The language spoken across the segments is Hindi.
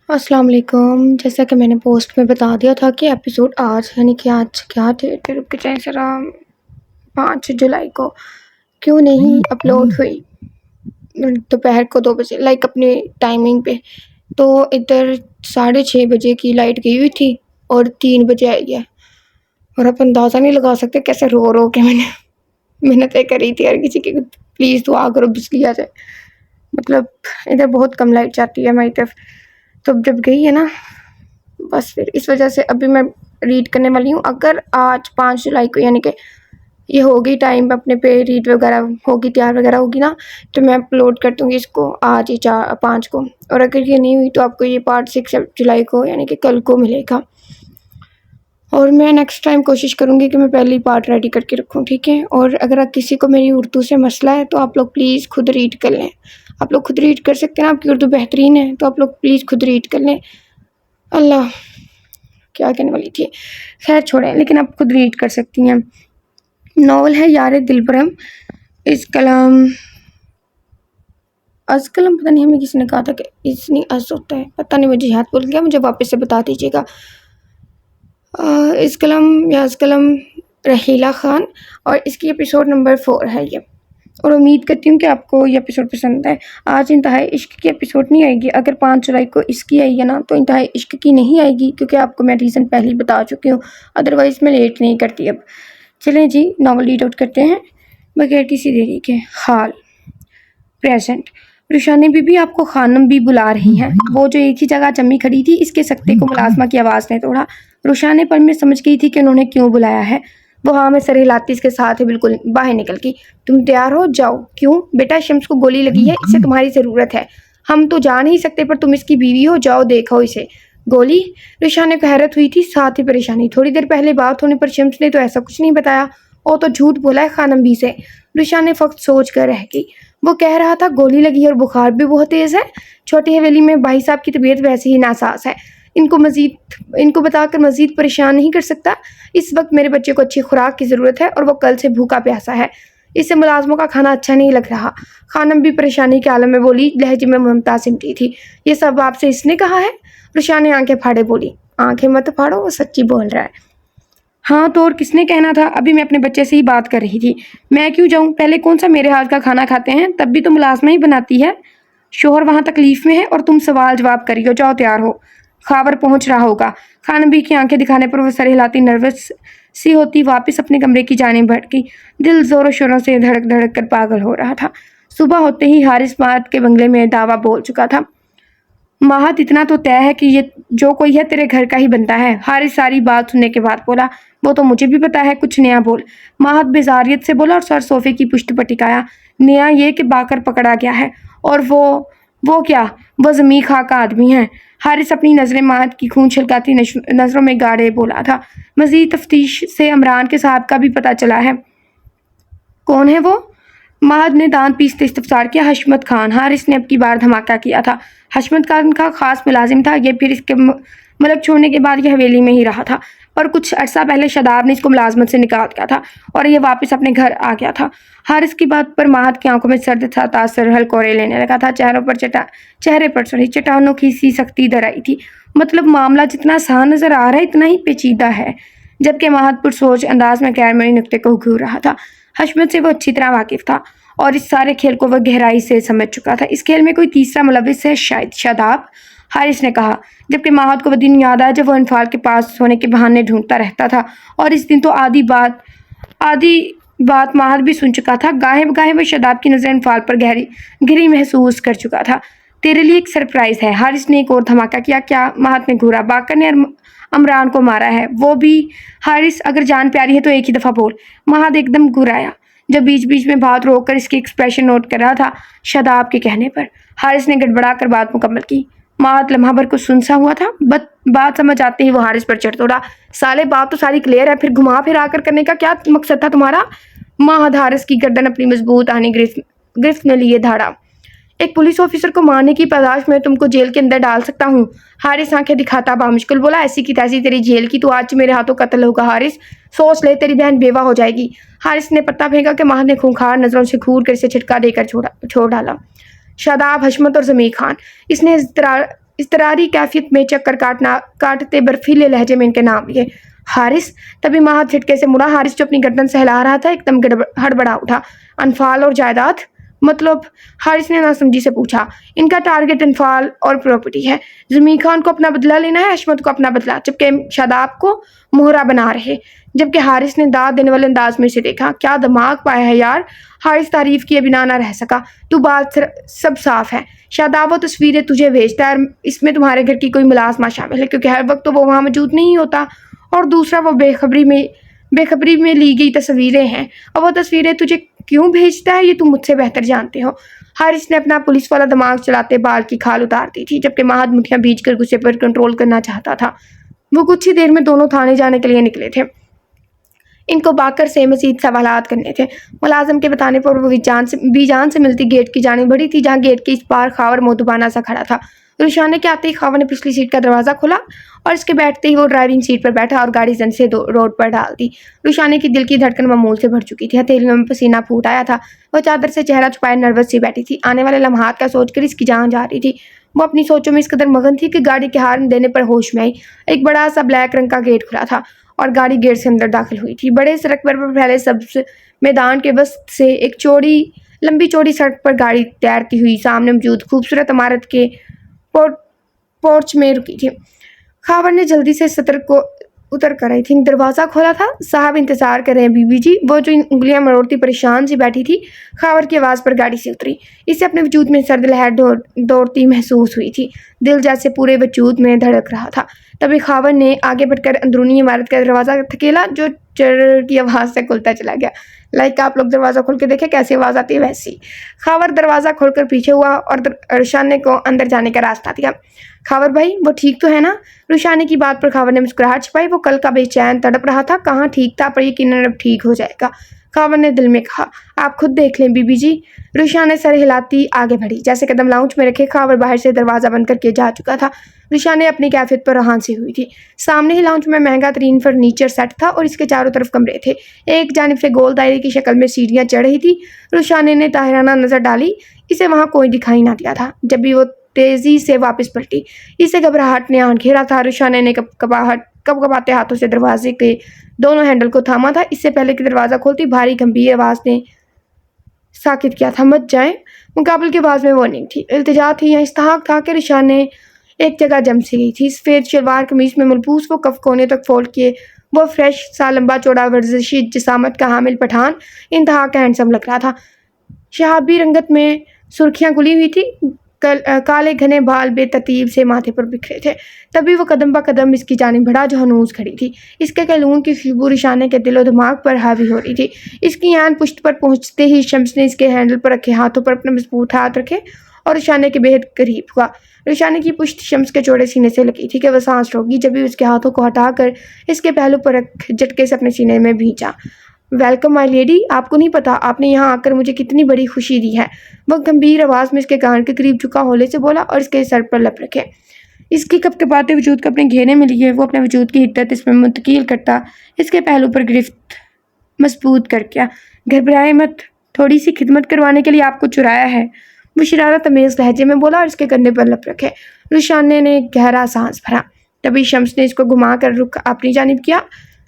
अस्सलाम वालेकुम। जैसा कि मैंने पोस्ट में बता दिया था कि एपिसोड आज यानी कि आज क्या डेट है, रुक के जाए ज़रा, 5 जुलाई को क्यों नहीं अपलोड हुई दोपहर को 2 बजे लाइक अपने टाइमिंग पे। तो इधर 6:30 बजे की लाइट गई हुई थी और 3 बजे आई है और आप अंदाज़ा नहीं लगा सकते कैसे रो रो के मैंने मेहनतें करी थी हर किसी की, प्लीज़ दुआ करो बिजली आ जाए। मतलब इधर बहुत कम लाइट जाती है हमारी तरफ, तो अब जब गई है ना, बस फिर इस वजह से अभी मैं रीड करने वाली हूँ। अगर आज 5 जुलाई को यानी कि ये होगी टाइम अपने पे रीड वगैरह होगी, तैयार वगैरह होगी ना, तो मैं अपलोड कर दूँगी इसको आज ही 5 को। और अगर ये नहीं हुई तो आपको ये पार्ट 6 जुलाई को यानी कि कल को मिलेगा। और मैं नेक्स्ट टाइम कोशिश करूँगी कि मैं पहले ही पार्ट रेडी करके रखूँ, ठीक है। और अगर किसी को मेरी उर्दू से मसला है तो आप लोग प्लीज़ खुद रीड कर लें। आप लोग खुद रीड कर सकते हैं ना, आपकी उर्दू बेहतरीन है, तो आप लोग प्लीज़ खुद रीड कर लें। अल्लाह, क्या कहने वाली थी, खैर छोड़ें, लेकिन आप खुद रीड कर सकती हैं। नावल है यार दिलबरम, इस कलम अज़ कलम, पता नहीं हमें किसी ने कहा था कि इसनी अज़ होता है, पता नहीं, मुझे याद भूल गया, मुझे वापस से बता दीजिएगा। इस कलम या अज़ कलम रहीला ख़ान, और इसकी एपिसोड नंबर 4 है ये। और उम्मीद करती हूँ कि आपको ये एपिसोड पसंद है। आज इंतहाई इश्क की एपिसोड नहीं आएगी। अगर 5 जुलाई को इसकी आई है ना, तो इंतहाई इश्क की नहीं आएगी, क्योंकि आपको मैं रीज़न पहले ही बता चुकी हूँ। अदरवाइज़ मैं लेट नहीं करती अब। चलें जी, नावल रीड आउट करते हैं बगैर किसी देरी के। हाल प्रेजेंट। रुशानी बीबी आपको खानम भी बुला रही हैं। वो जो एक ही जगह जमी खड़ी थी, इसके सकते को मुलाजमा की आवाज़ ने तोड़ा। रुशानी पल में समझ गई थी कि उन्होंने क्यों बुलाया है। वो हाँ में सर हिलाती इसके साथ ही बिल्कुल बाहर निकल गई। तुम तैयार हो, जाओ। क्यों बेटा, शम्स को गोली लगी है, इसे तुम्हारी ज़रूरत है। हम तो जा नहीं सकते, पर तुम इसकी बीवी हो, जाओ देखो इसे। गोली? रुशाने को हैरत हुई थी, साथ ही परेशानी। थोड़ी देर पहले बात होने पर शम्स ने तो ऐसा कुछ नहीं बताया। वो तो झूठ बोला है खानम भी से। रुशाने फक्त सोच कर रह गई। वो कह रहा था गोली लगी है और बुखार भी बहुत तेज़ है। छोटी हवेली में भाई साहब की तबीयत वैसे ही नासाज है। इनको बताकर मज़ीद परेशान नहीं कर सकता। इस वक्त मेरे बच्चे को अच्छी खुराक की ज़रूरत है और वो कल से भूखा प्यासा है। इससे मुलाजमों का खाना अच्छा नहीं लग रहा। खानम भी परेशानी के आलम में बोली, लहजे में ममता सिमटी थी। ये सब आपसे इसने कहा है? रुशान ने आंखें फाड़े बोली। आंखें मत फाड़ो, वो सच्ची बोल रहा है। हाँ तो और किसने कहना था? अभी मैं अपने बच्चे से ही बात कर रही थी। मैं क्यों जाऊँ? पहले कौन सा मेरे हाथ का खाना खाते हैं? तब भी तो मुलाजमा ही बनाती है। शोहर वहाँ तकलीफ में है और तुम सवाल जवाब करी हो। जाओ तैयार हो, खाबर पहुँच रहा होगा। खानबी की आंखें दिखाने पर वो सर हिलाती नर्वस सी होती वापस अपने कमरे की जानिब बढ़ गई। दिल जोरों शोरों से धड़क धड़क कर पागल हो रहा था। सुबह होते ही हारिस माद के बंगले में दावा बोल चुका था। महत, इतना तो तय है कि ये जो कोई है तेरे घर का ही बनता है। हारिस सारी बात सुनने के बाद बोला, वो तो मुझे भी पता है, कुछ नया बोल। महत बेजारियत से बोला और सर सोफे की पुष्ट पर टिकाया। नया ये कि बाकर पकड़ा गया है, और वो क्या? वो ज़मी खा का आदमी है। हारिस अपनी नज़रें महत की खून छलकाती नज़रों में गाड़े बोला था। मज़ीद तफ्तीश से इमरान के साहब का भी पता चला है। कौन है वो? महद ने दांत पीसते इस्तफसार किया। हशमत खान। हारिस ने अब की बार धमाका किया था। हशमत खान का खास मुलाजिम था ये, फिर इसके मुल्क छोड़ने के बाद ये हवेली में ही रहा था, पर कुछ अर्सा पहले शादाब ने इसको मुलाजमत से निकाल दिया था और ये वापस अपने घर आ गया था। हारिस की बात पर महद की आंखों में सर्द था तासर हलकोरे लेने लगा था। चेहरे पर चट्टानों की सी सख्ती दर आई थी। मतलब मामला जितना आसान नजर आ रहा है, इतना ही पेचीदा है। जबकि महद पुरसोच अंदाज में गैरमनी नुक्ते को घूर रहा था। हशमत से वो अच्छी तरह वाकिफ था और इस सारे खेल को वह गहराई से समझ चुका था। इस खेल में कोई तीसरा मुलविस है, शायद शादाब, हारिस ने कहा। जबकि महद को वह दिन याद आया जब वह इनफाल के पास सोने के बहाने ढूंढता रहता था, और इस दिन तो आधी बात महद भी सुन चुका था। गाहे बगाहे वह शादाब की नजर इनफाल पर गहरी महसूस कर चुका था। तेरे लिए एक सरप्राइज है। हारिस ने एक और धमाका किया। क्या? महद ने घूरा। बाकर ने अमरान को मारा है, वो भी? हारिस, अगर जान प्यारी है तो एक ही दफ़ा बोल। महद एकदम घुराया, जब बीच बीच में बात रोककर इसके एक्सप्रेशन नोट कर रहा था। शादाब के कहने पर हारिस ने गड़बड़ा कर बात मुकम्मल की। महद लम्हा भर को सुनसा हुआ था। बात समझ आते ही वो हारिस पर चढ़ तोड़ा। साले, बात तो सारी क्लियर है, फिर घुमा फिर आकर करने का क्या मकसद था तुम्हारा? महद हारिस की गर्दन अपनी मजबूत आनी गिरफ्त में लिए धाड़ा। एक पुलिस ऑफिसर को मारने की पादाश में तुमको जेल के अंदर डाल सकता हूँ। हारिस आंखें दिखाता बामुश्किल बोला। ऐसी की तैसी तेरी जेल की, तो आज मेरे हाथों कत्ल होगा। हारिस, सोच ले, तेरी बहन बेवा हो जाएगी। हारिस ने पत्ता फेंका कि महद ने खूंखार नजरों से घूर कर इसे झटका देकर छोड़ डाला। शादाब, हशमत और जमीर खान। इसने इस्तरारी कैफियत में चक्कर काटते बर्फीले लहजे में इनके नाम लिए। हारिस। तभी महद झटके से मुड़ा। हारिस जो अपनी गर्दन सहला रहा था एकदम हड़बड़ा उठा। अनफाल और जायदाद मतलब? हारिस ने नासमझी से पूछा। इनका टारगेट अनफाल और प्रॉपर्टी है। जमीन खान को अपना बदला लेना है, अशमत को अपना बदला, जबकि शादाब को मोहरा बना रहे। जबकि हारिस ने दाद देने वाले अंदाज में से देखा। क्या दिमाग पाया है यार। हारिस तारीफ किए बिना ना रह सका। तू बात सब साफ है। शादाब वो तस्वीरें तुझे भेजता है, इसमें तुम्हारे घर की कोई मुलाजमा शामिल है, क्योंकि हर वक्त तो वो वहाँ मौजूद नहीं होता। और दूसरा, वो बेखबरी में ली गई तस्वीरें हैं, और वो तस्वीरें तुझे क्यों भेजता है ये तुम मुझसे बेहतर जानते हो। हारिस ने अपना पुलिस वाला दिमाग चलाते बाल की खाल उतार दी थी, जबकि महद मुठियां भींचकर गुस्से पर कंट्रोल करना चाहता था। वो कुछ ही देर में दोनों थाने जाने के लिए निकले थे। इनको बाकर से मजीद सवालात करने थे। मुलाजिम के बताने पर वो बीजान से मिलती गेट की जानी बढ़ी थी, जहाँ गेट के इस पार खावर मोदुबाना सा खड़ा था। रुशाने के आते ही खावर ने पिछली सीट का दरवाज़ा खोला और इसके बैठते ही वो ड्राइविंग सीट पर बैठा और गाड़ी जन से रोड पर डाल दी। रुशाने की दिल की धड़कन मामूल से भर चुकी थी, हथेलियों में पसीना फूट आया था। वो चादर से चेहरा छुपाए नर्वस सी बैठी थी। आने वाले लम्हात का सोचकर इसकी जान जा रही थी। वो अपनी सोचों में इस कदर मगन थी कि गाड़ी के हार्न देने पर होश में आई। एक बड़ा सा ब्लैक रंग का गेट खुला था और गाड़ी गेट से अंदर दाखिल हुई थी। बड़े सड़क पर फैले सब्ज मैदान के वस्त से एक लंबी चौड़ी सड़क पर गाड़ी तैरती हुई सामने मौजूद खूबसूरत इमारत के पोर्च में रुकी थी। खावर ने जल्दी से सतर को उतर कर आई थी। दरवाज़ा खोला था। साहब इंतज़ार कर रहे हैं बीबी जी। वो जो उंगलियां मरोड़ती परेशान सी बैठी थी, खावर की आवाज़ पर गाड़ी से उतरी। इसे अपने वजूद में सर्द लहर दौड़ती महसूस हुई थी। दिल जैसे पूरे वजूद में धड़क रहा था। तभी खावर ने आगे बढ़कर अंदरूनी इमारत का दरवाज़ा धकेला, जो चर की आवाज़ से खुलता चला गया। लाइक आप लोग दरवाज़ा खोल के देखें कैसी आवाज़ आती है वैसी। खावर दरवाज़ा खोलकर पीछे हुआ और रुशाने को अंदर जाने का रास्ता दिया। खावर भाई, वो ठीक तो है ना? रुशाने की बात पर खावर ने मुस्कुराहट छिपाई। वो कल का बेचैन तड़प रहा था। कहाँ ठीक था, पर यकीनन अब ठीक हो जाएगा, खावर ने दिल में कहा। आप खुद देख लें बीबी जी। रुशाने सर हिलाती आगे बढ़ी। जैसे कदम लाउंज में रखे, खावर बाहर से दरवाज़ा बंद करके जा चुका था। रुशाने अपनी कैफियत पर हांसी हुई थी। सामने ही लाउंज में महंगा तरीन फर्नीचर सेट था और इसके चारों तरफ कमरे थे। एक जानिब से गोल दायरे की शक्ल में सीढ़ियाँ चढ़ रही थी। रुशाने ने ताहिराना नजर डाली। इसे वहाँ कोई दिखाई ना दिया था। जब भी वो तेजी से वापस पलटी, इसे घबराहट ने आन घेरा था। रुशाने ने कपकपाते हाथों से दरवाजे के दोनों हैंडल को थामा था। इससे पहले कि दरवाज़ा खोलती, भारी गंभीर आवाज़ ने साकित किया था, मत जाएं। मुकाबल की आवाज़ में वार्निंग थी, इल्तिजा थी या इस्तेहाक था कि रुशाने एक जगह जम सी गई थी। सफ़ेद शलवार कमीज में मलबूस वो कफ कोने तक फोल्ड किए वो फ्रेश सा लंबा चौड़ा वर्जिशी जिसामत का हामिल पठान इंतहा का हैंडसम लग रहा था। शहाबी रंगत में सुर्खियाँ गुली हुई थी। काले घने बाल बेतरतीब से माथे पर बिखरे थे। तभी वो कदम ब कदम इसकी जानिब बढ़ा जो हनूज खड़ी थी। इसके कैलून की खुशबू रुशाने के दिलो दिमाग पर हावी हो रही थी। इसकी आन पुश्त पर पहुंचते ही शम्स ने इसके हैंडल पर रखे हाथों पर अपने मजबूत हाथ रखे और रुशाने के बेहद करीब हुआ। रुशाने की पुश्त शम्स के चौड़े सीने से लगी थी कि वह सांस रोकी। जब भी उसके हाथों को हटाकर इसके पहलू पर रख झटके से अपने सीने में भींचा। वेलकम माय लेडी, आपको नहीं पता आपने यहाँ आकर मुझे कितनी बड़ी खुशी दी है। वह गंभीर आवाज़ में इसके कान के करीब झुका होले से बोला और इसके सर पर लप रखे। इसकी कपकपाते वजूद को अपने घेरे में लिए वो अपने वजूद की हिद्दत इसमें मुंतकिल करता इसके पहलू पर गिरफ्त मजबूत कर गया। घबराए मत, थोड़ी सी खिदमत करवाने के लिए आपको चुराया है, वो शरारत तमेज़ लहजे में बोला और इसके कंधे पर लप रखे। रुशाने ने गहरा सांस भरा। तभी शम्स ने इसको घुमा कर रुख अपनी जानिब किया।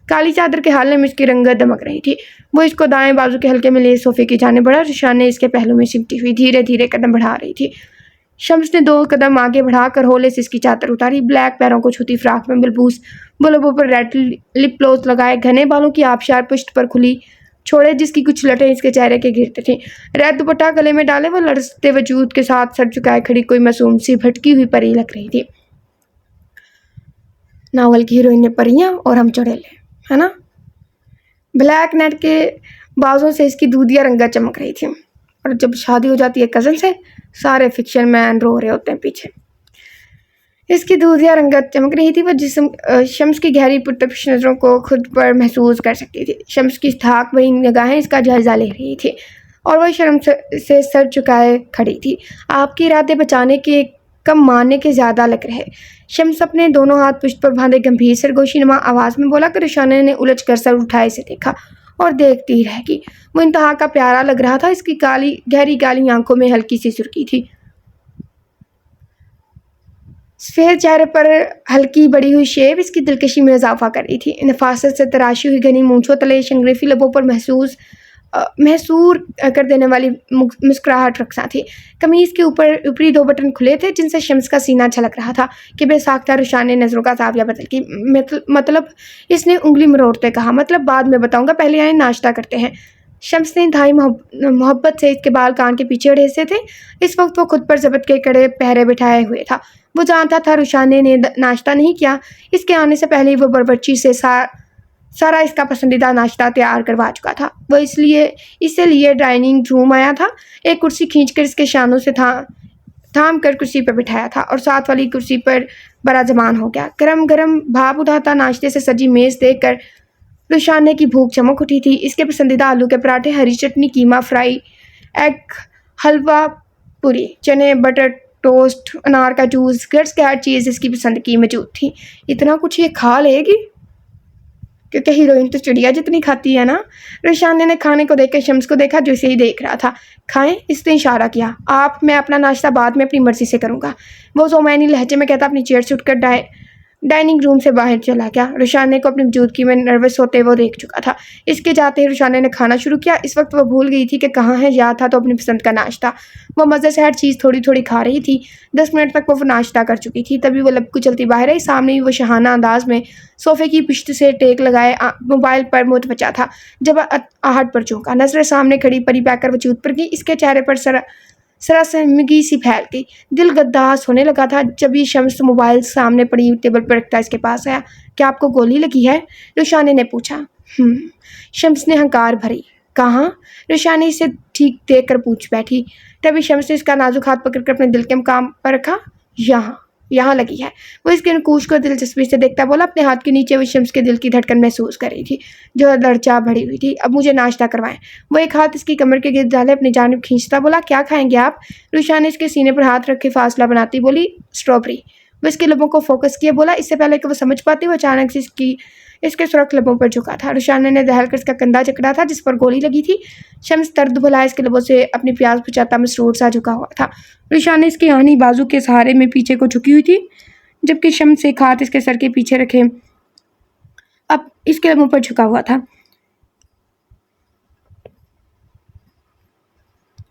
काली चादर के हाले में इसकी रंगत दमक रही थी। वो इसको दाएं बाजू के हल्के में ले सोफे की जाने बढ़ा। रुशाने इसके पहलू में सिमटी हुई धीरे धीरे कदम बढ़ा रही थी। शम्स ने 2 कदम आगे बढ़ाकर होले से इसकी चादर उतारी। ब्लैक पैरों को छूती फ्राक में बलबूस बुलबों पर रेड लिप ग्लोस लगाए घने बालों की आबशार पुष्ट पर खुली छोड़े जिसकी कुछ लटें इसके चेहरे के गिरते थे। रेड दुपट्टा गले में डाले वो लड़ते वजूद के साथ सर झुकाए खड़ी कोई मासूम सी भटकी हुई परी लग रही थी। नावल की हीरोइन ने परियां और हम चुड़ैले, है ना। ब्लैक नेट के बाजों से इसकी दूधिया रंगत चमक रही थी। और जब शादी हो जाती है कज़न से, सारे फिक्शन मैन रो रहे होते हैं पीछे। इसकी दूधिया रंगत चमक रही थी। वह शम्स की गहरी पुरतपिश नज़रों को खुद पर महसूस कर सकती थी। शम्स की धाक भरी निगाहें इसका जायजा ले रही थी और वह शर्म से सर झुकाए खड़ी थी। आपके इरादे बचाने के कम मानने के ज़्यादा लग रहे। शम्स अपने दोनों हाथ पुश्त पर बांधे गंभीर सरगोशी नुमा आवाज़ में बोला कि रुशाने ने उलझ कर सर उठाए से देखा और देखती रह गई। वो इंतहा का प्यारा लग रहा था। इसकी गहरी काली आंखों में हल्की सी सुर्खी थी। सफ़ेद चेहरे पर हल्की बढ़ी हुई शेव इसकी दिलकशी में इजाफा कर रही थी। नफासत से तराशी हुई घनी मूंछों तले शंगरेफी लबों पर महसूर कर देने वाली मुस्कुराहट रखसा थी। कमीज़ के ऊपर ऊपरी 2 बटन खुले थे जिनसे शम्स का सीना झलक रहा था कि बेसाख्ता रुशान ने नज़रों का जाविया बदल की। मतलब इसने उंगली मरोड़ते कहा, मतलब बाद में बताऊंगा, पहले आए नाश्ता करते हैं। शम्स ने इंतहाई मोहब्बत से इसके बाल कान के पीछे उड़ेसे थे। इस वक्त वो खुद पर जबत के कड़े पहरे बिठाए हुए था। वो जानता था रुशान ने नाश्ता नहीं किया। इसके आने से पहले ही वो बरबच्ची से सारा इसका पसंदीदा नाश्ता तैयार करवा चुका था। वो इसे लिए डाइनिंग रूम आया था। एक कुर्सी खींचकर इसके शानों से थाम कर कुर्सी पर बिठाया था और साथ वाली कुर्सी पर बड़ा जमान हो गया। गरम गरम भाप उठाता नाश्ते से सजी मेज़ देखकर रुशाने की भूख चमक उठी थी। इसके पसंदीदा आलू के पराठे, हरी चटनी, कीमा फ्राई, एग हलवा पूरी, चने बटर टोस्ट, अनार का जूस, गर्स की हर चीज़ इसकी पसंद की मौजूद थी। इतना कुछ ये खा लेगी क्योंकि हीरोइन तो चिड़िया जितनी खाती है ना। रुशाने ने खाने को देखकर शम्स को देखा जो इसे ही देख रहा था। खाएं, इसने इशारा किया। मैं अपना नाश्ता बाद में अपनी मर्जी से करूँगा। वो ज़ोमैनी लहजे में कहता अपनी चेयर से उठकर डाइनिंग रूम से बाहर चला गया। रुशाने को अपनी मौजूदगी में नर्वस होते वो देख चुका था। इसके जाते ही रुशाने ने खाना शुरू किया। इस वक्त वो भूल गई थी कि कहाँ है, याद था तो अपनी पसंद का नाश्ता। वो मज़े से हर चीज़ थोड़ी थोड़ी खा रही थी। 10 मिनट तक वो नाश्ता कर चुकी थी। तभी वो लपकू चलती बाहर आई। सामने ही वो शहाना अंदाज में सोफे की पुश्त से टेक लगाए मोबाइल पर मुतवजा था जब आहट पर चौंका। नजरें सामने खड़ी परी बैकर वजूद पर गई। इसके चेहरे पर सरासमगी सी फैल गई। दिल गद्दास होने लगा था जब ये शम्स मोबाइल सामने पड़ी टेबल पर रखता इसके पास आया। क्या आपको गोली लगी है? रुशाने ने पूछा। शम्स ने हंकार भरी। कहाँ? रुशाने इसे ठीक देख कर पूछ बैठी। तभी शम्स ने इसका नाजुक हाथ पकड़कर अपने दिल के मकाम पर रखा। यहाँ लगी है। वो इसके नकूश को दिलचस्पी से देखता बोला। अपने हाथ के नीचे वो शम्स के दिल की धड़कन महसूस कर रही थी जो दरचा भरी हुई थी। अब मुझे नाश्ता करवाएं। वो एक हाथ इसकी कमर के गिर्द डाले अपनी जानिब खींचता बोला। क्या खाएंगे आप? रुशान ने इसके सीने पर हाथ रख के फासला बनाती बोली। स्ट्रॉबेरी। वो इसके लबों को फोकस किया बोला। इससे पहले कि वो समझ पाती वो अचानक से इसके सुरख लबों पर झुका था। रुशान ने दहल कर इसका कंधा जकड़ा था जिस पर गोली लगी थी। शम्स दर्द भुलाए इसके लबों से अपनी प्यास बुझाता मसरूर सा झुका हुआ था। रुशान ने इसके आनी बाजू के सहारे में पीछे को झुकी हुई थी जबकि शम्स एक हाथ इसके सर के पीछे रखे अब इसके लबों पर झुका हुआ था।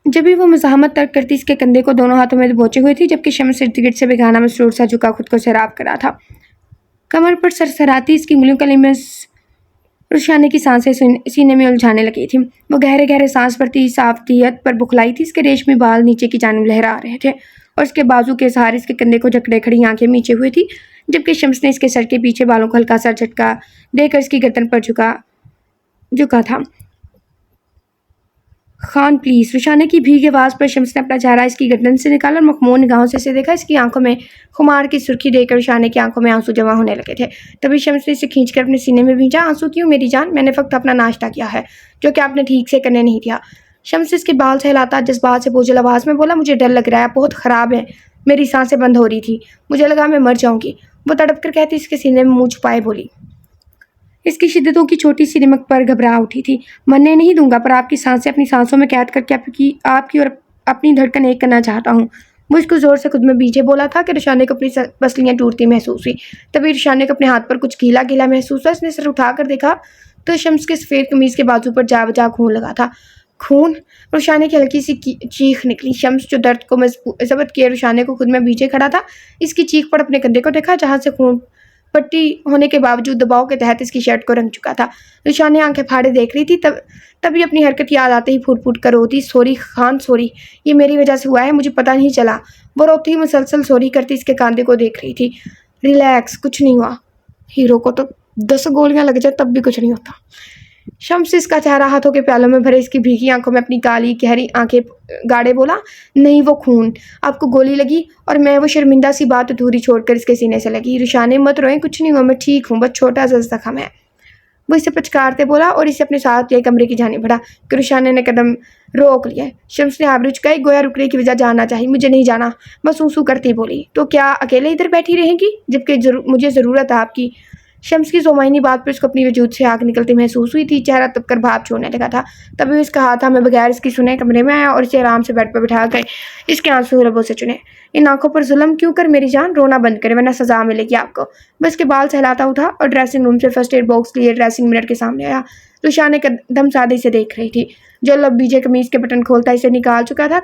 जब भी वो मज़ाहमत तर्क करती इसके कंधे को दोनों हाथों में दबोचे हुए थी जबकि शम्स इर्द गिर्द से बेगाना मसरूर सा झुका खुद को सैराब करा था। कमर पर सरसराती इसकी उंगलियों का लिमस रुशाने की सांसें सीने में उलझाने लगी थी। वो गहरे गहरे सांस भरती साफतियत पर बुखलाई थी। इसके रेशमी बाल नीचे की जानिब लहरा रहे थे और इसके बाजू के सहारे इसके कंधे को जकड़े खड़ी आंखें नीचे हुई थी जबकि शम्स ने इसके सर के पीछे बालों को हल्का सा झटका देकर इसकी गर्दन पर झुका था। खान प्लीज़। रुशाने की भीगी आवाज़ पर शम्स ने अपना चेहरा इसकी गर्दन से निकाला और मखमून निगाहों से इसे देखा। इसकी आंखों में खुमार की सुर्खी देकर रुशाने की आंखों में आंसू जमा होने लगे थे। तभी शम्स ने इसे खींचकर अपने सीने में भींचा। आंसू क्यों मेरी जान? मैंने फक्त अपना नाश्ता किया है जो कि आपने ठीक से करने नहीं दिया। शम्स इसके बाल सहलाता जज्बात से बोझल आवाज़ में बोला। मुझे डर लग रहा है, बहुत ख़राब है, मेरी सांसें बंद हो रही थी, मुझे लगा मैं मर जाऊँगी। वो तड़प कर कहती इसके सीने में मुँह छुपाए बोली। इसकी शिद्दतों की छोटी सी रिमक पर घबरा उठी थी। मरने नहीं दूंगा पर आपकी सांसें अपनी सांसों में कैद करके आपकी और अपनी धड़कन एक करना चाहता हूँ। वो इसको ज़ोर से खुद में पीछे बोला था कि रुशाने को अपनी पसलियाँ टूटती महसूस हुई। तभी रुशाने को अपने हाथ पर कुछ गीला गीला महसूस हुआ। इसने सर उठाकर देखा तो शम्स के सफ़ेद कमीज़ के बाजू पर जा बजा खून लगा था। खून? रुशाने की हल्की सी चीख निकली। शम्स जो दर्द को जब्त किए रुशाने को खुद में पीछे खड़ा था इसकी चीख पर अपने कंधे को देखा जहाँ से खून पट्टी होने के बावजूद दबाव के तहत इसकी शर्ट को रंग चुका था। रुशाने आंखें फाड़े देख रही थी। तभी अपनी हरकत याद आते ही फूट फूट कर रोती। सॉरी खान, सॉरी, ये मेरी वजह से हुआ है, मुझे पता नहीं चला। वो रोती ही मुसलसल सॉरी करती इसके कांधे को देख रही थी। रिलैक्स, कुछ नहीं हुआ। हीरो को तो 10 गोलियां लग जाए तब भी कुछ नहीं होता। शम्स इसका चेहरा हाथों के प्यालों में भरे इसकी भीगी आंखों में अपनी काली गहरी आंखें गाड़े बोला। नहीं, वो खून, आपको गोली लगी और मैं वो शर्मिंदा सी बात अधूरी छोड़कर इसके सीने से लगी। रुशाने मत रोएं, कुछ नहीं हुआ, मैं ठीक हूँ, बस छोटा सा जख्म है। वो इसे पचकारते बोला और इसे अपने साथ ले कमरे की जाने बढ़ा कि रुशाने ने कदम रोक लिया। शम्स ने आबरू चुकाई गोया रुकने की वजह जानना चाहिए। मुझे नहीं जाना, बस ऊँसू करती बोली। तो क्या अकेले इधर बैठी रहेंगी जबकि मुझे ज़रूरत है आपकी? शम्स की ज़ुमाइनी बात पर उसको अपनी वजूद से आग निकलती महसूस हुई थी। चेहरा तपकर भाप छोड़ने लगा था। तभी उसका हाथ हमें बगैर इसकी सुने कमरे में आया और इसे आराम से बेड पर बिठा कर इसके आंसू लबों से चुने। इन आंखों पर जुल्म क्यों कर मेरी जान, रोना बंद करे वरना सजा मिलेगी आपको। बस के बाल सहलाता उठा और ड्रेसिंग रूम से फर्स्ट एड बॉक्स लिए ड्रेसिंग मिरर के सामने आया। रुशान कदम सादे से देख रही थी। जो लब बीजे कमीज के बटन खोलता इसे निकाल चुका था।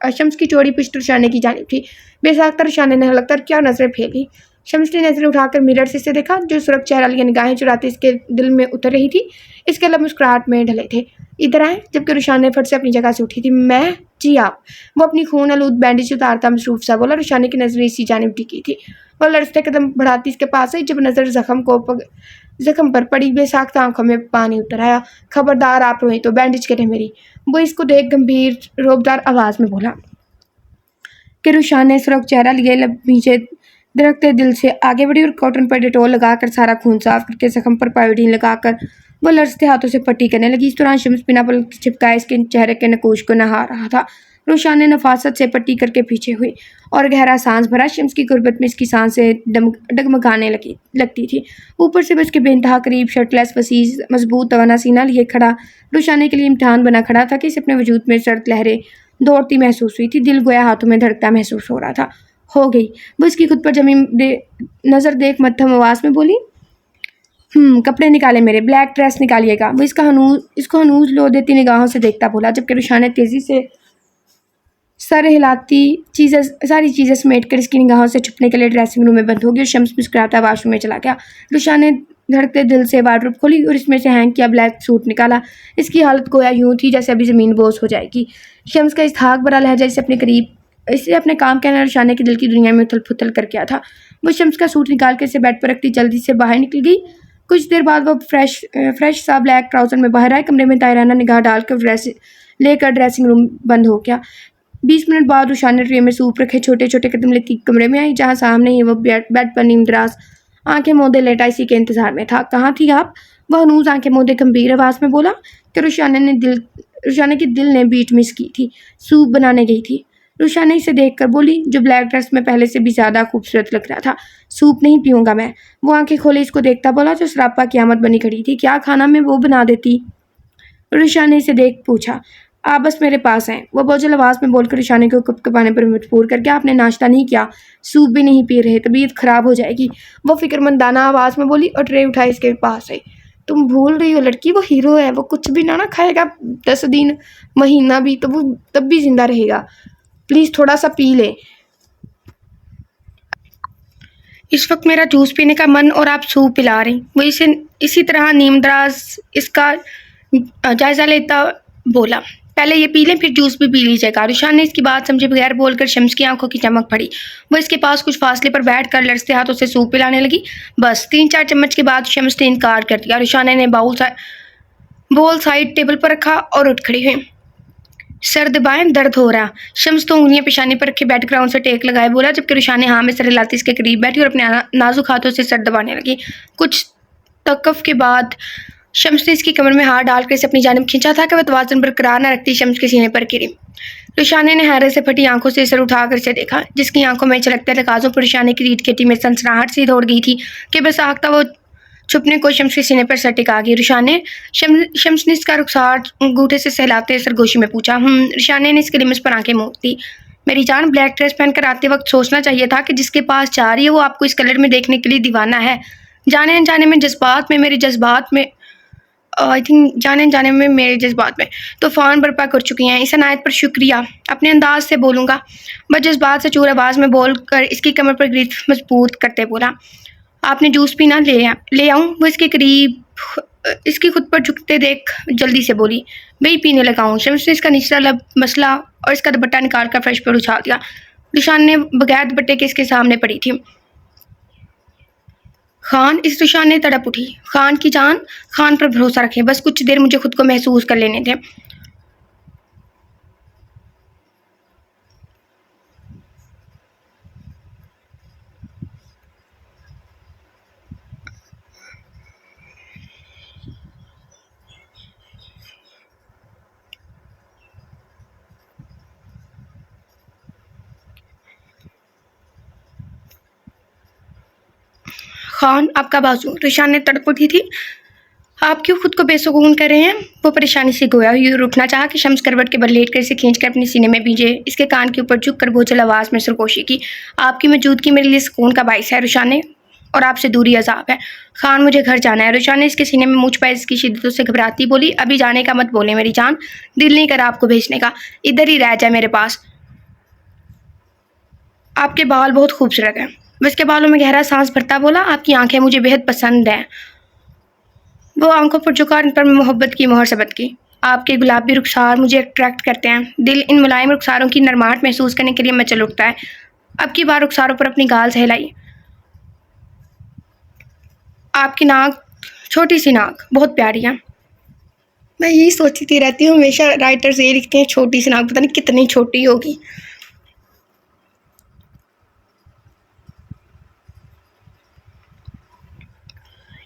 शम्स की चौड़ी पुश्त रुशाने की जानिब थी। बेसाख्ता रुशाने ने हलक कर क्या नजरें फेंकी। शम्स ने नजरें उठाकर मिरर से इसे देखा। जो सुरख चेहरा लिए निगाहें चुराते इसके दिल में उतर रही थी। इसके लब मुस्कुराहट में ढले थे। इधर आए, जबकि रुशान ने फट से अपनी जगह से उठी थी। मैं? जी आप। वो अपनी खून आलूद बैंडेज उतारता मसरूफ सा बोला। रुशाने की नजरें इसी जानिब टिकी थी। वो लड़ते कदम बढ़ाती इसके पास आई। जब नजर जख्म पर पड़ी, बेसाख्ता आंखों में पानी उतर आया। खबरदार आप रोई तो बैंडेज करें मेरी। वो इसको देख गंभीर रोबदार आवाज में बोला कि रुशान ने सुरख चेहरा लिए लब नीचे दरकते दिल से आगे बढ़ी और कॉटन पर डेटोल लगाकर सारा खून साफ करके जख्म पर पायोडीन लगाकर वो लड़ते हाथों से पट्टी करने लगी। इस दौरान शम्स बिना पलक छिपकाए इसके चेहरे के नकोश को नहा रहा था। रुशान ने नफासत से पट्टी करके पीछे हुई और गहरा सांस भरा। शम्स की गुर्बत में इसकी सांसें डगमगाने लगती थी। ऊपर से बस के बेइंतहा करीब शर्टलेस वसीज मजबूत तवाना सीना लिए खड़ा रुशाने के लिए इम्तिहान बना खड़ा था कि इसे अपने वजूद में सर्द लहरें दौड़ती महसूस हुई थी। दिल गोया हाथों में धड़कता महसूस हो रहा था। हो गई। वो इसकी खुद पर जमी नजर देख मध्यम आवाज में बोली, कपड़े निकाले मेरे, ब्लैक ड्रेस निकालिएगा। वो इसको हनूज लो देती निगाहों से देखता बोला, जबकि रुशाने तेजी से सर हिलाती सारी चीज़ें समेट कर इसकी निगाहों से छुपने के लिए ड्रेसिंग रूम में बंद हो गई और शम्स मुस्कुराता वाशरूम में चला गया। रुशाने धड़कते दिल से वार्डरोब खोली और इसमें से हैंग किया ब्लैक सूट निकाला। इसकी हालत गोया यूं थी जैसे अभी ज़मीन बोझ हो जाएगी। शम्स का इसहाक भरा लहजा इसे अपने काम कहना रुशाने के दिल की दुनिया में उथल पुथल कर गया था। वो शम्स का सूट निकाल के इसे बेड पर रखती जल्दी से बाहर निकल गई। कुछ देर बाद वो फ्रेश सा ब्लैक ट्राउजर में बाहर आए। कमरे में तायराना निगाह डालकर लेकर ड्रेसिंग रूम बंद हो गया। 20 मिनट बाद रुशान ने ट्रे में सूप रखे छोटे छोटे कदम लेती कमरे में आई, जहाँ सामने ही वो बेड पर नीमदराज आंखें मोदे लेटा इसी के इंतजार में था। कहाँ थी आप? वह हनूज आंखें मोदे गंभीर आवाज में बोला कि रुशाने के दिल ने बीट मिस की थी। सूप बनाने गई थी। रुशाने इसे देखकर बोली, जो ब्लैक ड्रेस में पहले से भी ज्यादा खूबसूरत लग रहा था। सूप नहीं पीऊंगा मैं। वो आंखें खोले इसको देखता बोला, जो सरापा क़यामत बनी खड़ी थी। क्या खाना मैं वो बना देती? रुशान ने इसे देख पूछा। आप बस मेरे पास आएं। वो बोझल आवाज में बोलकर रुशाने को कपकपाने पर मजबूर करके, आपने नाश्ता नहीं किया, सूप भी नहीं पी रहे, तबीयत खराब हो जाएगी। वो फिक्रमंदाना आवाज में बोली और ट्रे उठाए इसके पास आई। तुम भूल रही हो लड़की, वो हीरो है। वो कुछ भी ना खाएगा 10 दिन महीना भी, तो वो तब भी जिंदा रहेगा। प्लीज थोड़ा सा पी ले। इस वक्त मेरा जूस पीने का मन और आप सूप पिला रही। वो इसी तरह नीमदराज इसका जायजा लेता बोला, पहले ये पी लें फिर जूस भी पी लीजिएगा। रुशान ने इसकी बात समझे बगैर बोलकर शम्स की आंखों की चमक पड़ी। वो इसके पास कुछ फासले पर बैठकर लड़ते हाथों से सूप पिलाने लगी। बस 3-4 चम्मच के बाद शम्स ने इनकार कर दिया। रुशाने ने बोल साइड टेबल पर रखा और उठ खड़ी हुई। सर दबाएं, दर्द हो रहा। शम्स तो उंगलियां पेशानी पर रखे बैकग्राउंड से टेक लगाए बोला, जबकि रुशाने हाँ में सर हिलाती इसके करीब बैठी और अपने नाजुक हाथों से सर दबाने लगी। कुछ तकफ के बाद शम्स ने इसकी कमर में हाथ डालकर इसे अपनी जानिब खींचा था कि वह तवाज़ुन बरकरार न रखती शम्स के सीने पर गिरी। रुशाने ने हैरत से फटी आंखों से सर उठाकर इसे देखा, जिसकी आंखों में छलकते तकाजों पर रुशाने की रीढ़ खेती में सनसनाहट सी दौड़ गई थी कि बेसाख्ता वो छुपने को शम्स के सीने पर सर टिका गई। शम्स ने इसका रुखसार अंगूठे से सहलाते सरगोशी में पूछा। रुशाने ने इसके लिमस पर आंखें मोड़ दी। मेरी जान, ब्लैक ड्रेस पहनकर आते वक्त सोचना चाहिए था कि जिसके पास जा रही है वो आपको इस कलर में देखने के लिए दीवाना है। जाने अनजाने में मेरे जज्बात में तूफान बर्पा कर चुकी हैं। इस अनायत पर शुक्रिया। अपने अंदाज से बोलूँगा। बस जज्बात से चूर आवाज़ में बोल कर इसकी कमर पर गिरफ्त मजबूत करते बोला, आपने जूस पीना? ले आऊँ? वो इसके करीब इसकी खुद पर झुकते देख जल्दी से बोली, वही पीने लगा हूँ। शम्स ने इसका निचला लब मसला और इसका दुपट्टा निकाल कर फर्श पर उछाल दिया। रुशान ने बगैर दुपट्टे के इसके सामने पड़ी थी। खान, इस रुशान ने तड़प उठी। खान की जान, खान पर भरोसा रखें, बस कुछ देर मुझे खुद को महसूस कर लेने दें। खान आपका बाजू। रुशान ने तड़प उठी थी। आप क्यों खुद को बेसुकून कर रहे हैं? वो परेशानी से गोया यूँ रुकना चाहा कि शम्स करवट के बल लेट कर इसे खींच कर अपने सीने में भींचे। इसके कान के ऊपर झुक कर बोझल आवाज़ में सरगोशी की। आपकी मौजूदगी मेरे लिए सुकून का बाइस है रुशान ने, और आपसे दूरी अजाब है। खान मुझे घर जाना है। रुशान ने इसके सीने में मुँह छुपाए इसकी शिद्दत से घबराती बोली। अभी जाने का मत बोले मेरी जान, दिल नहीं करा आपको भेजने का। इधर ही रह जाए मेरे पास। आपके बाल बहुत खूबसूरत हैं। वो इसके बालों में गहरा सांस भरता बोला। आपकी आंखें मुझे बेहद पसंद हैं। वो आंखों पर झुका, इन पर मोहब्बत की मोहर सबत की। आपके गुलाबी रुखसार मुझे अट्रैक्ट करते हैं। दिल इन मुलायम रुखसारों की नरमाहट महसूस करने के लिए मचल उठता है। अब की बार रुखसारों पर अपनी गाल सहलाई। आपकी नाक, छोटी सी नाक, बहुत प्यारी है। मैं यही सोचती रहती हूँ, हमेशा राइटर्स ये लिखते हैं छोटी सी नाक, पता नहीं कितनी छोटी होगी।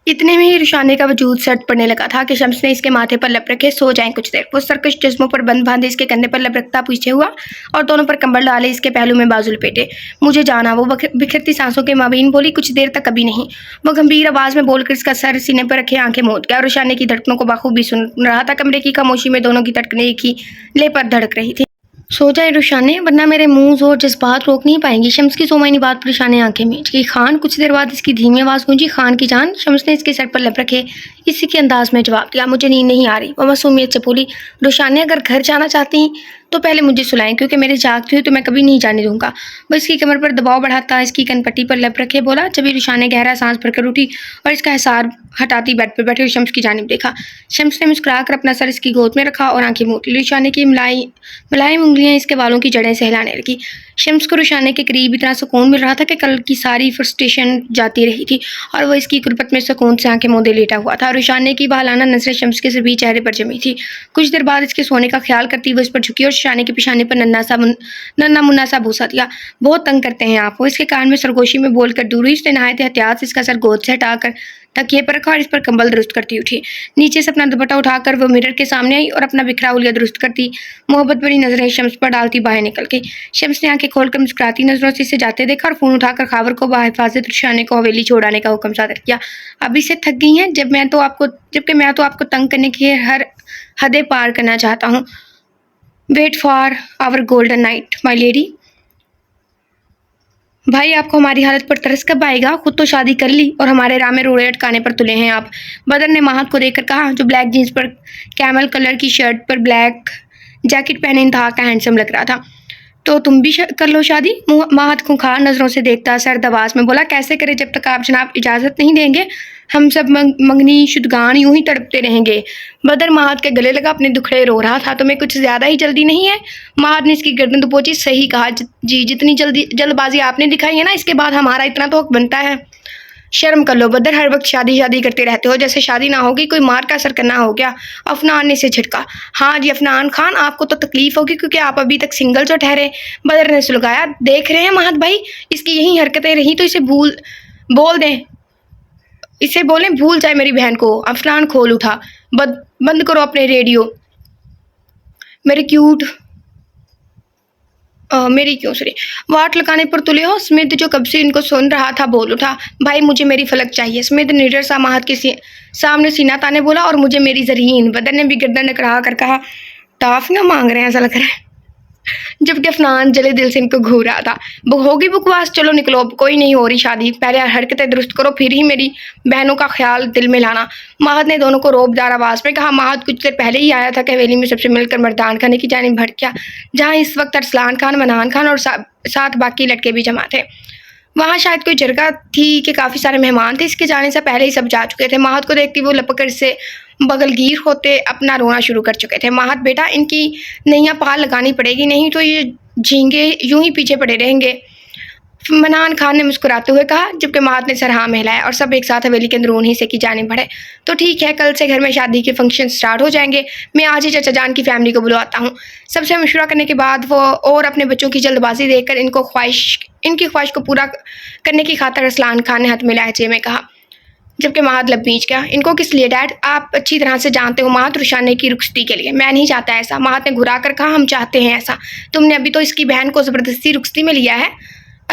इतने में ही रुशाने का वजूद सट पड़ने लगा था कि शम्स ने इसके माथे पर लब रखे। सो जाएं कुछ देर। वो सरकश जिस्मों पर बंद बांधे इसके कंधे पर लब रखता पीछे हुआ और दोनों पर कंबल डाले इसके पहलू में बाजू लपेटे। मुझे जाना, वो बिखरती सांसों के माबीन बोली। कुछ देर तक कभी नहीं। वो गंभीर आवाज़ में बोलकर इसका सर सीने पर रखे आंखें मूंद गया। रुशाने की धड़कनों को बखूबी सुन रहा था। कमरे की खामोशी में दोनों की धड़कनें एक ही ले पर धड़क रही थी। सो जाए रुशाने, वरना मेरे मुंह जोर जज्बात रोक नहीं पाएंगी। शम्स की सोमायनी बात पर रुशाने आंखें मींच गई। खान, कुछ देर बाद इसकी धीमी आवाज़ गूंजी। खान की जान। शम्स ने इसके सर पर लब रखे इसी के अंदाज में जवाब दिया। मुझे नींद नहीं आ रही। वो मासूमियत से बोली। रुशाने, अगर घर जाना चाहती तो पहले मुझे सुलाएं, क्योंकि मेरे जागते हुए तो मैं कभी नहीं जाने दूंगा। वो इसकी कमर पर दबाव बढ़ाता इसकी कनपट्टी पर लब रखे बोला। जब रुशाने गहरा सांस भरकर उठी और इसका हिसार हटाती बेड पर बैठे हुए शम्स की जानिब देखा। शम्स ने मुस्कुराकर अपना सर इसकी गोद में रखा और आंखें मूंद ली। रुशाने की मुलायम उंगलियां इसके बालों की जड़ें से हिलाने लगी। शम्स को रुशाने के करीब इतना सुकून मिल रहा था कि कल की सारी फ्रस्ट्रेशन जाती रही थी और वह इसकी कुर्बत में सुकून से आंखें मूंदे लेटा हुआ था। रुशाने की बहालाना नजरें शम्स के सभी चेहरे पर जमी थी। कुछ देर बाद इसके सोने का ख्याल करती हुए इस पर झुकी और रुशाने के पिशाने पर नन्ना मुन्ना सा भूसा दिया। बहुत तंग करते हैं आप। वो इसके कान में सरगोशी में बोलकर दूर हुई। उसने नहायत एहतियात से इसका सर गोद से हटाकर तकिए पर रखा और इस पर कंबल दुरुस्त करती उठी। नीचे से अपना दुपट्टा उठाकर वो मिरर के सामने आई और अपना बिखरा हुलिया दुरुस्त करती मोहब्बत भरी नजरें शम्स पर डालती बाहर निकल गई। शम्स ने आंखें खोलकर मुस्कुराती नजरों से इसे जाते देखा और फोन उठाकर खावर को बाहिफाजत रुशाने को हवेली छोड़ाने का हुक्म सादर किया। अभी से थक गई हैं, जबकि मैं तो आपको तंग करने की हर हदें पार करना चाहता हूँ। Wait for our golden night my lady. भाई, आपको हमारी हालत पर तरस कब आएगा? खुद तो शादी कर ली और हमारे राह में रोड़े अटकाने पर तुले हैं आप। बदर ने माहत को देखकर कहा, जो ब्लैक जीन्स पर कैमल कलर की शर्ट पर ब्लैक जैकेट पहने इंतहा का हैंडसम लग रहा था। तो तुम भी कर लो शादी। माहत खूंखार नजरों से देखता सर्द आवाज में बोला। कैसे करे जब तक आप जनाब इजाजत नहीं देंगे? हम सब मंगनी शुदगान यूं ही तड़पते रहेंगे। बदर माहत के गले लगा, अपने दुखड़े रो रहा था। तुम्हें कुछ ज्यादा ही जल्दी नहीं है? माहत ने इसकी गर्दन दबोची। सही कहा जी, जितनी जल्दबाजी आपने दिखाई है ना, इसके बाद हमारा इतना तो हक बनता है। शर्म कर लो बदर, हर वक्त शादी शादी करते रहते हो, जैसे शादी ना होगी कोई मार का असर करना हो गया। अफनान ने इसे झटका। हाँ जी अफनान खान, आपको तो तकलीफ होगी क्योंकि आप अभी तक सिंगल जो ठहरे। बदर ने सुलगाया। देख रहे हैं माहत भाई, इसकी यही हरकतें रही तो इसे बोल दें, इसे बोलें भूल जाए मेरी बहन को। अफनान खोल उठा। बंद करो अपने रेडियो। मेरी क्यों सॉरी वाट लगाने पर तुले हो? स्मिथ जो कब से इनको सुन रहा था बोल उठा। भाई मुझे मेरी फलक चाहिए। स्मिथ निडर सा माहत के सामने सीना ताने बोला। और मुझे मेरी जरीन। बदर ने भी गर्दन करा कर कहा। टाफियां मांग रहे हैं ऐसा लग रहा है। जबकि अफनान जले दिल से इनको घूर रहा था। होगी बकवास, चलो निकलो, अब कोई नहीं हो रही शादी। पहले हरकतें दुरुस्त करो, फिर ही मेरी बहनों का ख्याल दिल में लाना। माहत ने दोनों को रोबदार आवाज में कहा। माहत कुछ देर पहले ही आया था कि हवेली में सबसे मिलकर मर्दान खाने की जानिब भटका, जहाँ इस वक्त अरसलान खान, मनान खान और साथ बाकी लड़के भी जमा थे। वहाँ शायद कोई जरगा थी कि काफ़ी सारे मेहमान थे। इसके जाने से पहले ही सब जा चुके थे। माहत को देखती वो लपककर से बगलगीर होते अपना रोना शुरू कर चुके थे। माहत बेटा, इनकी नैया पार लगानी पड़ेगी, नहीं तो ये झींगे यूं ही पीछे पड़े रहेंगे। मनान खान ने मुस्कुराते हुए कहा, जबकि माहत ने सर हाँ मिलाया और सब एक साथ हवेली के अंदरून हिस्से की जानिब बढ़े। तो ठीक है, कल से घर में शादी के फंक्शन स्टार्ट हो जाएंगे। मैं आज ही चाचा जान की फैमिली को बुलवाता हूँ। सबसे मशवरा करने के बाद वो और अपने बच्चों की जल्दबाजी देखकर इनकी ख्वाहिश को पूरा करने की खातिर अरसलान खान ने हतमी लहजे में कहा, जबकि माहत लब बीच गया। इनको किस लिए डैड? आप अच्छी तरह से जानते हो माहत, रुशाने की रुखसती के लिए। मैं नहीं चाहता ऐसा। माहत ने घुरा कर कहा। हम चाहते हैं ऐसा। तुमने अभी तो इसकी बहन को ज़बरदस्ती रुखसती में लिया है।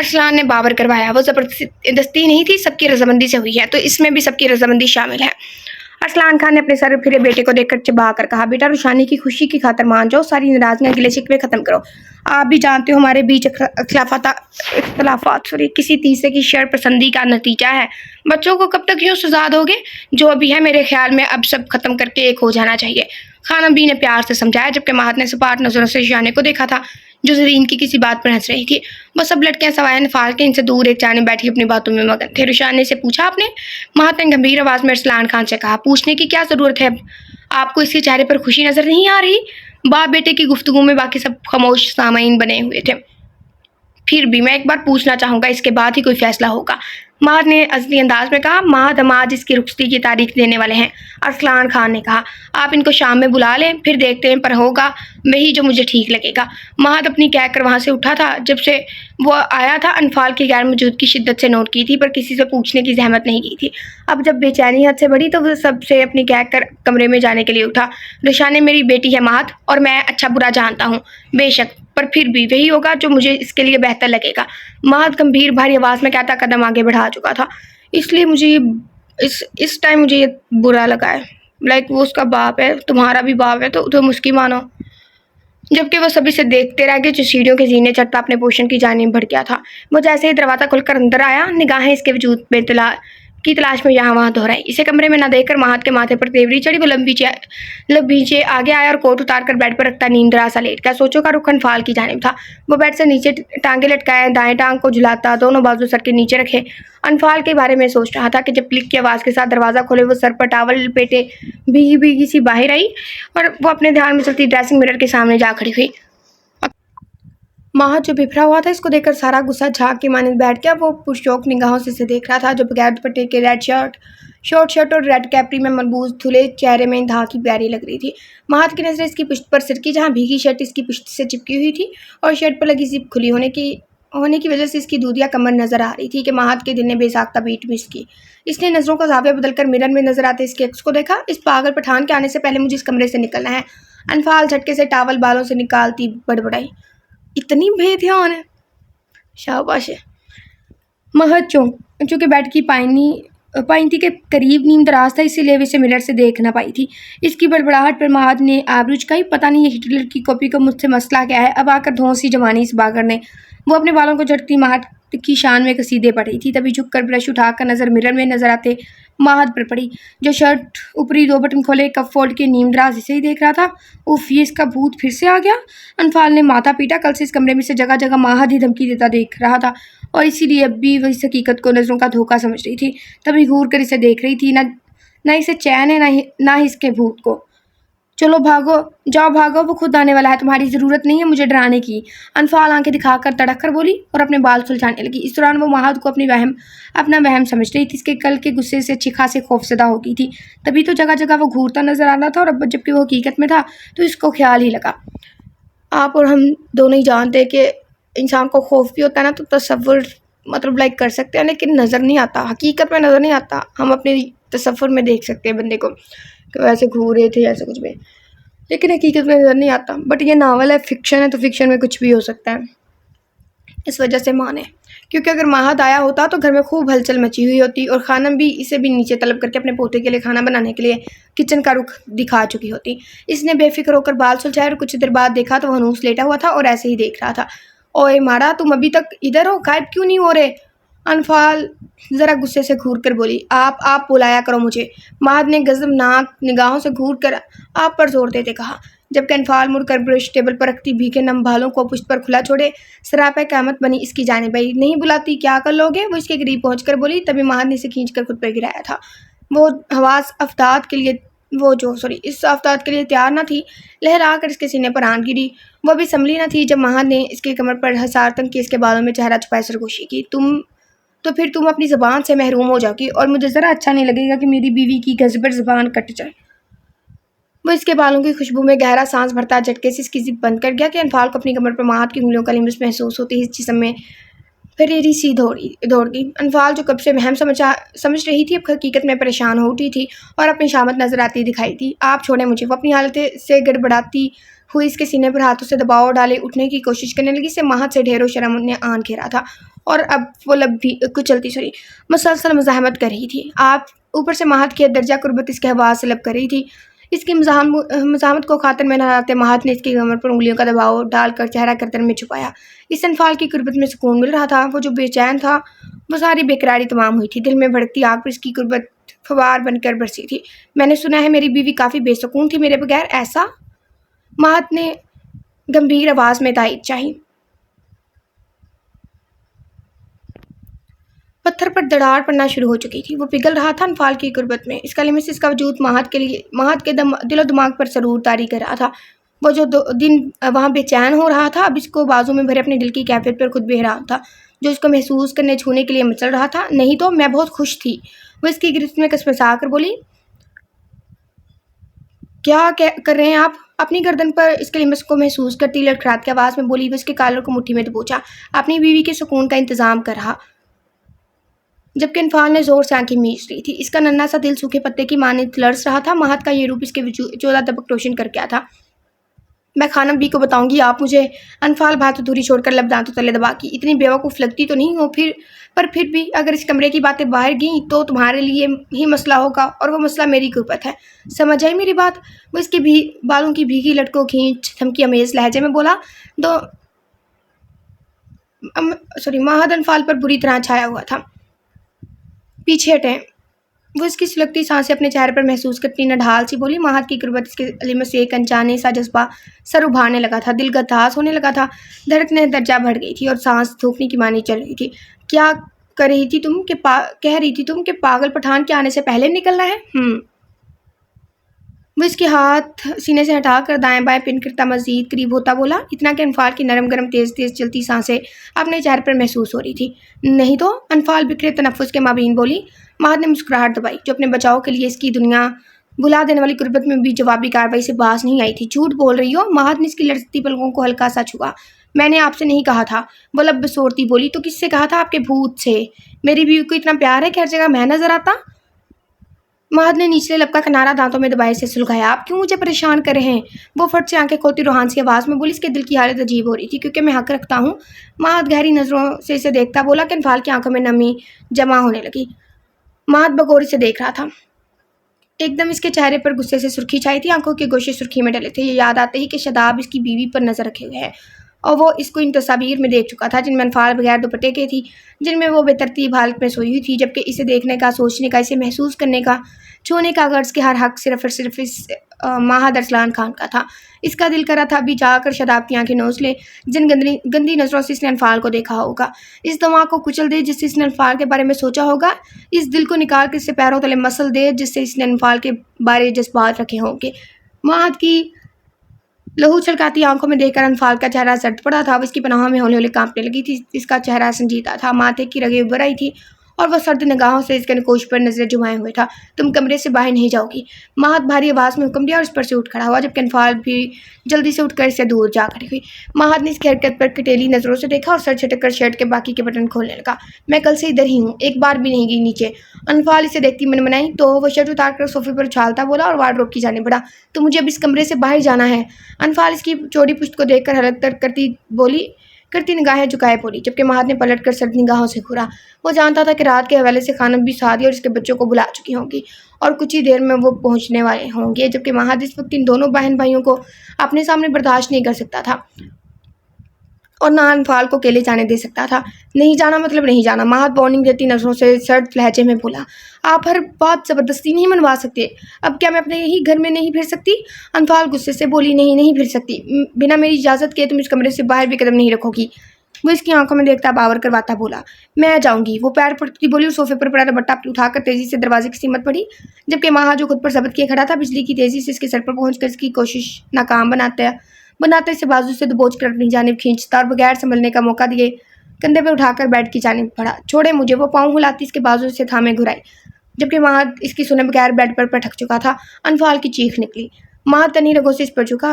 अरसलान ने बावर करवाया। वो ज़बरदस्ती नहीं थी, सबकी रजामंदी से हुई है, तो इसमें भी सबकी रजामंदी शामिल है। अरसलान खान ने अपने सर फिरे बेटे को देखकर चिल्ला कर कहा, बेटा रुशानी की खुशी की खातर मान जाओ, सारी नाराजगियां गिले शिकवे खत्म करो। आप भी जानते हो हमारे बीच इख्तलाफात किसी तीसरे की शर पसंदी का नतीजा है। बच्चों को कब तक यूं सजा दोगे? जो अभी है मेरे ख्याल में अब सब खत्म करके एक हो जाना चाहिए। खानम बी ने प्यार से समझाया, जबकि महात ने सपाट नजरों से रुशानी को देखा था जो जरीन की किसी बात पर हंस रही थी। वो सब लड़कियां सवाए नफाल के इनसे दूर एक चाने बैठी अपनी बातों में मगन थे। रुशानी से पूछा आपने? महात ने गंभीर आवाज में अरसलान खान से कहा, पूछने की क्या जरूरत है? आपको इसके चेहरे पर खुशी नजर नहीं आ रही? बाप बेटे की गुफ्तगू में बाकी सब खामोश सामाइन बने हुए थे। फिर भी मैं एक बार पूछना चाहूंगा, इसके बाद ही कोई फैसला होगा। महात ने असली अंदाज में कहा, महात हम आज इसकी रुखसती की तारीख देने वाले हैं। अरसलान खान ने कहा, आप इनको शाम में बुला लें, फिर देखते हैं, पर होगा वही जो मुझे ठीक लगेगा। महात अपनी कहकर वहां से उठा था। जब से वो आया था अनफाल की गैर मौजूदगी शिद्दत से नोट की थी, पर किसी से पूछने की जहमत नहीं की थी। अब जब बेचैनी हद से बढ़ी तो वो सबसे अपनी कहकर कमरे में जाने के लिए उठा। रुशानी मेरी बेटी है महात, और मैं अच्छा बुरा जानता हूँ बेशक, पर फिर भी वही होगा जो मुझे इसके लिए बेहतर लगेगा। महद गंभीर भारी आवाज में कहता कदम आगे बढ़ा चुका था। इसलिए मुझे इस टाइम मुझे ये बुरा लगा है। लाइक वो उसका बाप है, तुम्हारा भी बाप है, तो तुम उसकी मानो। जबकि वो सभी से देखते रह गए जो सीढ़ियों के जीने चढ़ता अपने पोषण की जानिब बढ़ गया था। वो जैसे ही दरवाजा खुलकर अंदर आया, निगाहें इसके वजूद में तलाश में यहाँ वहाँ दोहराई। इसे कमरे में न देखकर महात के माथे पर तेवरी चढ़ी। वो लंबीचे आगे आया और कोट उतार कर बेड पर रखता नींद सा लेट गया। सोचो का रुख अनफाल की जानिब था। वो बेड से नीचे टांगे लटकाए, दाएं टांग को झुलाता, दोनों बाजू सर के नीचे रखे अनफाल के बारे में सोच रहा था कि जब क्लिक की आवाज़ के साथ दरवाज़ा खोले, वो सर पर टावल लपेटे भीगी भीगी सी बाहर आई और वो अपने ध्यान में चलती ड्रेसिंग मिरर के सामने जा खड़ी हुई। महद जो बिफरा हुआ था, इसको देखकर सारा गुस्सा झाग के मानिंद बैठ गया। वो पुरशौक निगाहों से इसे देख रहा था, जो बगैर दुपट्टे के शॉर्ट शर्ट और रेड कैपरी में मलबूस धुले चेहरे में इंतहा की प्यारी लग रही थी। महद की नजरें इसकी पुश्त पर सिरकी, जहाँ भीगी शर्ट इसकी पुश्त से चिपकी हुई थी और शर्ट पर लगी जिप खुली होने की वजह से इसकी दूधिया कमर नजर आ रही थी कि महद के दिल ने बेसाख्ता बीट मिस की। इसने नजरों का जाविया बदलकर मिरर में नजर आते इसके एक्स को देखा। इस पागल पठान के आने से पहले मुझे इस कमरे से निकलना है। अनफाल झटके से टावल बालों से निकालती बड़बड़ाई, इतनी बेध्यान है, शाबाश है। महद चूंकि बेड की पाइंती के करीब नींद दराज था, इसीलिए वे इसे मिरर से देख ना पाई थी। इसकी बड़बड़ाहट पर महद ने आबरू चुकाई। पता नहीं ये हिटलर की कॉपी का मुझसे मसला क्या है, अब आकर धौंसी जमानी इस बागर ने। वो अपने बालों को झटती महद की शान में कसीदे पड़ रही थी। तभी झुककर ब्रश उठाकर नजर मिरर में नजर आते महद पर पड़ी, जो शर्ट ऊपरी 2 बटन खोले कप फोल्ड के नीम दराज इसे ही देख रहा था। उफ, ये इसका भूत फिर से आ गया। अनफाल ने माथा पीटा। कल से इस कमरे में से जगह जगह महद ही धमकी देता देख रहा था और इसीलिए अब भी वह इस हकीकत को नजरों का धोखा समझ रही थी। तभी घूर कर इसे देख रही थी। ना इसे चैन है, ना ही इसके भूत को। चलो भागो, जाओ भागो, वो खुद आने वाला है, तुम्हारी ज़रूरत नहीं है मुझे डराने की। अनफाल आंखें दिखाकर तड़क कर बोली और अपने बाल सुलझाने लगी। इस दौरान वो महद को अपना वहम समझ रही थी। इसके कल के गुस्से से अच्छी खासी खौफजदा हो गई थी। तभी तो जगह जगह वो घूरता नजर आ रहा था, और अब जबकि वो हकीकत में था तो इसको ख्याल ही लगा। आप और हम दोनों ही जानते हैं कि इंसान को खौफ भी होता है ना, तो तसव्वुर मतलब लाइक कर सकते हैं, लेकिन नज़र नहीं आता, हकीकत में नज़र नहीं आता। हम अपने तसव्वुर में देख सकते हैं बंदे को कि वैसे घूर रहे थे ऐसे कुछ भी, लेकिन हकीकत में नज़र नहीं आता। बट ये नावल है, फिक्शन है, तो फिक्शन में कुछ भी हो सकता है। इस वजह से माने, क्योंकि अगर महद आया होता तो घर में खूब हलचल मची हुई होती और खानम भी इसे भी नीचे तलब करके अपने पोते के लिए खाना बनाने के लिए किचन का रुख दिखा चुकी होती। इसने बेफिक्र होकर बाल सुलझाए और कुछ देर बाद देखा तो हनूस लेटा हुआ था और ऐसे ही देख रहा था। ओए मारा, तुम अभी तक इधर हो, गायब क्यों नहीं हो रहे? अनफाल ज़रा गुस्से से घूर कर बोली। आप बुलाया करो मुझे। महद ने गज़बनाक निगाहों से घूर कर आप पर जोर देते कहा, जबकि अनफाल मुड़कर ब्रश टेबल पर रखती भीखे नम बालों को पुष्ट पर खुला छोड़े सरापा क़यामत बनी इसकी जानिब आई। नहीं बुलाती क्या कर लोगे? वो इसके करीब पहुंचकर बोली। तभी महद ने इसे खींचकर खुद पर गिराया था। वो इस आफ्ताब के लिए तैयार न थी। लहरा कर इसके सीने पर आन गिरी। वो भी संभली न थी जब महद ने इसके कमर पर हसार तंग की इसके बालों में चेहरा छुपाए सरगोशी की। तो फिर तुम अपनी ज़बान से महरूम हो जाओगी और मुझे ज़रा अच्छा नहीं लगेगा कि मेरी बीवी की गज़बर ज़बान कट जाए। वो इसके बालों की खुशबू में गहरा सांस भरता झटके से इसकी जिप बंद कर गया कि अनफाल को अपनी कमर पर महद की उंगलियों का लिम्स महसूस होती ही इस जिस्म में फिर सी दौड़ गई। अनफाल जो कब से वहम समझ रही थी, अब हकीकत में परेशान हो उठी थी और अपनी शामत नजर आती दिखाई थी। आप छोड़े मुझे। वो अपनी हालत से गड़बड़ाती हुई इसके सीने पर हाथों से दबाव डाले उठने की कोशिश करने लगी। से महद से ढेरों शर्म ने आन घेरा था और अब वो लब भी कुचलती सॉरी मुसलसल मज़ाहमत कर रही थी। आप ऊपर से महत के दर्जा कुर्बत इसके हवा से लब कर रही थी। इसकी मज़ाहमत को खातिर में न आते महत ने इसकी कमर पर उंगलियों का दबाव डालकर चेहरा गर्दन में छुपाया। इस अनफाल की कुर्बत में सुकून मिल रहा था। वो जो बेचैन था वो सारी बेकरारी तमाम हुई थी। दिल में भड़कती आग पर इसकी कुर्बत फवार बनकर बरसी थी। मैंने सुना है मेरी बीवी काफ़ी बेसुकून थी मेरे बगैर, ऐसा? महत ने गंभीर आवाज़ में तायद चाही। पत्थर पर दरार पड़ना शुरू हो चुकी थी। वो पिघल रहा था अनफाल की गुर्बत में। इस कलिमे से इसका वजूद महत के दिलो दिमाग पर सरूर तारी कर रहा था। वो जो दिन वहाँ बेचैन हो रहा था, अब इसको बाजू में भरे अपने दिल की कैफियत पर खुद बह रहा था, जो इसको महसूस करने छूने के लिए मचल रहा था। नहीं तो मैं बहुत खुश थी। वो इसकी गिरफ्त में कसमसा कर बोली, क्या कर रहे हैं आप? अपनी गर्दन पर इसके लिमस को महसूस करती लड़खड़ाहट की आवाज़ में बोली। वो इसके कालर को मुट्ठी में दबोचा, अपनी बीवी के सुकून का इंतज़ाम कर रहा, जबकि अनफाल ने ज़ोर से आंखें मीच रही थी। इसका नन्हा सा दिल सूखे पत्ते की मानिंद लरस रहा था। महत का ये रूप इसके चौदह तबक रोशन कर गया था। मैं खानम बी को बताऊंगी, आप मुझे। अनफाल बात दूरी छोड़कर लब दांतों तले दबा की, इतनी बेवकूफ़ लगती तो नहीं हो फिर भी अगर इस कमरे की बातें बाहर गईं तो तुम्हारे लिए ही मसला होगा, और वो मसला मेरी गुर्बत है। समझ आई मेरी बात? वो इसके बालों की भीगी लटकों खींच धमकी अमेज लहजे में बोला। दो महद अनफाल पर बुरी तरह छाया हुआ था। पीछे हटें। वो इसकी सुलगती सांसें अपने चेहरे पर महसूस करती नढाल सी बोली। महत की गुर्बत इसके लिमस से एक अनजाने सा जज्बा सर उभारने लगा था। दिल गद्दास होने लगा था। धड़कने दर्जा बढ़ गई थी और सांस थूकने की मानी चल रही थी। क्या कर रही थी तुम कि कह रही थी तुम कि पागल पठान के आने से पहले निकलना है? वो इसके हाथ सीने से हटाकर दाएं बाएं पिन करता मजीद करीब होता बोला, इतना कि अनफाल की नरम गरम तेज़ तेज़ चलती सांसें अपने चेहरे पर महसूस हो रही थी। नहीं तो? अनफाल बिखरे तनफ़ुस के माबीन बोली। महद ने मुस्कुराहट दबाई, जो अपने बचाव के लिए इसकी दुनिया भुला देने वाली गुर्बत में भी जवाबी कार्रवाई से बाज नहीं आई थी। झूठ बोल रही हो? महद ने इसकी लड़ती पलकों को हल्का सा छुआ। मैंने आपसे नहीं कहा था। वो लब बसोरती बोली। तो किससे कहा था? आपके भूत से। मेरी बीवी को इतना प्यार है कि हर जगह मैं नजर आता? महद ने निचले लब का किनारा दांतों में दबाए से सुलगाया। आप क्यों मुझे परेशान कर रहे हैं? वो फट से आंखें खोलती रूहान सी आवाज़ में बोली। इसके दिल की हालत अजीब हो रही थी, क्योंकि मैं हक रखता हूँ। महद गहरी नज़रों से इसे देखता बोला कि अनफाल की आंखों में नमी जमा होने लगी। महद बगौर से देख रहा था। एकदम इसके चेहरे पर गुस्से से सुर्खी छाई थी। आंखों के गोशे सुर्खी में डले थे। ये याद आते ही कि शदाब इसकी बीवी पर नजर रखे हुए है, और वो इसको इन तस्वीर में देख चुका था, जिनमें अनफाल बगैर दुपट्टे के थी, जिनमें वो बेतरतीब हालत में सोई हुई थी, जबकि इसे देखने का, सोचने का, इसे महसूस करने का, छूने का गर्ज के हर हक सिर्फ और सिर्फ इस महद अरसलान खान का था। इसका दिल करा था अभी जाकर शदाब की आंखें नोच ले, जिन गंदी नज़रों से इसने अनफाल को देखा होगा। इस दिमाग को कुचल दे जिससे इसने अनफाल के बारे में सोचा होगा। इस दिल को निकाल कर इससे पैरों तले मसल दे जिससे इसने अनफाल के बारे जज्बात रखे होंगे। महद की लहू छलकाती आंखों में देखकर अनफाल का चेहरा जर्द पड़ा था। अब इसकी पनाहों में हौले हौले कांपने लगी थी। इसका चेहरा संजीदा था, माथे की रगें उभर आई थी, और वह सर्द निगाहों से इसके नकोश पर नजरें जुमाए हुए था। तुम कमरे से बाहर नहीं जाओगी। महद भारी आवाज़ में हुक्म दिया और उस पर से उठ खड़ा हुआ, जबकि अनफाल भी जल्दी से उठकर इससे दूर जा खड़ी हुई। महद ने इसकी हरकत पर कटेली नज़रों से देखा और सर झटक कर शर्ट के बाकी के बटन खोलने लगा। मैं कल से इधर ही हूँ, एक बार भी नहीं गई नीचे। अनफाल इसे देखती मनमनाई तो वह शर्ट उतार कर सोफे पर उछालता बोला और वार्डरोब की जाने बढ़ा। तो मुझे अब इस कमरे से बाहर जाना है। अनफाल इसकी चौड़ी पुश्त को देखकर हरकत करती निगाहें झुकाए बोली, जबकि महद ने पलट कर सर्द निगाहों से घूरा। वो जानता था कि रात के हवाले से खानम भी शादी और इसके बच्चों को बुला चुकी होंगी, और कुछ ही देर में वो पहुंचने वाले होंगे, जबकि महद इस वक्त इन दोनों बहन भाइयों को अपने सामने बर्दाश्त नहीं कर सकता था, और ना अनफाल को अकेले जाने दे सकता था। नहीं जाना मतलब नहीं जाना। महद वार्निंग देती नज़रों से सर्द लहजे में बोला। आप हर बात ज़बरदस्ती नहीं मनवा सकते। अब क्या मैं अपने ही घर में नहीं फिर सकती? अनफाल गुस्से से बोली। नहीं फिर सकती। बिना मेरी इजाज़त के तुम इस कमरे से बाहर भी कदम नहीं रखोगी। वो इसकी आंखों में देखता बावर करवाता बोला। मैं जाऊंगी। वो पैर पड़ती बोली और सोफे पर पड़ा दुपट्टा उठाकर तेजी से दरवाजे की सीमत पड़ी, जबकि महद जो खुद पर जब्त किए खड़ा था बिजली की तेजी से इसके सर पर पहुंचकर इसकी कोशिश नाकाम बनाते इसे बाजू से दबोच कर अपनी जानिब खींचता और बगैर संभलने का मौका दिए कंधे पर उठाकर बेड की जानिब बढ़ा। छोड़े मुझे। वो पाँव हिलाती इसके बाजू से थामे घुराई, जबकि महद इसकी सुने बगैर बेड पर पटक चुका था। अनफाल की चीख निकली। महद तनी रगों से इस पर झुका।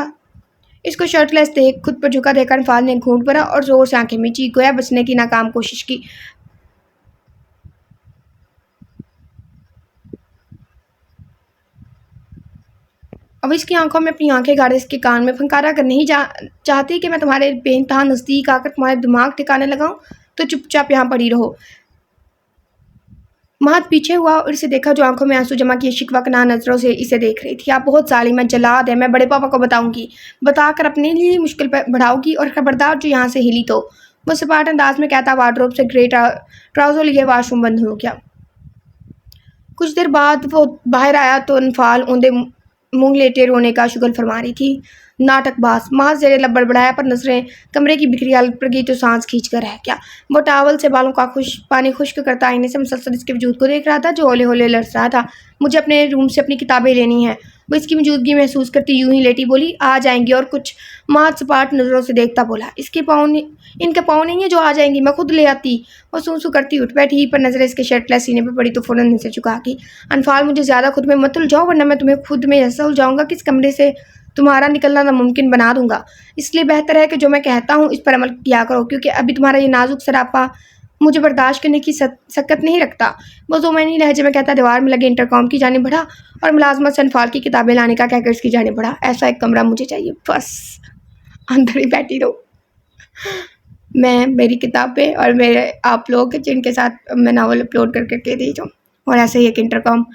इसको शर्टलेस देख खुद पर झुका देखकर अनफाल ने घूंट भरा और जोर से आंखें मीची, गोया बचने की नाकाम कोशिश की। अब इसकी आंखों में अपनी आंखें गाड़े इसके कान में फंकारा कर नहीं चाहती कि मैं तुम्हारे बेइंतहा नज़दीक आकर तुम्हारे दिमाग ठिकाने लगाऊं। तो चुपचाप यहाँ पड़ी रहो। महद पीछे हुआ और इसे देखा जो आंखों में आंसू जमा किए शिकवकना नजरों से इसे देख रही थी। आप बहुत जालिम है, जल्लाद है, मैं बड़े पापा को बताऊंगी, बताकर अपने लिए मुश्किल बढ़ाओगी और खबरदार जो यहाँ से हिली तो। वो सपाट अंदाज में कहता वार्डरोब से ग्रे ट्राउजर लिए वॉशरूम बंद हो गया। कुछ देर बाद वो बाहर आया तो अनफाल ऊंधे मुंह लेटे रोने का शुगल फरमा रही थी। नाटकबाज। महज जेरे लब बड़बड़ाया पर नजरें कमरे की बिखरी हालत पर गई तो सांस खींच कर रह गया। वो टावल से बालों का पानी खुश्क करता आईने से मुसलसल इसके वजूद को देख रहा था जो होले होले लड़ रहा था। मुझे अपने रूम से अपनी किताबें लेनी है। वो इसकी मौजूदगी महसूस करती यूं ही लेटी बोली, आ जाएंगी। और कुछ महज सपाट नजरों से देखता बोला, इनके पाँव नहीं है जो आ जाएंगी, मैं खुद ले आती। वो सूसू करती उठ बैठी पर नजरें इसके शर्टलेस सीने पर पड़ी तो फौरन नीचे झुका की, अनफाल मुझे ज्यादा खुद में मत उलझाओ वरना मैं तुम्हें खुद में ऐसा उलझाऊंगा कि इस कमरे से तुम्हारा निकलना नामुमकिन बना दूंगा। इसलिए बेहतर है कि जो मैं कहता हूँ इस पर अमल किया करो, क्योंकि अभी तुम्हारा ये नाजुक सरापा मुझे बर्दाश्त करने की सकत नहीं रखता। वो ज़ुमैनी लहजे में कहता दीवार में लगे इंटरकॉम की जाने बढ़ा और मुलाजमत से अनफाल की किताबें लाने का कहकर इसकी जाने बढ़ा। ऐसा एक कमरा मुझे चाहिए, बस अंदर ही बैठी रहो। मैं, मेरी किताबें और मेरे आप लोग जिनके साथ मैं नावल अपलोड करके दे जाऊँ, और ऐसे ही एक इंटरकॉम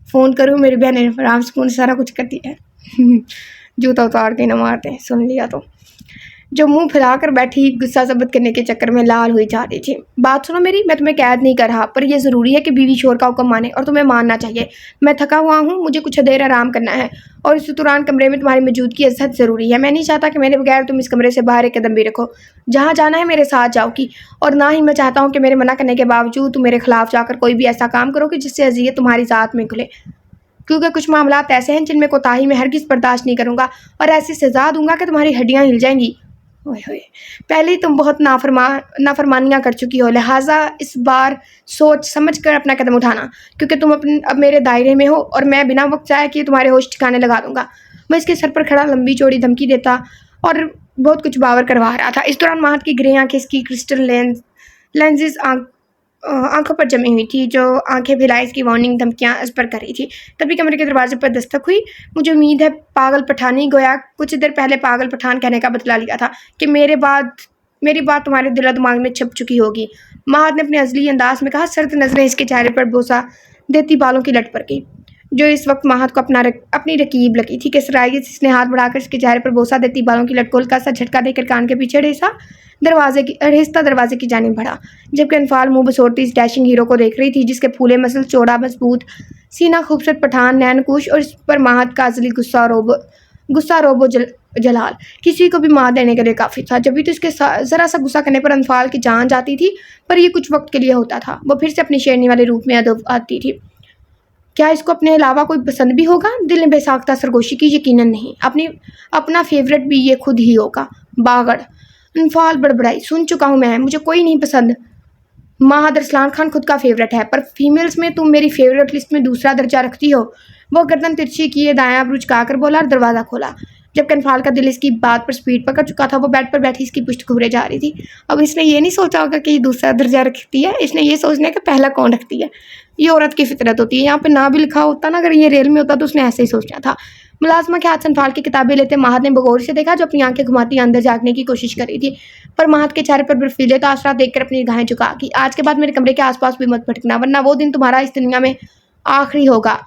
फ़ोन करूँ। मेरी बहन आराम से सारा कुछ करती है। जूता उतार के न मारते हैं, सुन लिया तो। जो मुंह फैलाकर बैठी गुस्सा ज़ब्त करने के चक्कर में लाल हुई जा रही थी। बात सुनो मेरी, मैं तुम्हें कैद नहीं कर रहा, पर यह ज़रूरी है कि बीवी शोर का हुक्म माने और तुम्हें मानना चाहिए। मैं थका हुआ हूँ, मुझे कुछ देर आराम करना है और इस दौरान कमरे में तुम्हारी मौजूदगी इज्जत ज़रूरी है। मैं नहीं चाहता कि मेरे बगैर तुम इस कमरे से बाहर एक कदम भी रखो। जहाँ जाना है मेरे साथ जाओगी, और ना ही मैं चाहता हूँ कि मेरे मना करने के बावजूद तुम मेरे खिलाफ जाकर कोई भी ऐसा काम करो कि जिससे अज़ियत तुम्हारी ज़ात में खुले, क्योंकि कुछ मामलात ऐसे हैं जिनमें कोताही में हरगिज़ बर्दाश्त नहीं करूँगा और ऐसी सज़ा दूंगा कि तुम्हारी हड्डियाँ हिल जाएंगी। ओए होए, पहले ही तुम बहुत नाफरमानियाँ कर चुकी हो, लिहाजा इस बार सोच समझ कर अपना कदम उठाना, क्योंकि तुम अब मेरे दायरे में हो और मैं बिना वक्त जाए कि तुम्हारे होश ठिकाने लगा दूंगा। मैं इसके सर पर खड़ा लंबी चौड़ी धमकी देता और बहुत कुछ बावर करवा रहा था। इस दौरान महद की ग्रे आंखें इसकी क्रिस्टल लेंसेज आंखों पर जमी हुई थी, जो आंखें भिलाई इसकी वार्निंग धमकियां इस पर कर रही थी। तभी कमरे के दरवाजे पर दस्तक हुई। मुझे उम्मीद है पागल पठानी गोया कुछ देर पहले पागल पठान कहने का बतला लिया था कि मेरी बात तुम्हारे दिल दिमाग में छप चुकी होगी। महद ने अपने अजली अंदाज में कहा। सर्द नजरें इसके चेहरे पर बोसा देती बालों की लट पर गई, जो इस वक्त महद को अपनी रकीब लगी थी। किसराइगी से इसने हाथ बढ़ाकर इसके चेहरे पर बोसा देती बालों की लट को हल्का सा झटका देकर कान के पीछे दरवाजे की जानिब बढ़ा, जबकि अनफाल मुंह बसोरती इस डैशिंग हीरो को देख रही थी, जिसके फूले मसल, चौड़ा मजबूत सीना, खूबसूरत पठान नैनकुश और इस पर महद का अजली गुस्सा रोबो जलाल किसी को भी मार देने के लिए काफ़ी था। जब भी तो इसके ज़रा सा गुस्सा करने पर अनफाल की जान जाती थी, पर यह कुछ वक्त के लिए होता था। वो फिर से अपनी शेरनी वाले रूप में आती थी। क्या इसको अपने अलावा कोई पसंद भी होगा? दिल ने बेसाख्ता सरगोशी की। यकीनन नहीं, अपना फेवरेट भी ये खुद ही होगा। बागड़। अनफाल बड़बड़ाई, सुन चुका हूँ मैं, मुझे कोई नहीं पसंद। महद अरसलान खान खुद का फेवरेट है, पर फीमेल्स में तुम मेरी फेवरेट लिस्ट में दूसरा दर्जा रखती हो। वो गर्दन तिरछी किए दायां अब्रू झुकाकर बोला और दरवाज़ा खोला। जबकि अनफाल का दिल इसकी बात पर स्पीड पकड़ चुका था। वो बेड पर बैठी इसकी पुष्ट घूरे जा रही थी। अब इसने ये नहीं सोचा होगा कि ये दूसरा दर्जा रखती है, इसने ये सोचना कि पहला कौन रखती है। ये औरत की फितरत होती है। यहाँ पे ना भी लिखा होता ना, अगर ये रेल में होता तो उसने ऐसे ही सोचना था। मुलाजमा के हाथ से अनफाल की किताबें लेते महद ने बगौर से देखा, जो अपनी आंखें घुमाती अंदर झाँकने की कोशिश कर रही थी, पर महद के चेहरे पर बर्फीले तासरात देखकर अपनी निगाहें झुका की। आज के बाद मेरे कमरे के आसपास भी मत भटकना, वरना वो दिन तुम्हारा इस दुनिया में आखिरी होगा।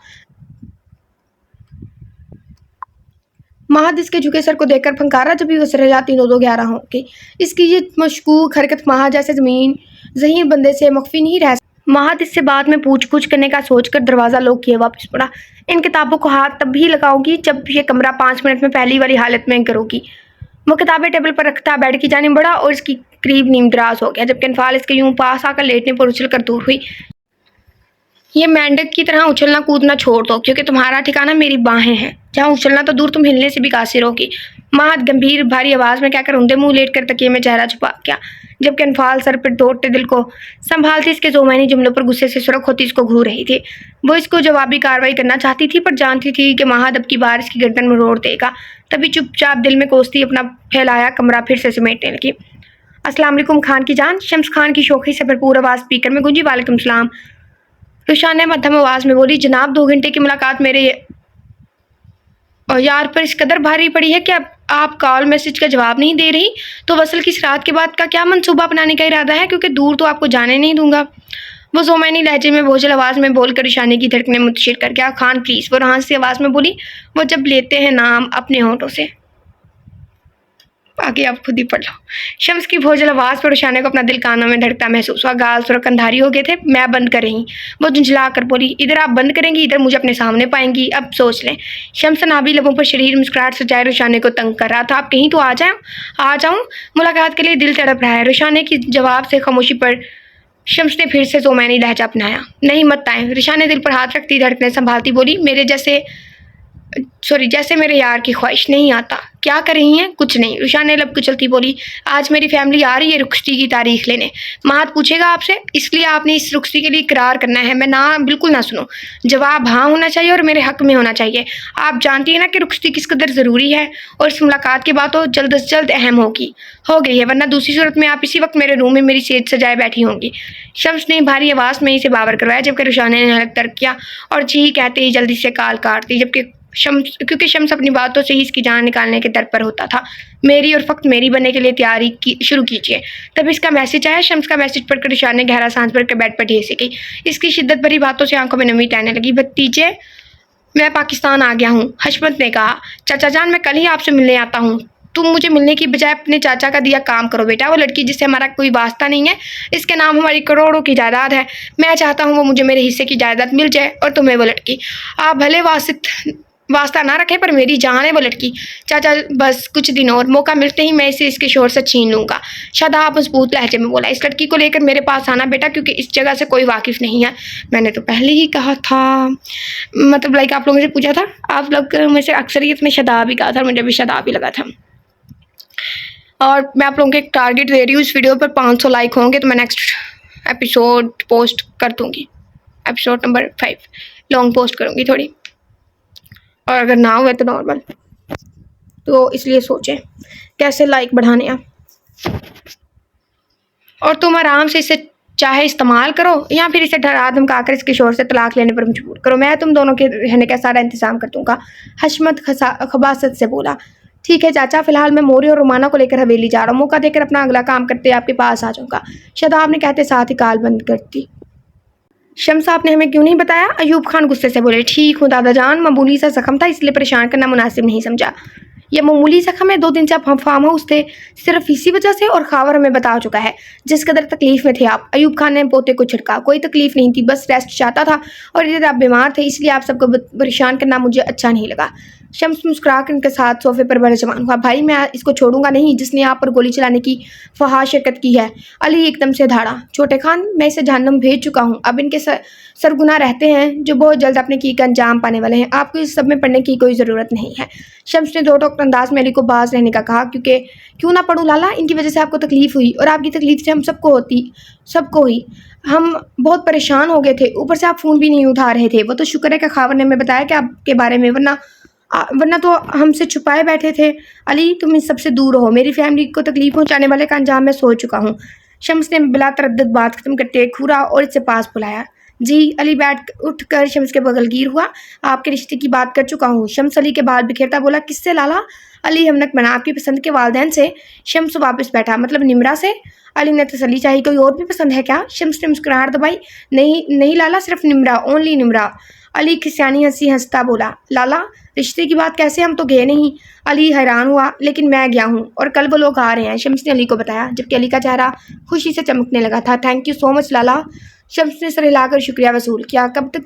महद इसके झुके सर को देखकर फंकारा, जब भी वो सरेला 3-2-11 होगी। इसकी ये मशकूक हरकत महद जैसे ज़हीन बंदे से मख्फी नहीं रह। महद इससे बाद में पूछ करने का सोचकर दरवाज़ा लॉक किए वापस पड़ा। इन किताबों को हाथ तब भी लगाऊंगी जब ये कमरा 5 मिनट में पहली वाली हालत में करूँगी। वो किताबें टेबल पर रखता बेड की जानिब बढ़ा और इसकी करीब नीम दराज हो गया, जबकि अनफाल इसके यूं पास आकर लेटने पर उछल कर दूर हुई। ये मेंढक की तरह उछलना कूदना छोड़ दो, क्योंकि तुम्हारा ठिकाना मेरी बाहें हैं। जहाँ उछलना तो दूर, तुम हिलने से भी कासिर होगी। महद गंभीर भारी आवाज़ में कहकर ऊंधे मुंह लेट कर तकिए में चेहरा छुपा गया, जबकि अनफाल सर पर दौड़ते दिल को संभालती इसके ज़ुमैनी जुमलों पर गुस्से से सुरख होती इसको घूर रही थी। वो इसको जवाबी कार्रवाई करना चाहती थी, पर जानती थी कि महद अब की बार इसकी गर्दन में रोड़ देगा। तभी चुपचाप दिल में कोसती अपना फैलाया कमरा फिर से समेटने लगी। अस्सलाम वालेकुम खान की जान। शम्स खान की शोखी से भरपूर आवाज़ स्पीकर में गूंजी। वालेकुम सलाम। रुशान ने मध्यम आवाज़ में बोली, जनाब 2 घंटे की मुलाकात मेरे यार पर इस कदर भारी पड़ी है कि आप कॉल मैसेज का जवाब नहीं दे रही, तो वसल की इस रात के बाद का क्या मंसूबा अपनाने का इरादा है? क्योंकि दूर तो आपको जाने नहीं दूंगा। वो ज़ोमैनी लहजे में बोझल आवाज़ में बोलकर रुशाने की धड़कनें मुतशिर कर गया। खान प्लीज़, वो रहान सी आवाज़ में बोली, वो जब लेते हैं नाम अपने होठों से। आगे आप खुद ही पढ़ लो। शम्स की भोजल आवाज़ पर रुशाने को अपना दिल कानों में धड़कता महसूस हुआ। गाल सुरख अंधारी हो गए थे। मैं बंद कर रही। वो झुंझला कर बोली, इधर आप बंद करेंगी, इधर मुझे अपने सामने पाएंगी। अब सोच लें। शम्स नाभी लबों पर शरीर मुस्कुराहट सजाए रुशाने को तंग कर रहा था। आप कहीं तो आ जाऊं। मुलाकात के लिए दिल तड़प रहा है। रुशाने की जवाब से खामोशी पर शम्स ने फिर से ज़ोमैनी लहजा अपनाया। नहीं मत आए। रुशाने दिल पर हाथ रखती धड़कने संभालती बोली, जैसे मेरे यार की ख्वाहिश। नहीं आता। क्या कर रही हैं? कुछ नहीं। रुशाने लब कुचलती बोली, आज मेरी फैमिली आ रही है रुखसती की तारीख लेने। महत पूछेगा आपसे, इसलिए आपने इस रुखसती के लिए इकरार करना है। मैं ना बिल्कुल ना सुनूं। जवाब हाँ होना चाहिए और मेरे हक में होना चाहिए। आप जानती है ना कि रुखसती किस कदर ज़रूरी है, और इस मुलाकात के बाद तो जल्द से जल्द अहम हो गई है, वरना दूसरी सूरत में आप इसी वक्त मेरे रूम में मेरी सेज सजाए बैठी होंगी। शम्स ने भारी आवाज़ में इसे बावर करवाया, जबकि रुशाने ने हलक तर्क किया और जी कहते ही जल्दी से काल काट दी, क्योंकि शम्स अपनी बातों से ही इसकी जान निकालने के दर पर होता था। मेरी और फक्त मेरी बनने के लिए तैयारी शुरू कीजिए। तब इसका मैसेज आया। शम्स का मैसेज पढ़कर रुशान ने गहरा सांस भरकर बेड पर ढेर से गई। इसकी शिद्दत भरी बातों से आंखों में नमी तैरने लगी। भतीजे, मैं पाकिस्तान आ गया हूँ, हशमत ने कहा। चाचा जान, मैं कल ही आपसे मिलने आता हूँ। तुम मुझे मिलने की बजाय अपने चाचा का दिया काम करो बेटा। वो लड़की जिससे हमारा कोई वास्ता नहीं है, इसके नाम हमारी करोड़ों की जायदाद है। मैं चाहता हूँ वो मुझे मेरे हिस्से की जायदाद मिल जाए, और तुम्हें वो लड़की। आप भले वास्ता ना रखे, पर मेरी जान है वो लड़की। चाचा बस कुछ दिन और, मौका मिलते ही मैं इसे इसके शोर से छीन लूंगा। शादाब मजबूत लहजे में बोला, इस लड़की को लेकर मेरे पास आना बेटा, क्योंकि इस जगह से कोई वाकिफ नहीं है। मैंने तो पहले ही कहा था। मतलब लाइक आप लोगों से पूछा था, आप लोग में से अक्सरियत ने शादाब ही कहा था, मुझे भी शादाब ही लगा था। और मैं आप लोगों को एक टारगेट दे रही हूँ, इस वीडियो पर 500 लाइक होंगे तो मैं नेक्स्ट एपिसोड पोस्ट कर दूँगी। एपिसोड नंबर 5 लॉन्ग पोस्ट करूँगी थोड़ी, और अगर ना हुए तो नॉर्मल। तो इसलिए सोचें कैसे लाइक बढ़ाने हैं। और तुम आराम से इसे चाहे इस्तेमाल करो, या फिर इसे डरा धमका कर इसके शोर से तलाक लेने पर मजबूर करो। मैं तुम दोनों के रहने का सारा इंतजाम कर दूंगा। हशमत खबासत से बोला, ठीक है चाचा, फिलहाल मैं मोरी और रुमाना को लेकर हवेली जा रहा हूँ। मौका देकर अपना अगला काम करते आपके पास आ जाऊँगा। शादाब ने कहते साथ ही कॉल बंद कर दी। शम्स, आपने हमें क्यों नहीं बताया? अयूब खान गुस्से से बोले, ठीक हूँ दादा जान, मामूली सा जख्म था, इसलिए परेशान करना मुनासिब नहीं समझा। यह मामूली जख्म है? 2 दिन से आप फार्म हाउस थे, सिर्फ इसी वजह से? और खावर हमें बता चुका है जिस कदर तकलीफ में थे आप। अयूब खान ने पोते को छिड़का। कोई तकलीफ नहीं थी, बस रेस्ट चाहता था, और इधर आप बीमार थे, इसलिए आप सबको परेशान करना मुझे अच्छा नहीं लगा। शम्स मुस्कुरा कर उनके साथ सोफे पर बरजमान हुआ। भाई, मैं इसको छोड़ूंगा नहीं जिसने आप पर गोली चलाने की फहाश हरकत की है। अली एकदम से धाड़ा, छोटे खान, मैं इसे जहन्नम भेज चुका हूँ। अब इनके सरगुना रहते हैं जो बहुत जल्द अपने की का अंजाम पाने वाले हैं। आपको इस सब में पढ़ने की कोई ज़रूरत नहीं है। शम्स ने दो टोक अंदाज में अली को बाज रहने का कहा, क्योंकि क्यों ना पढ़ूँ लाला, इनकी वजह से आपको तकलीफ हुई, और आपकी तकलीफ से हम सबको हुई। हम बहुत परेशान हो गए थे, ऊपर से आप फ़ोन भी नहीं उठा रहे थे। वो तो शुक्र है कि खावर ने हमें बताया कि आपके बारे में, वरना तो हमसे छुपाए बैठे थे। अली, तुम इन सबसे दूर रहो, मेरी फैमिली को तकलीफ पहुंचाने वाले का अंजाम मैं सोच चुका हूँ। शम्स ने बिला तरद्दुद बात खत्म करते घूरा और इससे पास बुलाया। जी। अली उठकर शम्स के बगल गिर हुआ। आपके रिश्ते की बात कर चुका हूँ। शम्स अली के बाल बिखेरता बोला, किससे लाला? अली हमनक बना, आपकी पसंद के वालिदैन से। शम्स वापस बैठा, मतलब निमरा से? अली ने तसल्ली चाहिए, कोई और भी पसंद है क्या? शम्स ने मुस्कुराहट दबाई, नहीं लाला, सिर्फ निमरा, ओनली निमरा। अली खिसियानी हंसी हंसता बोला, लाला रिश्ते की बात कैसे? हम तो गए नहीं। अली हैरान हुआ, लेकिन मैं गया हूँ, और कल वो लोग आ रहे हैं। शम्स ने अली को बताया, जबकि अली का चेहरा खुशी से चमकने लगा था। थैंक यू सो मच लाला। शम्स ने सर हिलाकर शुक्रिया वसूल किया। कब तक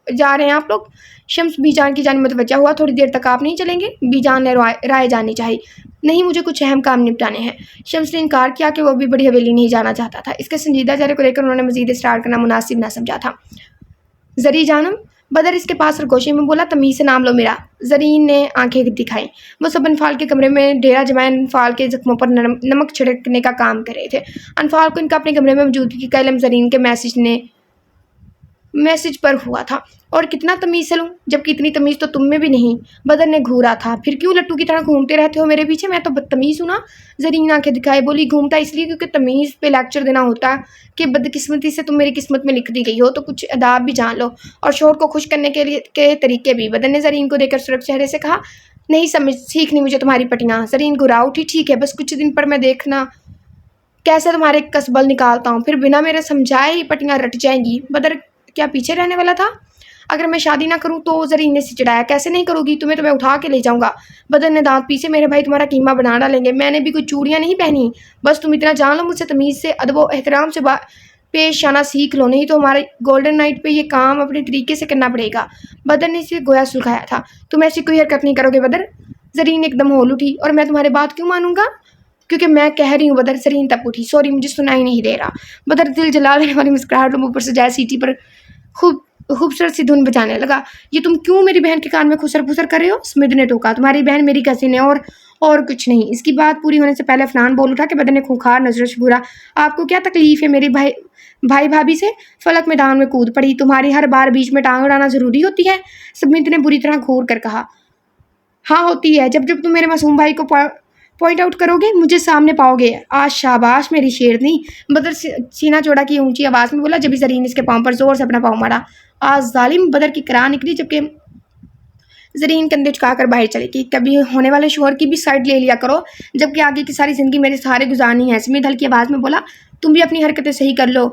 जा रहे हैं आप लोग? शम्स बीजान की जान मुतवज्जा हुआ। थोड़ी देर तक आप नहीं चलेंगे? बीजान ने राय जाननी चाहिए। नहीं, मुझे कुछ अहम काम निपटाने हैं। शम्स ने इनकार किया कि वो भी बड़ी हवेली नहीं जाना चाहता था। इसके संजीदा चेहरे को लेकर उन्होंने मजीद इसरार करना मुनासिब ना समझा था। जरी जानम, बदर इसके पास सरगोशी में बोला, तमीज़ से नाम लो मेरा। जरीन ने आंखें दिखाई। वो सब अनफाल के कमरे में डेरा जमाए अनफाल के जख्मों पर नमक छिड़कने का काम कर रहे थे। अनफाल को इनका अपने कमरे में मौजूदगी का इल्म जरीन के मैसेज पर हुआ था। और कितना तमीज़ से लूँ, जबकि इतनी तमीज़ तो तुम में भी नहीं। बदर ने घूरा था। फिर क्यों लट्टू की तरह घूमते रहते हो मेरे पीछे? मैं तो बदतमीज़ हूँ ना? जरीन आंखें दिखाए बोली, घूमता इसलिए क्योंकि तमीज़ पे लेक्चर देना होता है कि बदकिस्मती से तुम मेरी किस्मत में लिख दी गई हो, तो कुछ अदाब भी जान लो, और शोर को खुश करने के तरीके भी। बदर ने जरीन को देकर सुरख चेहरे से कहा, नहीं समझ सीखनी मुझे तुम्हारी पटियाँ। ज़रीन घुरा उठी। ठीक है, बस कुछ दिन पर मैं देखना कैसे तुम्हारे कसबल निकालता हूँ। फिर बिना मेरे समझाए ही पटियाँ रट जाएंगी। बदर क्या पीछे रहने वाला था? अगर मैं शादी ना करूँ तो ज़रीन ने सिचड़ाया। कैसे नहीं करूँगी? तुम्हें तो मैं उठा के ले जाऊँगा। बदर ने दांत पीसे। मेरे भाई तुम्हारा कीमा बना डालेंगे। मैंने भी कोई चूड़ियाँ नहीं पहनी। बस तुम इतना जान लो, मुझसे तमीज़ से अदब व एहतराम से पेश आना सीख लो, नहीं तो हमारे गोल्डन नाइट पे ये काम अपने तरीके से करना पड़ेगा। बदर ने इसे गोया सुलझाया था। तुम ऐसी कोई हरकत नहीं करोगे बदर। ज़रीन एकदम होल उठी। और मैं तुम्हारी बात क्यों मानूंगा? क्योंकि मैं कह रही हूँ बदर। ज़रीन तब उठी। सॉरी, मुझे सुनाई नहीं दे रहा। बदर दिल जला लेने वाली मुस्कुराहट ऊपर से जाए सीटी पर खूब खूबसूरत सी धुन बजाने लगा। ये तुम क्यों मेरी बहन के कान में खुसर फुसर कर रहे हो? स्मिथ ने टोका। तुम्हारी बहन मेरी कजिन है और कुछ नहीं। इसकी बात पूरी होने से पहले अफनान बोल उठा कि बदर ने खूंखार नजरों से घूरा। आपको क्या तकलीफ है मेरे भाई भाई भाभी से? फलक मैदान में कूद पड़ी। तुम्हारी हर बार बीच में टांग अड़ाना जरूरी होती है? स्मिथ ने बुरी तरह घूर कर कहा। हाँ होती है। जब जब तुम मेरे मासूम भाई को पॉइंट आउट करोगे मुझे सामने पाओगे। आज शाबाश मेरी शेरनी। बदर सीना चौड़ा की ऊंची आवाज में बोला। जब ज़रीन इसके पाँव पर जोर से अपना पाँव मारा। आज जालिम। बदर की कराह निकली जबकि ज़रीन कंधे झुकाकर बाहर चली गई। कभी होने वाले शोहर की भी साइड ले लिया करो, जबकि आगे की सारी जिंदगी मेरे सहारे गुजारनी है। स्मिथ हल्की आवाज में बोला। तुम भी अपनी हरकतें सही कर लो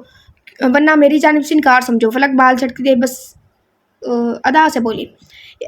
वरना मेरी जानिब से इनकार समझो। फलक बाल झटक दे बस अदा से बोली।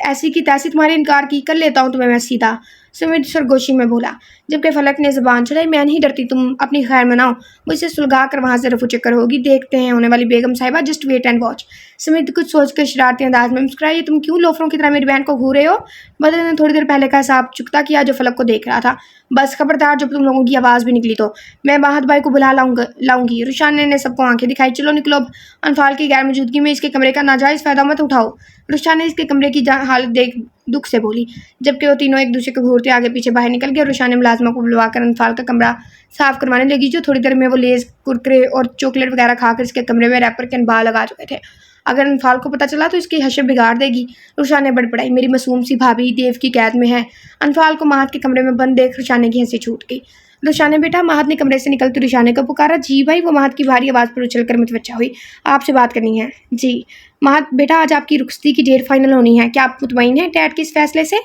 ऐसी की तैसी तुम्हारे इनकार की कर लेता हूँ तुम्हें मैं सीधा। सुमित सरगोशी में बोला। जबकि फलक ने ज़बान चढ़ाई। मैं नहीं डरती, तुम अपनी खैर मनाओ। वो इसे सुलगा कर वहाँ से रफू चक्कर होगी। देखते हैं होने वाली बेगम साहिबा। Just wait and watch. Sumit कुछ सोचकर शरारती अंदाज में मुस्कुराई। तुम क्यों लोफरों की तरह मेरी बहन को घूर रहे हो? बदर ने थोड़ी देर पहले का हिसाब चुकता किया जो फलक को देख रहा था। बस खबरदार जब तुम लोगों की आवाज़ भी निकली तो मैं बाहत भाई को बुला लाऊंगी। रुशाने ने सबको आंखें दिखाई। चलो निकलो अब। अनफाल की गैर मौजूदगी में इसके कमरे का नाजायज़ फ़ायदा मत उठाओ। रुशाने इसके कमरे की हालत देख दुख से बोली। जबकि वो तीनों एक दूसरे को घूरते आगे पीछे बाहर निकल गए। रुशाने मुलाजमा को बुलवाकर अनफाल का कमरा साफ करवाने लगी, जो थोड़ी देर में वो लेज कुरकुरे और चॉकलेट वगैरह खाकर इसके कमरे में रैपर के अनबाल लगा चुके थे। अगर अनफाल को पता चला तो इसकी हशर बिगाड़ देगी। रुशाने बड़बड़ाई। मेरी मासूम सी भाभी देव की कैद में है। अनफाल को महत के कमरे में बंद देख रुशाने की हंसी छूट गई। रुशाने बेटा। महत ने कमरे से निकलते रुशाने को पुकारा। जी भाई। वो महत की भारी आवाज़ पर उछलकर मुतवज्जा हुई। आपसे बात करनी है। जी महत बेटा, आज आपकी रुखसती की डेट फाइनल होनी है। क्या आप मुतमईन हैं डैड के इस फैसले से?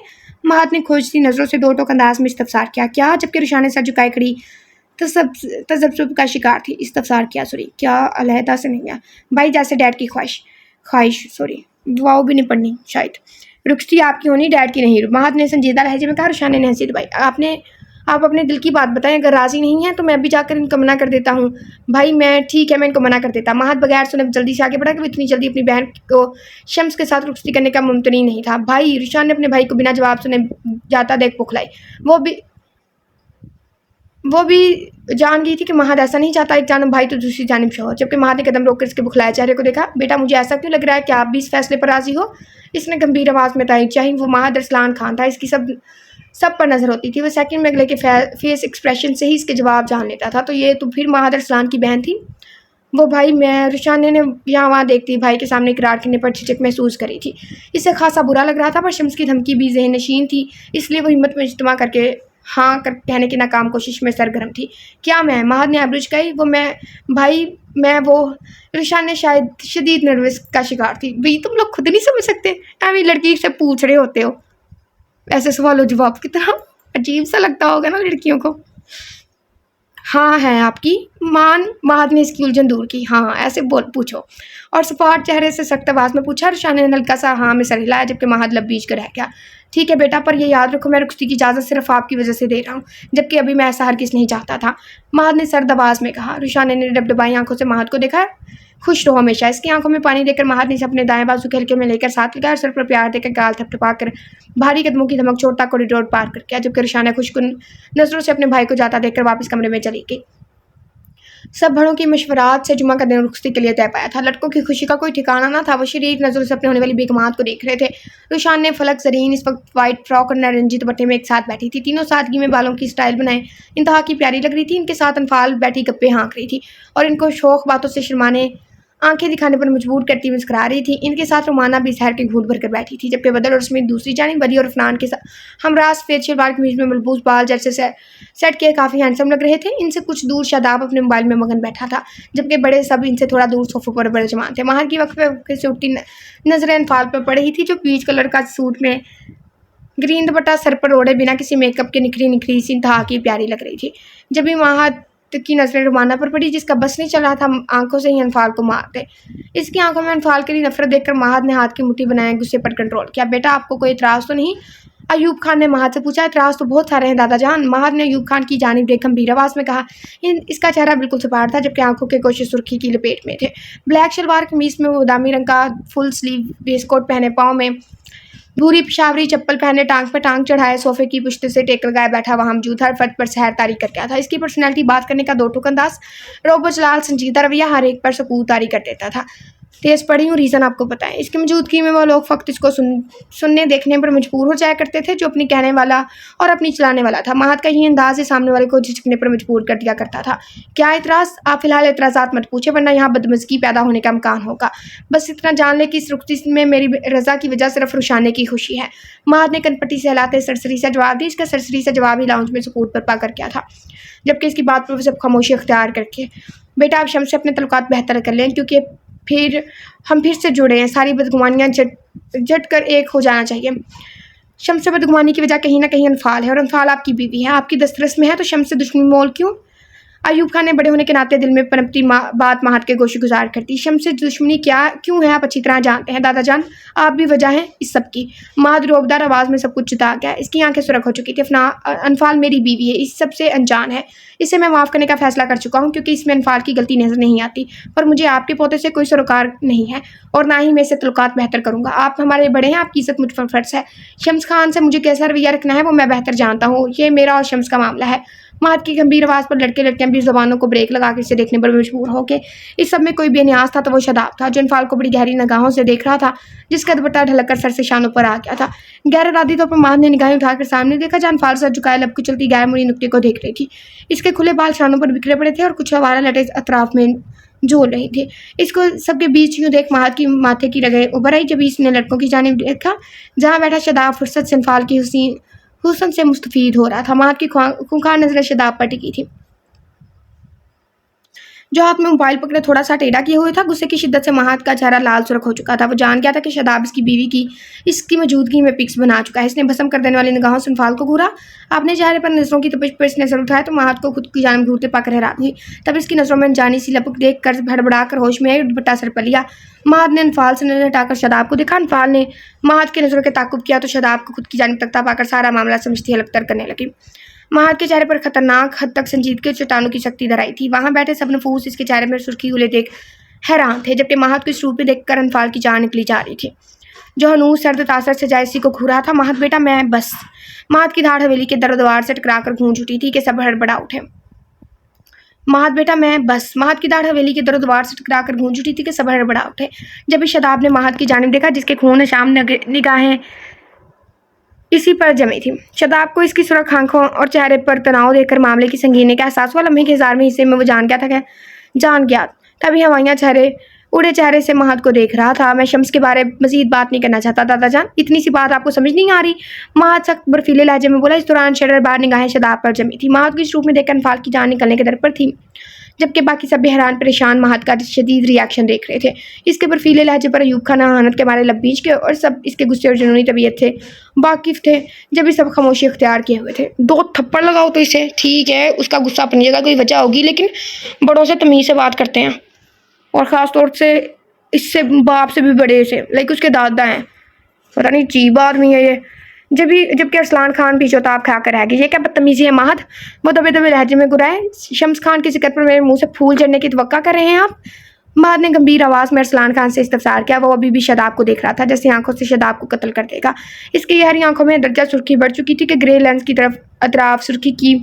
महत ने खोजती नज़रों से दो टोक अंदाज में इस्तफसार किया। क्या? जबकि रुशाने सर झुकाए खड़ी तजब्जुब का शिकार थी। इस्तफसार किया सॉरी क्या अलहदा से नहीं है भाई, जैसे डैड की ख्वाहिश सॉरी दुआओं भी नहीं पढ़नी शायद। रुखसती आपकी होनी डैड की नहीं। महत ने संजीदा लहजे में कहा। रुशाने ने हंसी दबाई। आप अपने दिल की बात बताएं। अगर राजी नहीं है तो मैं भी जाकर इनको मना कर देता हूँ। भाई मैं ठीक है, मैं इनको मना कर देता। महत बगैर सुने जल्दी से आगे बढ़ा कि वो इतनी जल्दी अपनी बहन को शम्स के साथ रुखसती करने का मुमकिन ही नहीं था। भाई। रुशान ने अपने भाई को बिना जवाब सुने जाता देख पुखलाई। वो भी जान गई थी कि महत ऐसा नहीं चाहता, एक जानब भाई तो दूसरी जानब शौहर। जबकि महत ने कदम रोककर इसके बुखलाए चेहरे को देखा। बेटा मुझे ऐसा क्यों लग रहा है कि आप भी इस फैसले पर राजी हो? इसने गंभीर आवाज़ में बताई। चाहे वो महत अरसलान खान था, इसकी सब पर नजर होती थी। वो सेकंड में अगले के फेस एक्सप्रेशन से ही इसके जवाब जान लेता था। तो ये तो फिर महत अरसलान की बहन थी। वो भाई मैं रुशाने ने यहाँ वहाँ देखती भाई के सामने इकरार करने पर झिझक महसूस करी थी। इसे खासा बुरा लग रहा था, पर शम्स की धमकी भी ज़हन नशीन थी, इसलिए वो हिम्मत में इज्तिमा करके हाँ कर कहने की नाकाम कोशिश में सरगर्म थी। क्या मैं? महद ने आबरूज कही। वो मैं भाई मैं वो रुशाने शायद शदीद नर्वस का शिकार थी। भाई तुम लोग खुद नहीं समझ सकते, अभी लड़की से पूछ रहे होते हो। ऐसे सवालों जवाब कितना अजीब सा लगता होगा ना लड़कियों को। हाँ है आपकी महद ने इसकी उलझन दूर की। हाँ ऐसे बोल पूछो। और सपाट चेहरे से सख्त आवाज़ में पूछा। रुशाने ने हल्का सा हाँ में सर हिलाया, जबकि महद लब बीच कर रह गया। ठीक है बेटा, पर ये याद रखो मैं रुखसती की इजाज़त सिर्फ आपकी वजह से दे रहा हूँ, जबकि अभी मैं ऐसा हरगिज़ नहीं चाहता था। महद ने सर्द आवाज़ में कहा। रुशाने ने डबडबाई आंखों से महद को देखा। खुश रहो हमेशा। इसकी आंखों में पानी देकर महद ने इसे अपने दाएं बाजू के हल्के में लेकर साथ लगाया और सर पर प्यार देकर गाल थपथपा कर भारी कदमों की धमक छोड़ता कॉरिडोर पार कर गया, जबकि रुशाना खुशकुन नजरों से अपने भाई को जाता देखकर वापस कमरे में चली गई। सब बड़ों की मशवरात से जुमा का दिन रुखसती के लिए तय पाया था। लड़कों की खुशी का कोई ठिकाना ना था। वो शरीर नजरों से अपने होने वाली बेगमात को देख रहे थे। रुशान ने फलक ज़रीन इस वक्त वाइट फ्रॉक और नारंगी दुपट्टे में एक साथ बैठी थी। तीनों सादगी में बालों की स्टाइल बनाए इंतहा की प्यारी लग रही थी। इनके साथ अनफाल बैठी गप्पे हाँक रही थी और इनको शौक बातों से शर्माने आंखें दिखाने पर मजबूर करती मुस्कुरा रही थी। इनके साथ रोमाना भी शहर के घूट भर कर बैठी थी, जबकि बदल और स्मिथ दूसरी जानिब बदी और अफनान के साथ हमराज सफेद शलवार कमीज में मलबूस बाल जैसे सेट किए काफ़ी हैंडसम लग रहे थे। इनसे कुछ दूर शादाब अपने मोबाइल में मगन बैठा था, जबकि बड़े सब इनसे थोड़ा दूर सोफों पर बड़े जमान थे। महर की वक्फे से उठती नजरें अनफाल पर पड़ रही थी, जो पीच कलर का सूट में ग्रीन दुपट्टा सर पर ओढ़े बिना किसी मेकअप के निखरी निखरी सी इंतहा की प्यारी लग रही थी। जब भी महात की नजरें रुमाना पर पड़ी, जिसका बस नहीं चल रहा था आंखों से ही अनफाल को मार दे। इसकी आंखों में अनफाल के लिए नफरत देखकर महात ने हाथ की मुट्ठी बनाए गुस्से पर कंट्रोल किया। बेटा, आपको कोई इतराज तो नहीं? अयूब खान ने महात से पूछा। इतराज तो बहुत सारे हैं दादा जान, महात ने अयूब खान की जानिब देख गंभीर आवाज में कहा। इसका चेहरा बिल्कुल सपाट था, जबकि आंखों के कोशिश सुर्खी की लपेट में थे। ब्लैक शलवार कमीज में वो बादामी रंग का फुल स्लीव वेस्टकोट पहने, पाँव में भूरी पिशावरी चप्पल पहने, टांग पे टांग चढ़ाए सोफे की पुश्त से टेक लगाए बैठा वहां मौजूद हर फर्द पर सहर तारी कर गया था। इसकी पर्सनैलिटी, बात करने का दो टूक अंदाज, रोबो जलाल संजीदा रवैया हर एक पर सकूत तारी कर देता था। तेज पढ़ी हूँ, रीज़न आपको पता है। इसकी मौजूदगी में वो लोग फ़क्त इसको सुनने देखने पर मजबूर हो जाया करते थे, जो अपनी कहने वाला और अपनी चलाने वाला था। महात का ये अंदाज ही सामने वाले को झिझकने पर मजबूर कर दिया करता था। क्या एतराज़? आप फिलहाल एतराज़ात मत पूछे, वरना यहाँ बदमज़गी पैदा होने का इम्कान होगा। बस इतना जान ले कि इस रुख्ती में मेरी रज़ा की वजह सिर्फ रुशाने की खुशी है। महात ने कनपट्टी से हिलाते सरसरी से जवाब दी। इसका सरसरी से जवाब ही लाउंज में सुकूत बर्पा कर गया था, जबकि इसकी बात पर सब खामोशी अख्तियार करके। बेटा, आप शम्स से अपने तल्लुकात बेहतर कर लें, क्योंकि हम फिर से जुड़े हैं। सारी बदगुमानियाँ जट कर एक हो जाना चाहिए। शम्स से बदगुमानी की वजह कहीं ना कहीं अनफाल है, और अनफाल आपकी बीवी है, आपकी दस्तरस में है, तो शम्स से दुश्मनी मोल क्यों? अयूब खान ने बड़े होने के नाते दिल में पनपती बात महात के गोशी गुजार कर दी। शम्स से दुश्मनी क्यों है आप अच्छी तरह जानते हैं दादा जान, आप भी वजह हैं इस सब की। महात रोबदार आवाज़ में सब कुछ जुटा गया। इसकी आंखें सुरख हो चुकी थी। अनफाल मेरी बीवी है, इस सबसे अनजान है। इसे मैं माफ़ करने का फैसला कर चुका हूँ, क्योंकि इसमें अनफाल की गलती नजर नहीं आती। पर मुझे आपके पोते से कोई सरोकार नहीं है, और ना ही मैं इससे तल्लुकात बेहतर करूँगा। आप हमारे बड़े हैं, आपकी इज्जत मुझ पर फर्ज है। शम्स खान से मुझे कैसा रवैया रखना है वो मैं बेहतर जानता हूँ। ये मेरा और शम्स का मामला है। महात की गंभीर आवाज़ पर लड़के लड़कियां भी ज़बानों को ब्रेक लगा कर इसे देखने पर मजबूर हो गए। इस सब में कोई बेनियाज था तो वो शदाब था, जो अनफाल को बड़ी गहरी निगाहों से देख रहा था, जिसका दुपट्टा ढलक कर सर से शानों पर आ गया था। गैर इरादी तौर पर महात ने निगाहें उठाकर सामने देखा, जहाँ अनफाल सर झुकाए लब कुचलती गैर मुड़ी नुक्ते को देख रही थी। इसके खुले बाल शानों पर बिखरे पड़े थे और कुछ आवारा लटे अतराफ में झूल रही थी। इसको सबके बीच यूँ देख महात की माथे की रगें उभर आई, जब इसने लड़कों की जानिब देखा जहाँ बैठा शदाब फुर्सत से अनफाल की हुस्न से मुस्तफीद हो रहा था। महात की खूंखार नजरें शदाब पर टिकी थी, जो हाथ में मोबाइल पकड़े थोड़ा सा टेढ़ा किए हुए था। गुस्से की शिद्दत से महात का चेहरा लाल सुर्ख हो चुका था। वो जान गया था कि शदाब इसकी बीवी की इसकी मौजूदगी में पिक्स बना चुका है। इसने भस्म कर देने वाली निगाहों से अनफाल को घूरा। अपने चेहरे पर नजरों की तपिश पर इसने नजर उठाया तो महात को खुद की जानिब घूरते पाकर हैरान हुई। तब इसकी नजरों में अनजानी सी लपक देख कर भड़बड़ा कर होश में आई, दुपट्टा सर पर लिया। महात ने अनफाल से नजर हटाकर शदाब को देखा। अनफाल ने महात की नजरों के ताकुब किया तो शदाब को खुद की जानिब तख्ता पाकर सारा मामला समझती हलक तर करने लगी। महात के चेहरे पर खतरनाक हद तक संजीदगी चट्टानों की शक्ति धराई थी। वहां बैठे सब नफूस इसके चेहरे में सुर्खी उले देख हैरान थे, जबकि महात को इस रूप में देखकर अनफाल की जान निकली जा रही थी, जो हनूज सर्द तासर से जायसी को घूरा था। महात बेटा, मैं बस। महात की धाड़ हवेली के दरद्वार से टकरा कर गूंज उठी थी कि सब हड़बड़ा उठे। महात बेटा, मैं बस। महात की दाढ़ हवेली के दरद्वार से टकरा कर गूंज उठी थी कि सब हड़बड़ा उठे। जब इस शदाब ने महात की जानिब देखा, जिसके खून शाम निगाहें इसी पर जमी थी। शदाब को इसकी सुरख आंखों और चेहरे पर तनाव देखकर मामले की संगीनी का एहसास हुआ। लम्हे के 1000वें हिस्से में वो जान गया। तभी हवाइयाँ उड़े चेहरे से महात को देख रहा था। मैं शम्स के बारे मजीद बात नहीं करना चाहता दादा जान, इतनी सी बात आपको समझ नहीं आ रही? महात सख्त बर्फीले लहजे में बोला। इस दौरान शरर बार निगाहें शदाब पर जमी थी। महात को इस रूप में देखकर अनफाल की जान निकलने के दर पर थी, जबकि बाकी सब हैरान परेशान महात का शदीद रिएक्शन देख रहे थे। इसके बर्फीले लहजे पर अयूब खान अहानत के मारे लब बीच के और सब इसके गुस्से और जुनूनी तबीयत से वाकिफ थे, जब ये सब खामोशी अख्तियार किए हुए थे। 2 थप्पड़ लगाओ तो इसे, ठीक है, उसका गुस्सा अपनी जगह कोई वजह होगी, लेकिन बड़ों से तमीज़ से बात करते हैं, और ख़ास तौर से इससे बाप से भी बड़े से, लाइक उसके दादा हैं। पता नहीं अजीब आदमी है ये। जबकि अरसलान खान पीछोताब खा कर रह गई। ये क्या बदतमीजी है महात? वो दबे दबे लहजे में गुराए। शम्स खान की जिक्र पर मेरे मुंह से फूल झड़ने की तवक्का कर रहे हैं आप? महात ने गंभीर आवाज़ में अरसलान खान से इस्तफसार किया। वो अभी भी शदाब को देख रहा था, जैसे आंखों से शदाब को कत्ल कर देगा। इसकी गहरी आंखों में दर्जा सुर्खी बढ़ चुकी थी कि ग्रे लेंस की तरफ अतराफ सुर्खी की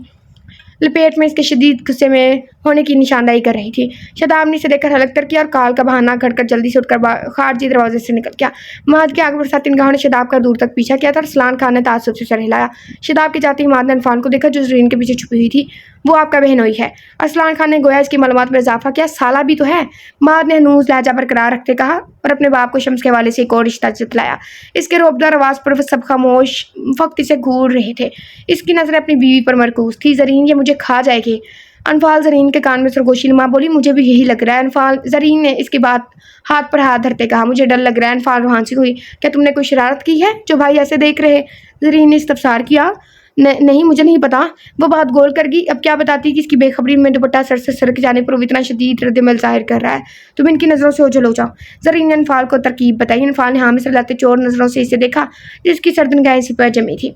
लपेट में इसके शदीद गुस्से में होने की निशानदाही कर रही थी। शदाब ने इसे देखकर हलक तर किया और काल का बहाना घड़कर जल्दी से उठकर खारजी दरवाजे से निकल गया। महात के आगे बरसाती निगाहों ने शदाब का दूर तक पीछा किया था। अरसलान खान ने ताज्जुब से सर हिलाया। शदाब के जाते ही महात ने अनफाल को देखा, जो जरीन के पीछे छुपी हुई थी। वो आपका बहनोई है। अरसलान खान ने गोया इसकी मालूमात में इजाफा किया। साला भी तो है। महात ने हनूज लहजा बरकरार रखते कहा और अपने बाप को शम्स के हवाले से एक और रिश्ता जतलाया। इसके रोबदार आवाज़ पर सब खामोश वक्त इसे घूर रहे थे। इसकी नजरें अपनी बीवी पर मरकूज थी। जरीन, ये मुझे खा जाएगी। अनफाल जरीन के कान में सरगोशी नुमा बोली। मुझे भी यही लग रहा है। अनफाल जरीन ने इसके बाद हाथ पर हाथ धरते कहा। मुझे डर लग रहा है। अनफाल रुहानसी हुई। क्या तुमने कोई शरारत की है जो भाई ऐसे देख रहे? ज़रीन ने इस्तफसार किया। नहीं, मुझे नहीं पता। वो बात गोल कर गई। अब क्या बताती कि इसकी बेखबरी में दुपट्टा सर से सरक जाने पर वो इतना शदीद रद्द-ए-अमल ज़ाहिर कर रहा है। तुम इनकी नज़रों से ओझल हो जाओ। ज़रीन ने अनफाल को तरकीब बताई। अनफाल ने हाँ में सिर चोर नज़रों से इसे देखा, जिसकी सर्दनगाहें इसी पर जमी थी।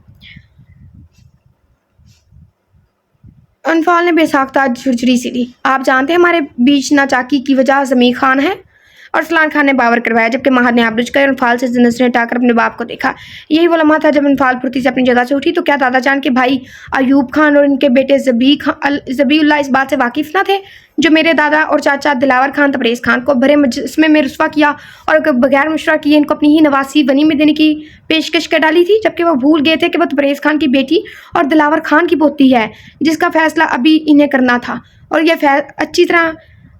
अनफाल ने बेसाख्ता झुरझुरी सी दी। आप जानते हैं हमारे बीच नाचाकी की वजह ज़मीर खान है? अरसलान खान ने बावर करवाया, जबकि महद ने आबरूज कर अनफाल से नजरें हटाकर अपने बाप को देखा। यही वो लम्हा था जब अनफाल फुर्ती से अपनी जगह से उठी। तो क्या दादा जान के भाई अयूब खान और इनके बेटे ज़बीउल्लाह इस बात से वाकिफ न थे, जो मेरे दादा और चाचा दिलावर खान तबरेज़ खान को भरे मजलिस में रुस्वा किया और बगैर मशवरा किए इनको अपनी ही नवासी बनी में देने की पेशकश कर डाली थी, जबकि वो भूल गए थे कि वह तबरेज़ खान की बेटी और दिलावर खान की पोती है, जिसका फैसला अभी इन्हें करना था। और यह अच्छी तरह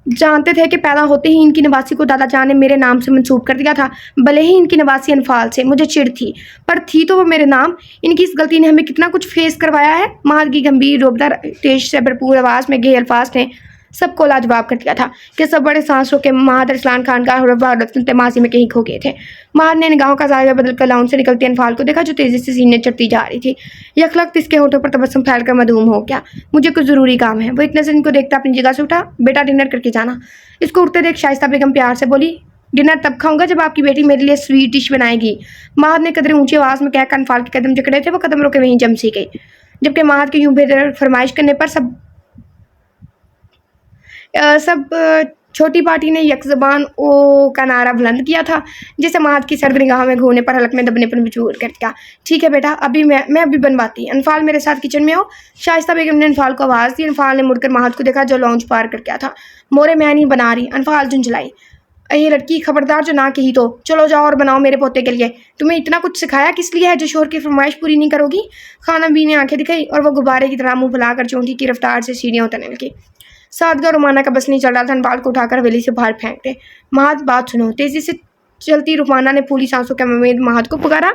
जानते थे कि पैदा होते ही इनकी नवासी को दादा जान ने मेरे नाम से मंसूब कर दिया था। भले ही इनकी नवासी अनफाल से मुझे चिढ़ थी, पर थी तो वो मेरे नाम। इनकी इस गलती ने हमें कितना कुछ फेस करवाया है। महद की गंभीर रोबदार तेज से भरपूर आवाज़ में गए अल्फाज ने सबको लाजवाब कर दिया था कि सब बड़े सांस रोके महद अरसलान खान का सुनते माजी में कहीं खो गए थे। महद ने निगाहों का जायजा बदल कर लाउंज से निकलती अनफाल को देखा, जो तेजी से सीने चढ़ती जा रही थी। यकलख्त इसके होठों पर तबस्सुम फैलकर मधूम हो गया। मुझे कुछ ज़रूरी काम है। वो इतने से इनको देखता अपनी जगह से उठा। बेटा डिनर करके जाना। इसको उठते देख शाइस्ता बेगम प्यार से बोली, डिनर तब खाऊंगा जब आपकी बेटी मेरे लिए स्वीट डिश बनाएगी। महद ने कदर ऊंची आवाज़ में कहकर अनफाल के कदम जकड़े थे, वो कदम रोके वहीं जम सी गई, जबकि महद के यूं बेदर फरमाइश करने पर सब छोटी पार्टी ने यकज़बान ओ का नारा बुलंद किया था, जिसे महद की सर्द निगाह में घूरने पर हलक में दबने पर मजबूर कर दिया। ठीक है बेटा, अभी मैं अभी बनवाती। अनफाल मेरे साथ किचन में आओ। शाइस्ता बेगम ने अनफाल को आवाज़ दी। अनफाल ने मुड़कर महद को देखा, जो लॉन्च पार कर गया था। मोरे मैं नहीं बना रही। अनफाल झुंझलाई। ये लड़की खबरदार जो ना कही तो। चलो जाओ और बनाओ मेरे पोते के लिए। तुम्हें इतना कुछ सिखाया किस लिए है जो शोर की फरमाइश पूरी नहीं करोगी? खाना बी ने आंखें दिखाई और वह गुब्बारे की तरह मुंह फैलाकर चौंटी की रफ्तार से सीढ़ियाँ उतरने लगी। सादगा रुमाना का बस नहीं चल रहा था। अनफाल को उठाकर हवेली से बाहर फेंक दे। महद बात सुनो। तेजी से चलती रुमाना ने फूली सांसों के में महद को पुकारा।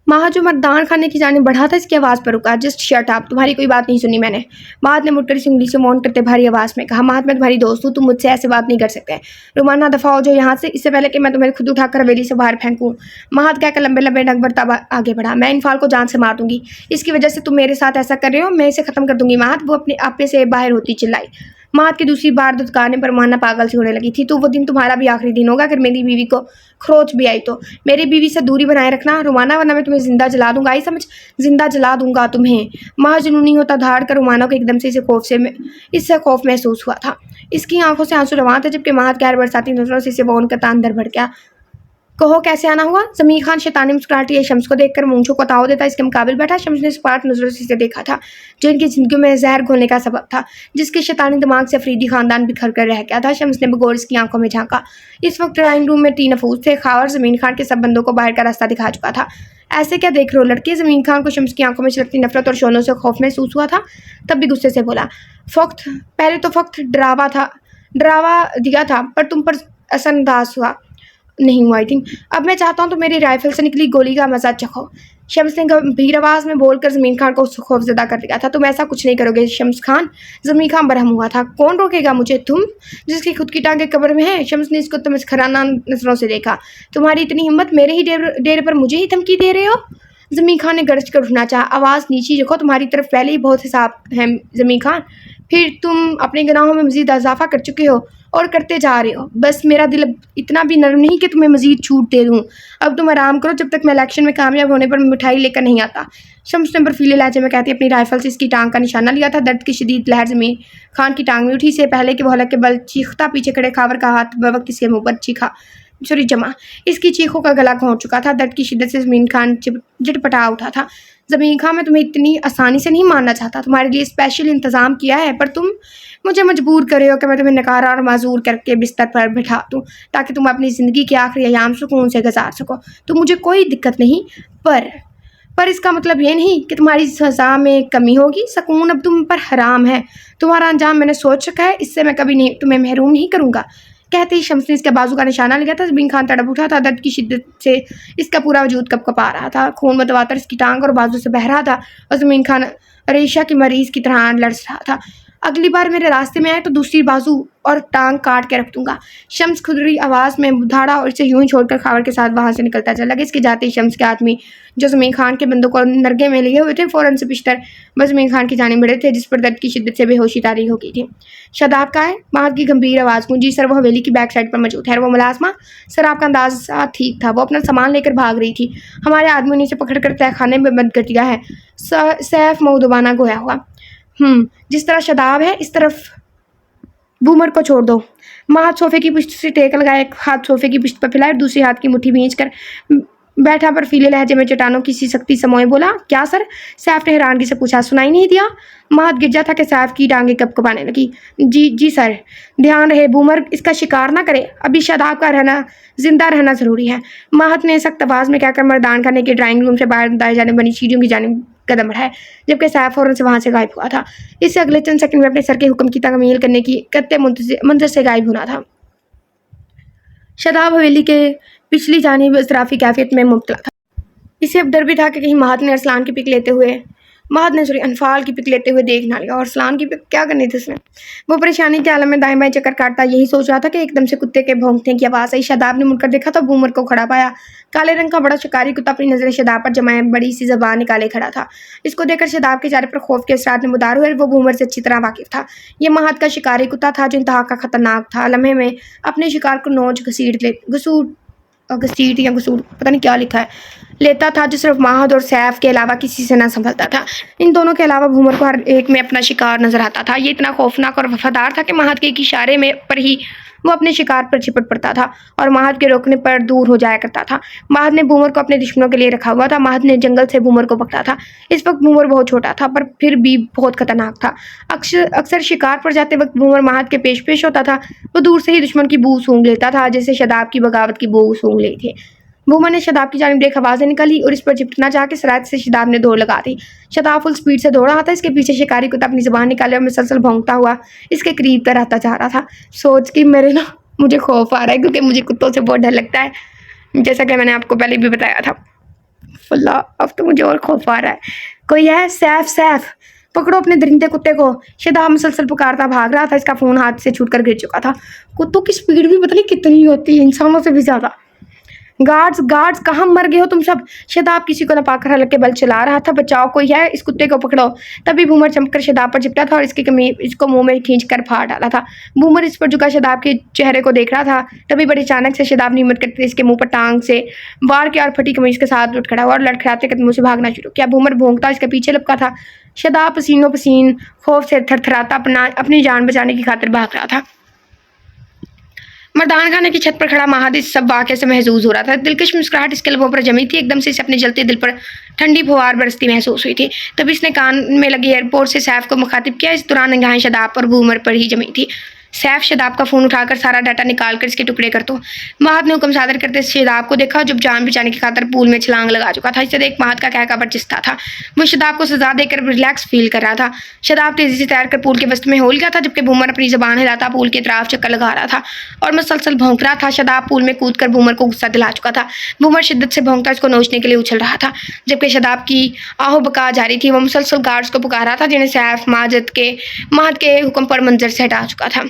महद जो मर्दान खाने की जाने बढ़ा था, इसकी आवाज़ पर रुका। जस्ट शट अप, तुम्हारी कोई बात नहीं सुनी मैंने। महद ने मुड़कर इस उंगली से मौन करते भारी आवाज़ में कहा। महद मैं तुम्हारी दोस्त हूँ, तुम मुझसे ऐसे बात नहीं कर सकते। रुमाना दफ़ा हो जो यहाँ से, इससे पहले कि मैं तुम्हें खुद उठाकर हवेली से बाहर फेंकूँ। महद कहकर लंबे लंबे डग बढ़ता आगे बढ़ा। मैं अनफाल को जान से मार दूंगी। इसकी वजह से तुम मेरे साथ ऐसा कर रहे हो, मैं इसे ख़त्म कर दूंगी। महद, वो अपने आपे से बाहर होती चिल्लाई। महद की दूसरी बार दुदकाने पर माना पागल सी होने लगी थी। तो वो दिन तुम्हारा भी आखिरी दिन होगा। अगर मेरी बीवी को खरोच भी आई तो मेरी बीवी से दूरी बनाए रखना रुमाना, वरना मैं तुम्हें जिंदा जला दूंगा। आई समझ? जिंदा जला दूंगा तुम्हें। महद जुनूनी होता धाड़ कर रुमाना को एकदम से इससे खौफ महसूस हुआ था। इसकी आंखों से आंसू रवां थे, जबकि महद गैर बरसाती नजरों से इसे बौन करता अंदर भर गया। कहो कैसे आना हुआ? ज़मीर खान शैतानी मुस्कुराहट शम्स को देखकर मूंछों को ताव देता इसके मुकाबिल बैठा। शम्स ने स्पार्ट नजरों से इसे देखा था, जो इनकी जिंदगी में जहर घोलने का सबब था, जिसके शैतानी दिमाग से अफरीदी खानदान बिखर कर रह गया था। शम्स ने बगौर इसकी आंखों में झांका। इस वक्त ड्राइंग रूम में 3 अफूज थे। खावर ज़मीर खान के सब बंदों को बाहर का रास्ता दिखा चुका था। ऐसे क्या देख रहे हो लड़के? ज़मीर खान को शम्स की आंखों में छलकती नफरत और शोलों से खौफ महसूस हुआ था, तब भी गुस्से से बोला। फ़क्त पहले तो फ़क्त डरावा दिया था, पर तुम पर असरअंदाज नहीं हुआ। आई थिंक अब मैं चाहता हूँ तो मेरी राइफल से निकली गोली का मजा चखो। शम्स ने गंभीर आवाज़ में बोलकर ज़मीर खान को खौफजदा कर दिया था। तुम ऐसा कुछ नहीं करोगे शम्स खान। ज़मीर खान बरहम हुआ था। कौन रोकेगा मुझे? तुम, जिसकी खुद की टांगे कब्र में है। शम्स ने इसको तमस्खराना नजरों से देखा। तुम्हारी इतनी हिम्मत, मेरे ही डेरे पर मुझे ही धमकी दे रहे हो? ज़मीर खान ने गरज कर उठना चाहा। आवाज़ नीची रखो, तुम्हारी तरफ पहले ही बहुत हिसाब है ज़मीर खान। फिर तुम अपने गुनाहों में मज़ीद इजाफा कर चुके हो और करते जा रहे हो। बस मेरा दिल इतना भी नरम नहीं कि तुम्हें मज़ीद छूट दे दूँ। अब तुम आराम करो, जब तक मैं इलेक्शन में कामयाब होने पर मिठाई लेकर नहीं आता। शम्स ने बर्फीले लहजे में कहती अपनी राइफल से इसकी टांग का निशाना लिया था। दर्द की शदीद लहर ज़मीर खान की टांग में उठी। से पहले कि वो हलक के बल चीखता पीछे खड़े खावर का हाथ बवक्त इसके मुँह पर जमा। इसकी चीखों का गला घोंट चुका था। दर्द की शिद्दत से ज़मीर खान झटपटा उठा था। ज़मीर खान, मैं तुम्हें इतनी आसानी से नहीं मारना चाहता। तुम्हारे लिए स्पेशल इंतज़ाम किया है, पर तुम मुझे मजबूर कर रहे हो कि मैं तुम्हें नकारा और माजूर करके बिस्तर पर बिठा दूँ, ताकि तुम अपनी ज़िंदगी के आखिरी अयाम सुकून से गुजार सको। तो मुझे कोई दिक्कत नहीं, पर इसका मतलब ये नहीं कि तुम्हारी सज़ा में कमी होगी। सुकून अब तुम पर हराम है। तुम्हारा अंजाम मैंने सोच रखा है। इससे मैं कभी नहीं तुम्हें महरूम नहीं करूँगा। कहते ही शम्स ने इसके बाजू का निशाना लिया था। ज़मीर खान तड़प उठा था। दर्द की शिद्दत से इसका पूरा वजूद कपकपा रहा था। खून मतवातर इसकी टांग और बाजू से बह रहा था और ज़मीर खान रेशा की मरीज़ की तरह लड़ रहा था। अगली बार मेरे रास्ते में आए तो दूसरी बाजू और टांग काट के रख दूंगा। शम्स खुदरी आवाज़ में उधाड़ा और इसे यूं ही छोड़कर खावर के साथ वहां से निकलता चला गया। इसके जाते ही शम्स के आदमी जो ज़मीन खान के बंदों को नरगे में लिए हुए थे फ़ौरन से पिछतर बस ज़मीन खान की जानिब बढ़े थे, जिस पर दर्द की शिद्दत से बेहोशी तारी हो गई थी। शादाब कहाँ है? महद की गंभीर आवाज़ गूंजी। सर वो हवेली की बैक साइड पर मौजूद है। वो मुलाजमा? सर आपका अंदाजा ठीक था, वो अपना सामान लेकर भाग रही थी। हमारे आदमियों ने इसे पकड़कर तहखाने में बंद कर दिया है। सैफ मऊदबाना गोया हुआ। जिस तरह शादाब है इस तरफ बूमर को छोड़ दो। महद सोफे की पुश्त से टेक लगाए, एक हाथ सोफे की पुश्त पर फैलाए, दूसरी हाथ की मुट्ठी भींच कर बैठा बर्फीले लहजे में चट्टानों की सी सख्ती समोए बोला, क्या सर? सैफ ने हैरानगी से पूछा। सुनाई नहीं दिया? महद गिरजा था कि सैफ की टांगें कपकपाने लगी। जी सर। ध्यान रहे बूमर इसका शिकार ना करे, अभी शादाब का जिंदा रहना जरूरी है। महद ने सख्त आवाज में कहकर मर्दान खाने के ड्राइंग रूम से बाहर दाएं जाने बनी सीढ़ियों की जानिब कदम बढ़ाए, जबकि सैफ फौरन से वहां से गायब हुआ था। इससे अगले चंद सेकंड में अपने सर के हुक्म की तकमील करने की कत्ते मंजर से गायब होना था। शादाब हवेली के पिछली जानिब इज़राफ़ी कैफियत में मुब्तला था। इसे अब डर भी था कि कहीं महद ने अनफाल की पिक लेते हुए देख ना लिया। और अरसलान की पिक क्या करनी थी उसने? वो परेशानी के आलम में दाएं बाएं चक्कर काटता यही सोच रहा था कि एकदम से कुत्ते के भौंकने की आवाज़ आई। शादाब ने मुड़कर देखा तो बूमर को खड़ा पाया। काले रंग का बड़ा शिकारी कुत्ता अपनी नज़रें शादाब पर जमाए बड़ी सी ज़बान निकाले खड़ा था। इसको देखकर शादाब के चेहरे पर खौफ के असरात नमूदार हुए। वो बूमर से अच्छी तरह वाकिफ था। ये महद का शिकारी कुत्ता था जो इंतहा का खतरनाक था। लम्हे में अपने शिकार को नोच घसीट या घसूट पता नहीं क्या लिखा है लेता था, जो सिर्फ महद और सैफ के अलावा किसी से ना संभलता था। इन दोनों के अलावा बूमर को हर एक में अपना शिकार नजर आता था। ये इतना खौफनाक और वफादार था कि महद के एक इशारे में पर ही वो अपने शिकार पर चिपट पड़ता था और महद के रोकने पर दूर हो जाया करता था। महद ने बूमर को अपने दुश्मनों के लिए रखा हुआ था। महद ने जंगल से बूमर को पकड़ा था। इस वक्त बूमर बहुत छोटा था पर फिर भी बहुत खतरनाक था। अक्सर शिकार पर जाते वक्त बूमर महद के पेश होता था। वो दूर से ही दुश्मन की बू सूंघ लेता था, जैसे शादाब की बगावत की बू सूंघ ली थी। बूमर ने शादाब की जानिब देख आवाज़ें निकाली और इस पर चिपटना चाह के सरायत से शादाब ने दौड़ लगा दी। शादाब फुल स्पीड से दौड़ रहा था। इसके पीछे शिकारी कुत्ता अपनी ज़बान निकाले और मुसलसल भौंकता हुआ इसके करीब तर आता जा रहा था। सोच कि मुझे खौफ आ रहा है, क्योंकि मुझे कुत्तों से बहुत डर लगता है, जैसा कि मैंने आपको पहले भी बताया था। अल्लाह, अब तो मुझे और खौफ आ रहा है। कोई है? सैफ पकड़ो अपने दरिंदे कुत्ते को। शादाब मुसलसल पुकारता भाग रहा था। इसका फ़ोन हाथ से छूटकर गिर चुका था। कुत्तों की स्पीड भी पता नहीं कितनी होती है, इंसानों से भी ज़्यादा। गार्ड्स कहाँ मर गए हो तुम सब? शादाब किसी को न पाकर हल्के के बल चला रहा था। बचाओ, कोई है? इस कुत्ते को पकड़ो। तभी बूमर चमककर शादाब पर चिपटा था और इसको मुंह में खींच कर फाड़ डाला था। बूमर इस पर झुका शादाब के चेहरे को देख रहा था। तभी बड़ी अचानक से शादाब ने हिम्मत करके इसके मुंह पर टांग से वार किया और फटी कमीज के साथ उठ खड़ा हुआ और लड़खड़ाते कदमों से भागना शुरू किया। बूमर भौंकता इसके पीछे लपका था। शादाब पसीनों पसीन खौफ से थरथराता अपनी जान बचाने की खातिर भाग रहा था। मर्दान खाने की छत पर खड़ा महद इस सब वाक़े से महजूज हो रहा था। दिलकश मुस्कुराहट इसके लबों पर जमी थी। एकदम से इसे अपने जलते दिल पर ठंडी फुहार बरसती महसूस हुई थी। तभी इसने कान में लगी एयरपोर्ट से सैफ को मुखातिब किया। इस दौरान निगाहें शादाब और बूमर पर ही जमी थी। सैफ शादाब का फ़ोन उठाकर सारा डाटा निकाल कर इसके टुकड़े कर दो। महद ने हुक्म सादर करते शादाब को देखा, जब जान बचाने की खातिर पूल में छलांग लगा चुका था। इसे देख महद का कहका बरजिस्ता था। वो शादाब को सजा देकर रिलैक्स फील कर रहा था। शादाब तेजी से तैर कर पूल के वस्त में होल गया था, जबकि बूमर अपनी ज़बान हिलाता पूल के तरफ चक्कर लगा रहा था और मुसलसल भौंक रहा था। शादाब पूल में कूद कर बूमर को गुस्सा दिला चुका था। बूमर शिद्दत से भौंकता इसको नोचने के लिए उछल रहा था, जबकि शादाब की आहो बका जारी थी। वो मुसलसल गार्ड्स को पुकार रहा था, जिन्हें सैफ महद के हुक्म पर मंजर से हटा चुका था।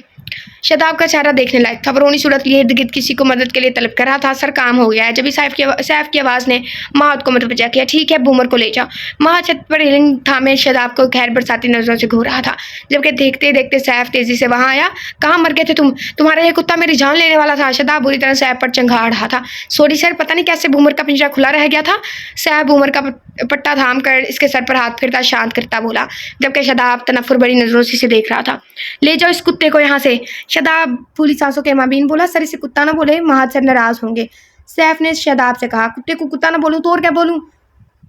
शादाब का चेहरा देखने लायक था। रोनी सूरत लिए इर्द गिर्द किसी को मदद के लिए तलब कर रहा था। सर काम हो गया है। जब सैफ की आवाज़ ने महद को मतवजा किया। ठीक है, बूमर को ले जाओ। महद छत पर हिलिंग थामे शादाब को खैर बरसाती नजरों से घूर रहा था, जबकि देखते देखते सैफ तेजी से वहां आया। कहाँ मर गए थे तुम? तुम्हारा यह कुत्ता मेरी जान लेने वाला था। शादाब बुरी तरह सैफ पर चंगाड़ रहा था। सॉरी सर, पता नहीं कैसे बूमर का पिंजरा खुला रह गया था। सैफ बूमर का पट्टा थाम कर इसके सर पर हाथ फिरता शांत करता बोला, जबकि शादाब तनफुर बड़ी नजरों से इसे देख रहा था। ले जाओ इस कुत्ते को यहाँ से। शादाब फूली सांसों के माबीन बोला। सर, इसे कुत्ता ना बोले, महद सर नाराज होंगे। सैफ ने शादाब से कहा। कुत्ते को कुत्ता ना बोलूं तो और क्या बोलूं?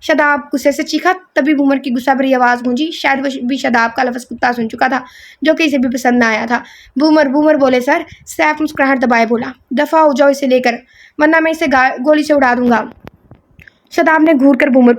शादाब गुस्से से चीखा। तभी बूमर की गुस्सा भरी आवाज गूंजी। शायद वो भी शादाब का लफ्ज़ कुत्ता सुन चुका था, जो कि इसे भी पसंद ना आया था। बूमर बोले सर। सैफ मुस्कुराहट दबाए बोला, दफा हो जाओ इसे लेकर, वरना मैं इसे गोली से उड़ा दूंगा। शादाब ने घूर कर बूमर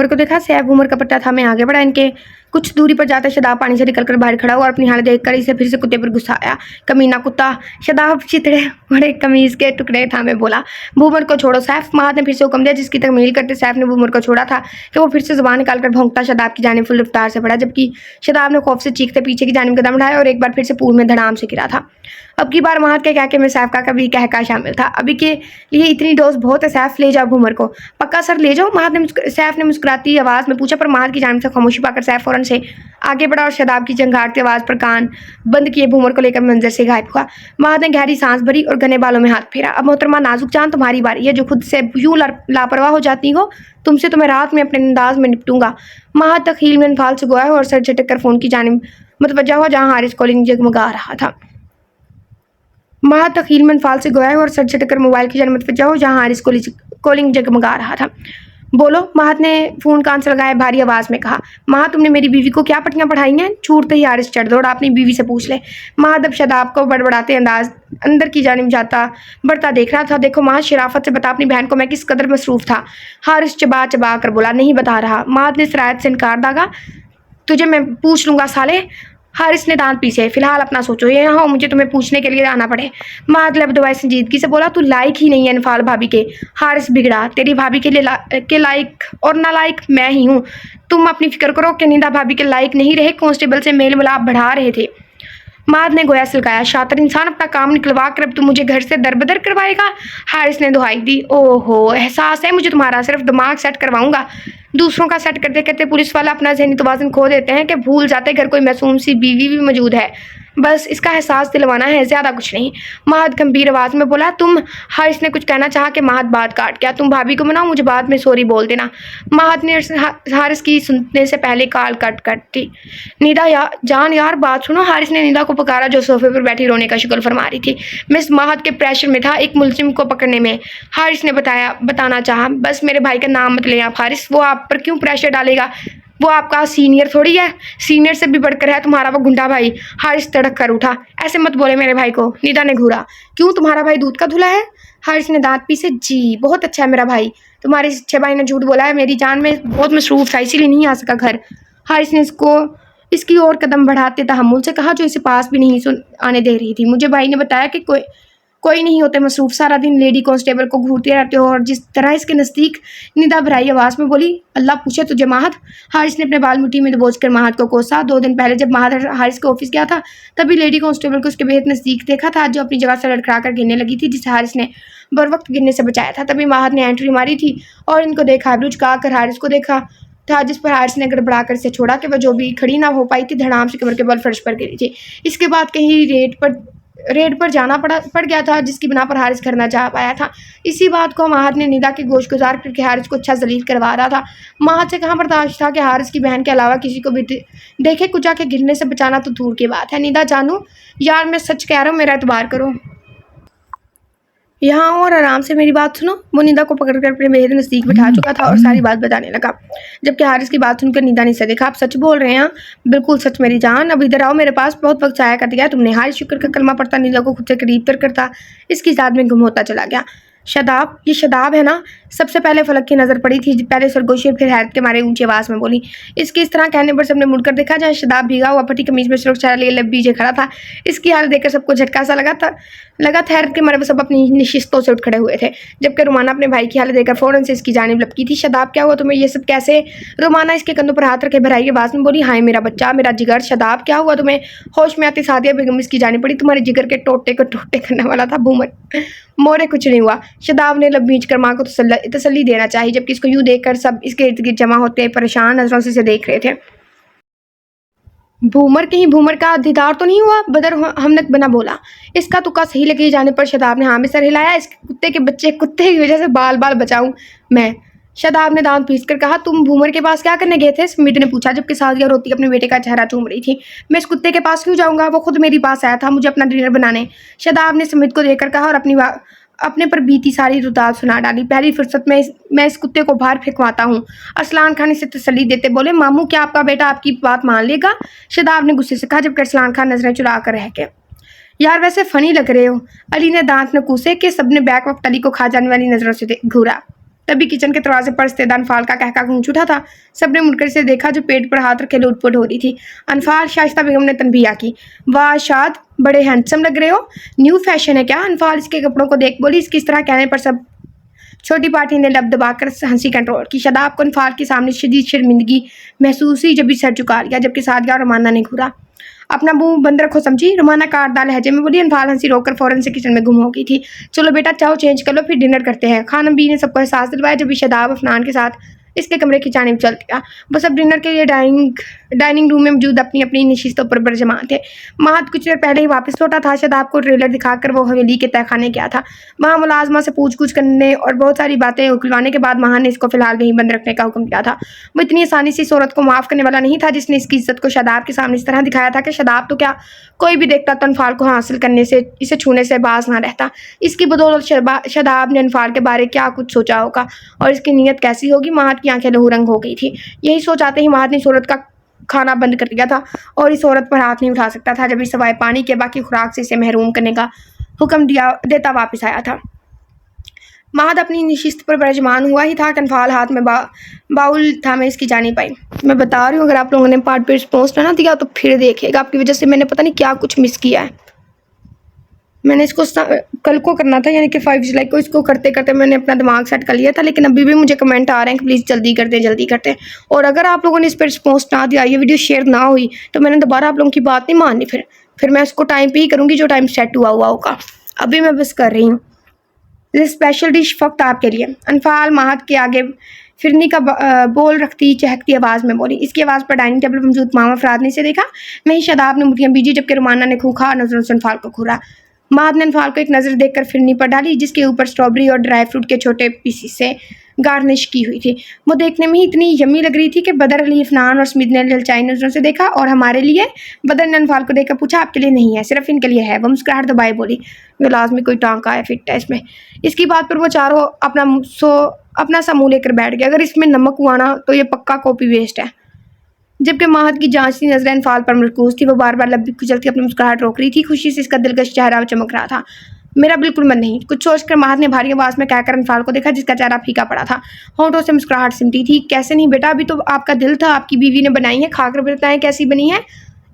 को देखा। सैफ बूमर का पट्टा थामे आगे बढ़ा। इनके कुछ दूरी पर जाकर शदाब पानी से निकलकर बाहर खड़ा हुआ और अपनी हालत देखकर इसे फिर से कुत्ते पर गुस्सा आया। कमीना कुत्ता, शदाब चितड़े बड़े कमीज के टुकड़े थामे बोला, भूमर को छोड़ो सैफ। महाद ने फिर से हुक्म दिया, जिसकी तकमील करते सैफ ने भूमर को छोड़ा था कि वो फिर से जुबान निकालकर भौंकता शदाब की जानिब फुल रफ्तार से बढ़ा, जबकि शदाब ने खौफ से चीखते पीछे की जानिब कदम बढ़ाया और एक बार फिर से पूल में धड़ाम से गिरा था। अब की बार महाद के कहके में सैफ का कभी कहका शामिल था। अभी के लिए इतनी डोज बहुत है सैफ, ले जाओ भूमर को। पक्का सर, ले जाओ, सैफ ने मुस्कुराती आवाज़ में पूछा, पर महाद की जानिब से खामोशी पाकर सैफ फौरन से आगे बढ़ा और शदाब की झंझारती आवाज़ पर कान बंद किए भूमर को लेकर मंजर से गायब हुआ। महाद ने गहरी सांस भरी और घने बालों में हाथ फेरा। अब मोहतरमा नाजुक जान, तुम्हारी बारी है, जो खुद से यूं लापरवाह हो जाती हो, तुमसे तो मैं रात में अपने अंदाज में निपटूंगा। महाद तखील में फाल से गोया और सर झटक कर फोन की जानिब मुतवज्जा हुआ, जहाँ हारिस कॉलिंग जगमगा रहा था। महाद तखील में फाल से गोया और सर झटक कर मोबाइल की जानिब मुतवज्जा हुआ, जहाँ हारिस कॉलिंग जगमगा रहा था। बोलो, महाद ने फोन कान से लगाए भारी आवाज में कहा। महाद, तुमने मेरी बीवी को क्या पट्टियां पढ़ाई हैं? छूटते ही हारिस चढ़ दौड़ा, अपनी बीवी से पूछ ले। महाद अब शदाब को बड़बड़ाते अंदाज अंदर की जानिब जाता बढ़ता देख रहा था। देखो महाद, शराफत से बता अपनी बहन को मैं किस कदर मसरूफ था। हारिस चबा चबा कर बोला, नहीं बता रहा। महाद ने सरायत से इनकार दागा, तुझे मैं पूछ लूंगा साले। हारिस ने दांत पीसे, फिलहाल अपना सोचो, ये यहाँ हो मुझे तुम्हें पूछने के लिए आना पड़े। महाद लब दवाई संजीदगी से बोला, तू लायक ही नहीं है इनफाल भाभी के। हारिस बिगड़ा, तेरी भाभी के लिए के लायक और नालायक मैं ही हूँ। तुम अपनी फिक्र करो कि निंदा भाभी के लायक नहीं रहे, कांस्टेबल से मेल मिलाप बढ़ा रहे थे। महाद ने गोया सिलकाया, शातिर इंसान, अपना काम निकलवा कर अब तुम मुझे घर से दरबदर करवाएगा। हारिस ने दुहाई दी, ओहो, एहसास है मुझे तुम्हारा, सिर्फ दिमाग सेट करवाऊंगा। दूसरों का सेट करते करते पुलिस वाला अपना ज़हनी तवाज़ुन खो देते हैं कि भूल जाते घर कोई मासूम सी बीवी भी मौजूद है। बस इसका एहसास दिलवाना है, ज़्यादा कुछ नहीं। महाद गंभीर आवाज़ में बोला, तुम। हारिस ने कुछ कहना चाहा कि महाद बात काट गया, तुम भाभी को मनाओ, मुझे बाद में सॉरी बोल देना। महाद ने हारिस की सुनने से पहले कॉल कट दी। निदा जान यार बात सुनो। हारिस ने निदा को पुकारा, जो सोफे पर बैठी रोने का शुक्र फरमा रही थी। मिस महाद के प्रेशर में था एक मुलजिम को पकड़ने में। हारिस ने बताना चाहा, बस मेरे भाई का नाम मत लें आप हारिस, वो आप पर क्यों प्रेशर डालेगा? वो आपका सीनियर थोड़ी है, सीनियर से भी बढ़कर है तुम्हारा वो गुंडा भाई। हारिस तड़क कर उठा, ऐसे मत बोले मेरे भाई को। निदा ने घूरा, क्यों तुम्हारा भाई दूध का धुला है? हारिस ने दांत पीसे, जी बहुत अच्छा है मेरा भाई। तुम्हारे अच्छे भाई ने झूठ बोला है, मेरी जान में बहुत मसरूफ था इसीलिए नहीं आ सका घर। हारिस ने इसकी ओर कदम बढ़ाते तहम्मुल से कहा, जो इसे पास भी नहीं आने दे रही थी। मुझे भाई ने बताया कि कोई नहीं होते मसरूफ, सारा दिन लेडी कांस्टेबल को घूरते रहते हो। और जिस तरह इसके नज़दीक निदा भराई आवाज़ में बोली, अल्लाह पूछे तुझे महाद। हारिस ने अपने बाल मुट्ठी में दबोच कर महाद को कोसा। 2 दिन पहले जब महाद हारिस के ऑफिस गया था, तभी लेडी कांस्टेबल को उसके बेहद नज़दीक देखा था, जो अपनी जगह से लड़खड़ा कर गिरने लगी थी, जिसे हारिस ने बर वक्त गिरने से बचाया था। तभी महाद ने एंट्री मारी थी और इनको देखा, आबरू झुका कर हारिस को देखा था, जिस पर हारिस ने गड़बड़ा कर से छोड़ा कि वह जो भी खड़ी ना हो पाई थी, धड़ाम से कमर के बल फर्श पर गिरी थी। इसके बाद कहीं रेड पर जाना पड़ गया था, जिसकी बिना पर हारिस घर ना जा पाया था। इसी बात को महाद ने निदा के गोश गुजार करके हारिस को अच्छा जलील करवा रहा था। महाद से कहाँ बर्दाश्त था कि हारिस की बहन के अलावा किसी को भी देखे कुचा के गिरने से बचाना तो दूर की बात है। निदा जानू यार, मैं सच कह रहा हूँ, मेरा एतबार करो, यहाँ और आराम से मेरी बात सुनो। वो निदा को पकड़कर अपने बेहद नज़दीक बिठा चुका था और सारी बात बताने लगा, जबकि हारिस की बात सुनकर निदा ने इसे देखा। आप सच बोल रहे हैं? बिल्कुल सच मेरी जान, अब इधर आओ मेरे पास, बहुत वक्त ज़ाया कर दिया तुमने। हारिस शुक्र का कलमा पढ़ता निदा को खुद से करीब करता इसकी याद में गुम होता चला गया। शदाब, ये शदाब है ना? सबसे पहले फलक की नज़र पड़ी थी, पहले सरगोशी फिर हैरत के मारे ऊंची आवाज़ में बोली। इसके इस तरह कहने पर सबने मुड़कर देखा, जहाँ शदाब भीगा हुआ फटी कमीज में सुरक्षा लिए लब बीजे खड़ा था। इसकी हालत देखकर सबको झटका सा लगा था हैरत के मारे वो सब अपनी निशिस्तों से उठ खड़े हुए थे, जबकि रुमाना अपने भाई की हालत देखकर फौरन से इसकी जानिब लपकी थी। शदाब, क्या हुआ तुम्हें? ये सब कैसे? रुमाना इसके कंधों पर हाथ रखे भराई आवाज़ में बोली, हाय मेरा बच्चा, मेरा जिगर। शदाब, क्या हुआ तुम्हें? होश में आती सादिया बेगम इसकी जानिब पड़ी, तुम्हारे जिगर के टोटे को टोटे करने वाला था भूमर। मोरे कुछ नहीं हुआ। शदाब ने लब बीच कर माँ को तसल्ली देना चाहिए, जबकि इसको यूं देखकर सब इसके इर्द गिर्द जमा होते परेशान नजरों से देख रहे थे। भूमर कहीं भूमर का दीदार तो नहीं हुआ? बदर हमनक बना बोला। इसका तुक्का सही लगे जाने पर शदाब ने हाँ में सर हिलाया। इस कुत्ते के बच्चे, कुत्ते की वजह से बाल बचाऊं मैं? शदाब ने दांत पीस कर कहा। तुम भूमर के पास क्या करने गए थे? स्मित ने पूछा, जबकि सादिया रोती अपने बेटे का चेहरा चूम रही थी। मैं इस कुत्ते के पास क्यों जाऊंगा? वो खुद मेरे पास आया था मुझे अपना डिनर बनाने, शदाब ने स्मित को देखकर कहा और अपने पर बीती सारी रुदात सुना डाली। पहली फुर्सत में मैं इस कुत्ते को बाहर फेंकवाता हूँ। अरसलान खान इसे तसल्ली देते बोले, मामू क्या आपका बेटा आपकी बात मान लेगा? शदाब ने गुस्से से कहा, जबकि अरसलान खान नजरें चुरा कर रह गए। यार वैसे फनी लग रहे हो। अली ने दांत न कूसे कि सबने बैक वक्त अली को खा जाने वाली नजरों से घूरा। तभी किचन के दरवाजे पर इस्तेदा अनफाल का कहका गूंज उठा था। सबने मुड़कर इसे देखा जो पेट पर हाथ रखे लुटपुट हो रही थी। अनफाल, शाइस्ता बेगम ने तनबीह की। वाह शाद, बड़े हैंडसम लग रहे हो। न्यू फैशन है क्या? अनफाल इसके कपड़ों को देख बोली। इसकी इस तरह कहने पर सब छोटी पार्टी ने लब दबाकर हंसी कंट्रोल की। शादाब को अनफाल के सामने शदीद शर्मिंदगी महसूस हुई, जब भी सर झुका लिया, जबकि सादिया और रोमाना ने घूरा। अपना मुंह बंद रखो समझी, रोमाना काटदार लहजे में बोली। अनफाल हंसी रोककर फौरन से किचन में गुम हो गई थी। चलो बेटा, चाहो चेंज कर लो, फिर डिनर करते हैं। खानम बी ने सबको एहसास दिलवाया, जब भी शादाब अफनान के साथ इसके कमरे की जानिब चल गया। बस अब डिनर के लिए डाइनिंग रूम में मौजूद अपनी अपनी नशिस्तों पर बरजमा थे। महद कुछ देर पहले ही वापस लौटा था। शादाब को ट्रेलर दिखाकर वो हवेली के तहखाने गया था। वहाँ मुलाजमा से पूछ कुछ करने और बहुत सारी बातें उकलवाने के बाद महान ने इसको फिलहाल वहीं बंद रखने का हुक्म दिया था। वो इतनी आसानी से इस औरत को माफ़ करने वाला नहीं था, जिसने इसकी इज्जत को शादाब के सामने इस तरह दिखाया था कि शादाब तो क्या, कोई भी देखता तो अनफाल को हासिल करने से, इसे छूने से बाज ना रहता। इसकी बदौलत शादाब ने अनफाल के बारे क्या कुछ सोचा होगा और इसकी नीयत कैसी होगी। महद की आंखें लहू रंग हो गई थी। यही सोच आते ही महद ने इस औरत का खाना बंद कर दिया था और इस औरत पर हाथ नहीं उठा सकता था, जब इस सवाए पानी के बाकी खुराक से इसे महरूम करने का हुक्म देता वापस आया था। महद अपनी नशिस्त पर बरजमान हुआ ही था कि अनफाल हाथ में बाउल था, मैं इसकी जानी पाई। मैं बता रही हूँ, अगर आप लोगों ने पार्ट पे रिस्पॉन्स ना दिया तो फिर देखिएगा, आपकी वजह से मैंने पता नहीं क्या कुछ मिस किया है। मैंने इसको कल को करना था, यानी कि 5 जुलाई को। इसको करते करते मैंने अपना दिमाग सेट कर लिया था, लेकिन अभी भी मुझे कमेंट आ रहे हैं कि प्लीज़ जल्दी करते हैं। और अगर आप लोगों ने इस पर रिस्पॉन्स ना दिया, ये वीडियो शेयर ना हुई, तो मैंने दोबारा आप लोगों की बात नहीं माननी। फिर मैं उसको टाइम पे ही करूँगी जो टाइम सेट हुआ होगा। अभी मैं बस कर रही हूँ। ये स्पेशल डिश फ़क्त आपके लिए। अनफाल महद के आगे फिरनी का बोल रखती चहकती आवाज़ में बोली। इसकी आवाज़ पर डाइनिंग टेबल पर मौजूद मामा अफराद ने इसे देखा। वहीं शादाब ने मुठियाँ बीजी, जबकि रोमाना ने खूंखार नजरों से अनफाल को घूरा। महद ने अनफाल को एक नज़र देखकर फिरनी पर डाली, जिसके ऊपर स्ट्रॉबेरी और ड्राई फ्रूट के छोटे पीसीस से गार्निश की हुई थी। वो देखने में ही इतनी यम्मी लग रही थी कि बदर अली, अफनान और स्मिथ ने ललचाई नजरों से देखा। और हमारे लिए? बदर ने अनफाल को देखकर पूछा। आपके लिए नहीं है, सिर्फ इनके लिए है। वो मुस्कुराहट दबाए बोली। वो लाजमी कोई टांका है, फिट है इसमें। इसकी बात पर वो चारों अपना सा मुँह लेकर बैठ गया। अगर इसमें नमक हुआ ना तो ये पक्का कॉपी वेस्ट है। जबकि महद की जांचती नजरें अनफाल पर मरकूज थी। वो बार बार लब्बी कुचलती अपनी मुस्कुराहट रोक रही थी। खुशी से इसका दिलकश चेहरा चमक रहा था। मेरा बिल्कुल मन नहीं, कुछ सोचकर महद ने भारी आवाज़ में कहकर अनफाल को देखा, जिसका चेहरा फीका पड़ा था। होंठों से मुस्कुराहट सिमटी थी। कैसे नहीं बेटा, अभी तो आपका दिल था, आपकी बीवी ने बनाई है, खाकर बताएं कैसी बनी है।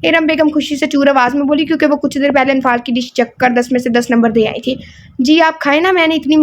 इरम बेगम खुशी से चूर आवाज़ में बोली, क्योंकि वो कुछ देर पहले अनफाल की डिश चख कर 10 में से 10 नंबर दे आई थी। जी आप खाएं ना, मैंने इतनी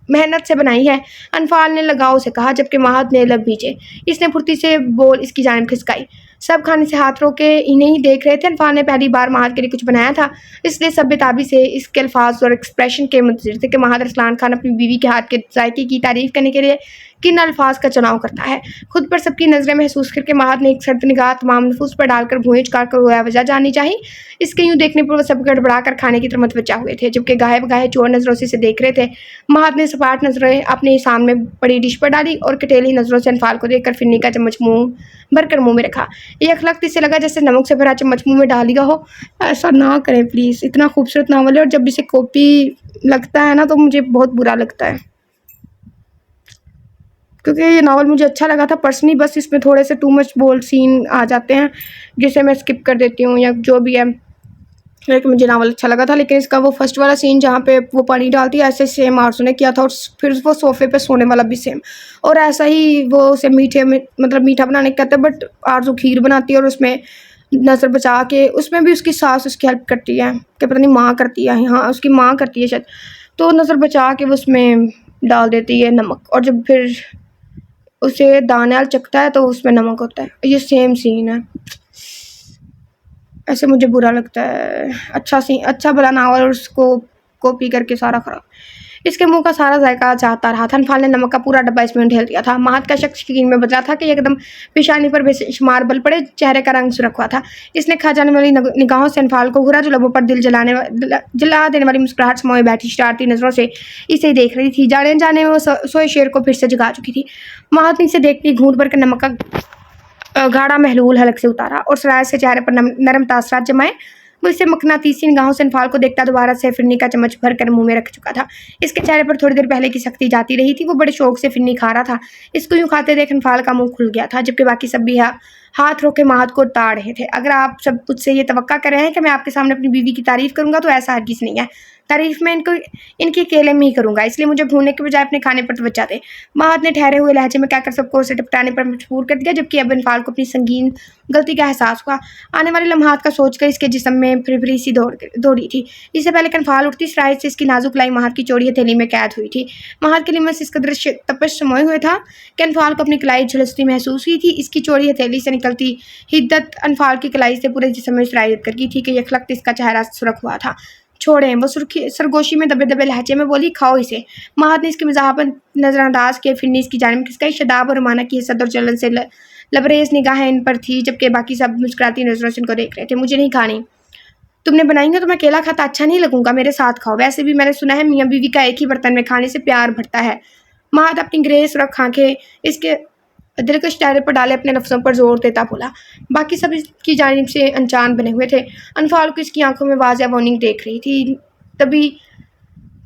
मेहनत से बनाई है, अनफाल ने लगाव से कहा, जबकि महद ने लब भीजे। इसने फुर्ती से बोल इसकी जानिब खिसकाई। सब खाने से हाथ रोके इन्हें ही देख रहे थे। अनफाल ने पहली बार महद के लिए कुछ बनाया था, इसलिए सब बेताबी से इसके अल्फाज और एक्सप्रेशन के मुंतज़िर थे कि महद अरसलान खान अपनी बीवी के हाथ के जायके की तारीफ़ करने के लिए किन अल्फाज का चुनाव करता है। खुद पर सबकी नज़रें महसूस करके महद ने एक सर्द निगाह तमाम नफूस पर डालकर भुएं चुकार कर रोया वजह जाननी चाहिए। इसके यूँ देखने पर वो सब गड़बड़ा कर खाने की तरफ मतवज्जा हुए थे, जबकि गाहे बगाहे चोर नज़रों से इसे देख रहे थे। महद ने सपाट नज़रें अपने सामने बड़ी डिश पर डाली और कटेली नज़रों से अनफाल को देखकर फिरनी का चम्मच भरकर मुँह में रखा। ये अखलकत इसे लगा जैसे नमक से भरा चम्मच मुँह में डाल दिया हो। ऐसा ना करें प्लीज़, इतना खूबसूरत नावल है और जब इसे कॉपी लगता है ना तो मुझे बहुत बुरा लगता है, क्योंकि ये नावल मुझे अच्छा लगा था पर्सनली। बस इसमें थोड़े से टू मच बोल्ड सीन आ जाते हैं, जिसे मैं स्किप कर देती हूँ या जो भी है, लेकिन मुझे नावल अच्छा लगा था। लेकिन इसका वो फर्स्ट वाला सीन जहाँ पे वो पानी डालती है, ऐसे सेम आरज़ू ने किया था। और फिर वो सोफ़े पे सोने वाला भी सेम, और ऐसा ही वो उसे मीठे में मतलब मीठा बनाने का कहते हैं, बट आरज़ू खीर बनाती है और उसमें नज़र बचा के, उसमें भी उसकी सास उसकी हेल्प करती है कि पता नहीं माँ करती है, हाँ उसकी माँ करती है शायद, तो नज़र बचा के वो उसमें डाल देती है नमक, और जब फिर उसे दानेदार चखता है तो उसमें नमक होता है। ये सेम सीन है, ऐसे मुझे बुरा लगता है। अच्छा भला नावल और उसको कॉपी करके सारा खराब। इसके मुंह का सारा जायका चाहता रहा था। अनफाल ने नमक का पूरा डब्बा इसमें ढेल दिया था। महद का शख्स यकीन में बचा था कि एकदम पेशानी पर बेशुमार बल पड़े, चेहरे का रंग सुरख हुआ था। इसने खा जाने वाली निगाहों से अनफाल को घूरा, जो लबों पर दिल जला देने वाली मुस्कुराहट समाये बैठी शरारती नज़रों से इसे देख रही थी। जाने जाने में वो सोए शेर को फिर से जगा चुकी थी। महद ने इसे देखती घूंट भर कर नमक का गाढ़ा महलूल हलक से उतारा और सराय से चेहरे पर नरम तासरात जमाए। वो इसे मकनातीसी निगाहों से अनफाल को देखता दोबारा से फिरनी का चम्मच भर कर मुंह में रख चुका था। इसके चेहरे पर थोड़ी देर पहले की सख्ती जाती रही थी। वो बड़े शौक से फिरनी खा रहा था। इसको यूँ खाते देख अनफाल का मुंह खुल गया था, जबकि बाकी सब भी हाथ रोके महद को ताड़ रहे थे। अगर आप सब मुझसे ये तवक्का कर रहे हैं कि मैं आपके सामने अपनी बीवी की तारीफ़ करूँगा तो ऐसा हरगिज़ नहीं है। तारीफ मैं इनके अकेले में ही करूँगा, इसलिए मुझे भूनने के बजाय अपने खाने पर तवज्जो दे। महाद ने ठहरे हुए लहजे में कहकर सबको उसे निपटाने पर मजबूर कर दिया, जबकि अब इनफाल को अपनी संगीन गलती का एहसास हुआ। आने वाले लम्हात का सोचकर इसके जिस्म में फिरफिरी सी दौड़ी थी। इससे पहले कनफाल उठती शरायत से इसकी नाजुक लाई महाद की चौड़ी हथेली में कैद हुई थी। महाद के लिमस इस कदर तपश समोए हुए था कि अनफाल को अपनी कलाई झुलसती महसूस हुई थी। इसकी चौड़ी हथेली से निकलती हिद्दत अनफाल की कलाई से पूरे जिस्म में शरायत कर गई थी कि यखलख्त इसका चेहरा सुर्ख हुआ था। छोड़ें, वो सुर्खी सरगोशी में दबे दबे लहजे में बोली, खाओ इसे। महाद ने इसके मज़ाक पर नज़रअंदाज किए, फिर इसकी जानिब खिसकाई। शदाब और रुमाना की हसद और जलन से लबरेज निगाहें इन पर थी, जबकि बाकी सब मुस्कुराती नजरों से इनको देख रहे थे। मुझे नहीं खानी, तुमने बनाई है तो मैं अकेला खाता अच्छा नहीं लगूंगा, मेरे साथ खाओ। वैसे भी मैंने सुना है मियाँ बीवी का एक ही बर्तन में खाने से प्यार बढ़ता है। महाद अपनी ग्रेस रख आंखें इसके दिलकश चेहरे पर डाले अपने लफ्ज़ों पर जोर देता बोला। बाकी सब इसकी जानिब से अनजान बने हुए थे। अनफाल को इसकी आंखों में वाज़ेह वार्निंग देख रही थी। तभी